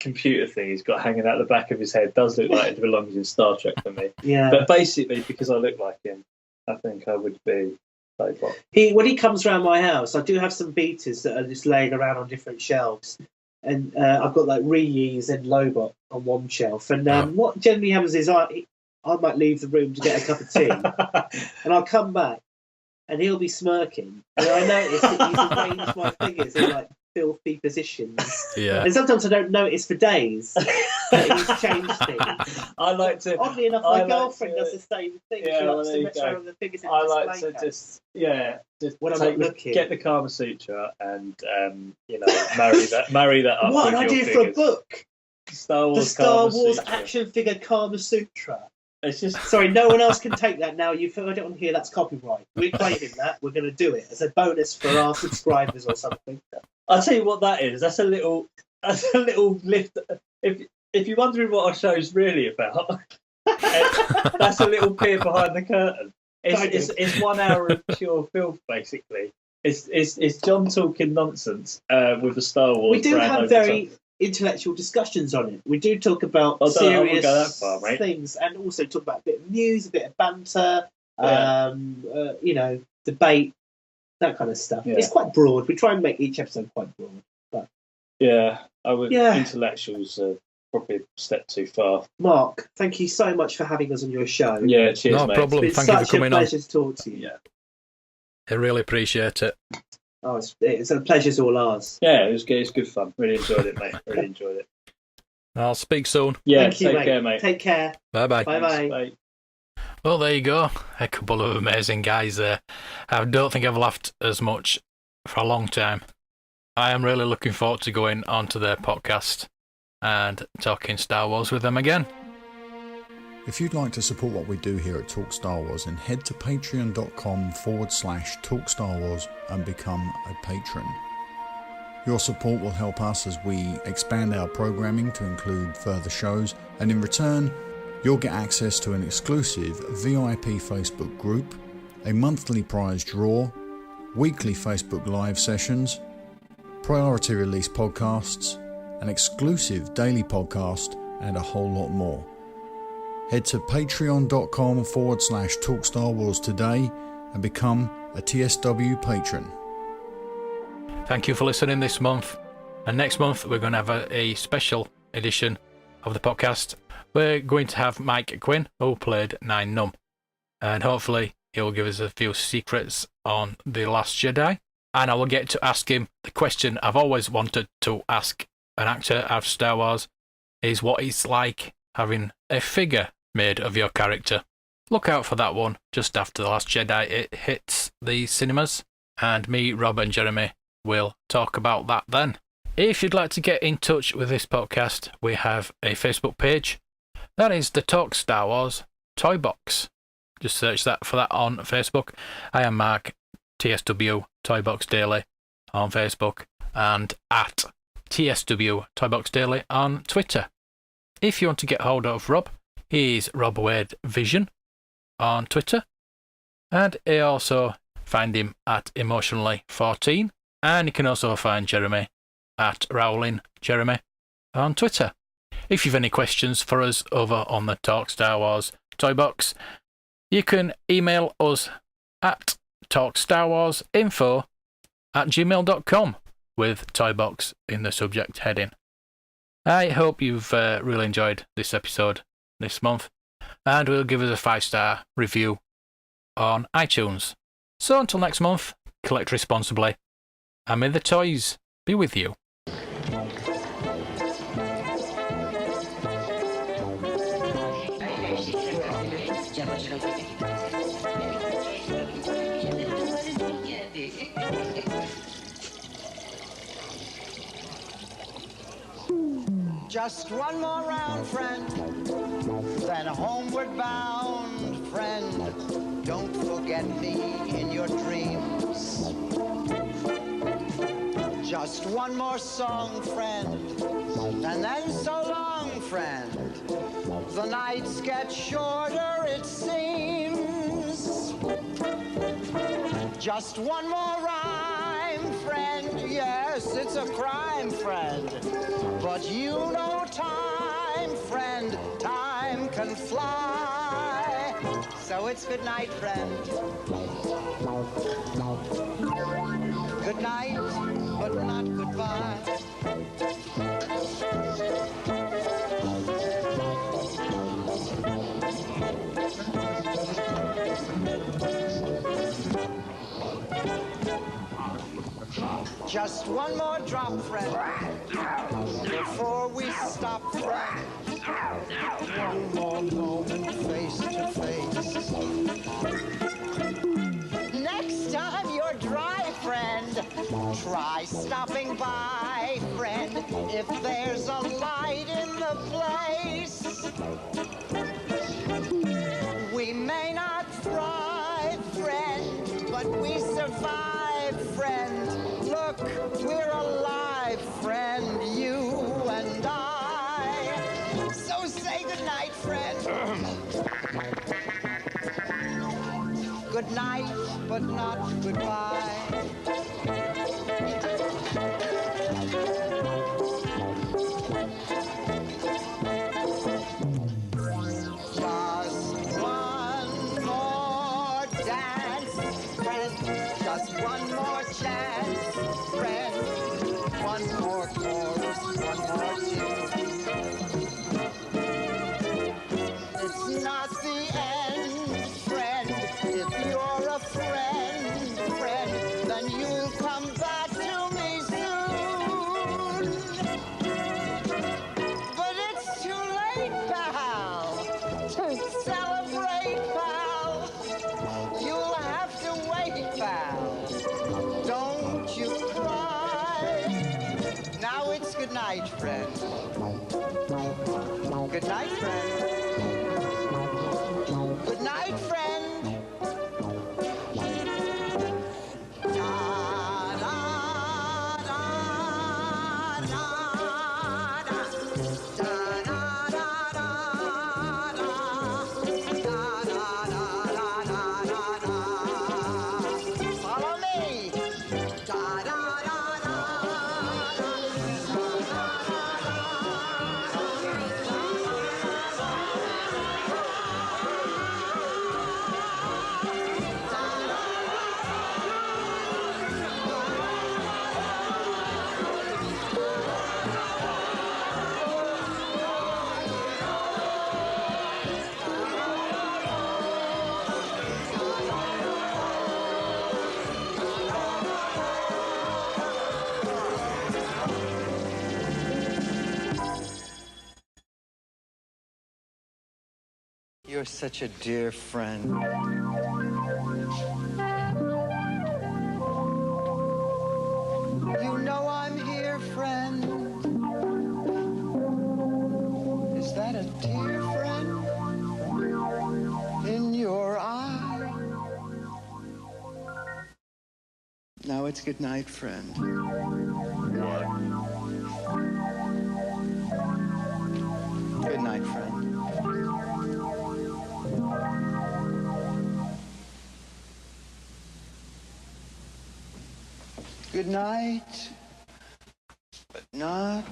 computer thing he's got hanging out the back of his head does look like it belongs in Star Trek for me. Yeah. But basically, because I look like him, I think I would be Lobot. When he comes around my house, I do have some beaters that are just laying around on different shelves. And I've got like Reuse and Lobot on one shelf. And what generally happens is I might leave the room to get a cup of tea. And I'll come back and he'll be smirking. And I notice that he's arranged my figures in like filthy positions. Yeah. And sometimes I don't notice for days that he's changed things. I like to. Oddly enough, my girlfriend does the same thing. Yeah, she well, likes there to you mess go. around with the figures in I display like to case. just When I'm not looking. get the Kama Sutra and marry that up. What an with your idea for a figures. book! Star Wars The Star Kama Wars Sutra. action figure Kama Sutra. It's just Sorry, no one else can take that now. You've heard it on here. That's copyright. We're claiming that. We're going to do it as a bonus for our subscribers or something. I'll tell you what that is. That's a little lift. If you're wondering what our show's really about, that's a little peer behind the curtain. It's 1 hour of pure filth, basically. It's John talking nonsense with the Star Wars. We do brand have over very top. intellectual discussions on it. We do talk about I won't serious go that far, mate. things, and also talk about a bit of news, a bit of banter, Yeah. debate, that kind of stuff. Yeah. It's quite broad. We try and make each episode quite broad. But Yeah, I would. Yeah. Intellectuals are probably a step too far. Mark, thank you so much for having us on your show. Yeah, cheers, No mate. problem. It's Thank you for such a coming on. pleasure to talk to you. Yeah, I really appreciate it. Oh, it's a pleasure's all ours. yeah, it was good. It's good fun. Really enjoyed it, mate. Really enjoyed it. I'll speak soon. Yeah, Thank you, take mate. care, mate. Take care. Bye-bye. Bye-bye. Bye. Well, there you go. A couple of amazing guys there. I don't think I've laughed as much for a long time. I am really looking forward to going onto their podcast and talking Star Wars with them again. If you'd like to support what we do here at Talk Star Wars, then head to patreon.com/Talk Star Wars and become a patron. Your support will help us as we expand our programming to include further shows, and in return, you'll get access to an exclusive VIP Facebook group, a monthly prize draw, weekly Facebook Live sessions, priority release podcasts, an exclusive daily podcast, and a whole lot more. Head to patreon.com/Talk Star Wars today and become a TSW patron. Thank you for listening this month. And next month, we're going to have a special edition of the podcast. We're going to have Mike Quinn, who played Nine Numb. And hopefully, he'll give us a few secrets on The Last Jedi. And I will get to ask him the question I've always wanted to ask an actor of Star Wars, is what it's like having a figure made of your character. Look out for that one just after The Last Jedi. It hits the cinemas. And me, Rob and Jeremy will talk about that then. If you'd like to get in touch with this podcast, we have a Facebook page. That is the Talk Star Wars ToyBox. Just search for that on Facebook. I am Mark, TSW ToyBox Daily on Facebook, and at TSW ToyBox Daily on Twitter. If you want to get hold of Rob, he's Rob Wade Vision on Twitter. And you also find him at Emotionally14. And you can also find Jeremy at Rowling Jeremy on Twitter. If you've any questions for us over on the Talk Star Wars Toy Box, you can email us at talkstarwarsinfo@gmail.com with Toy Box in the subject heading. I hope you've really enjoyed this episode this month, and will give us a 5-star review on iTunes. So until next month, collect responsibly, and may the toys be with you. Just one more round, friend, then homeward bound, friend. Don't forget me in your dreams. Just one more song, friend, and then so long, friend. The nights get shorter, it seems. Just one more rhyme, friend. Yes, it's a crime, friend. But you know time, friend. Time can fly. So it's good night, friend. Good night, but not goodbye. Just one more drop, friend, before we stop, friend. One more moment face to face. Next time you're dry, friend, try stopping by, friend, if there's a light in the place. We may not thrive, friend, but we survive, friend. Look, we're alive, friend, you and I. So say goodnight, friend. Good night, but not goodbye. Just one more dance, friend. Just one more chance, friend. One more chorus, one more tune. It's not the end, friend. If you're a friend, friend, then you'll come back to me soon. But it's too late, pal, to celebrate, pal. You'll have to wait, pal. Don't you cry. Now it's good night, friend. Good night, friend. Good night, friend. Follow me. You're such a dear friend. You know I'm here, friend. Is that a tear, friend? In your eye? Now it's good night, friend. Good night, friend. Good night, but not.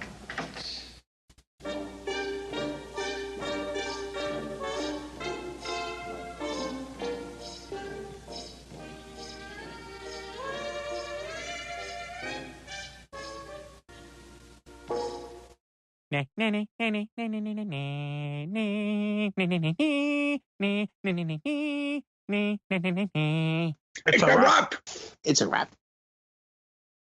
It's a wrap. It's a wrap.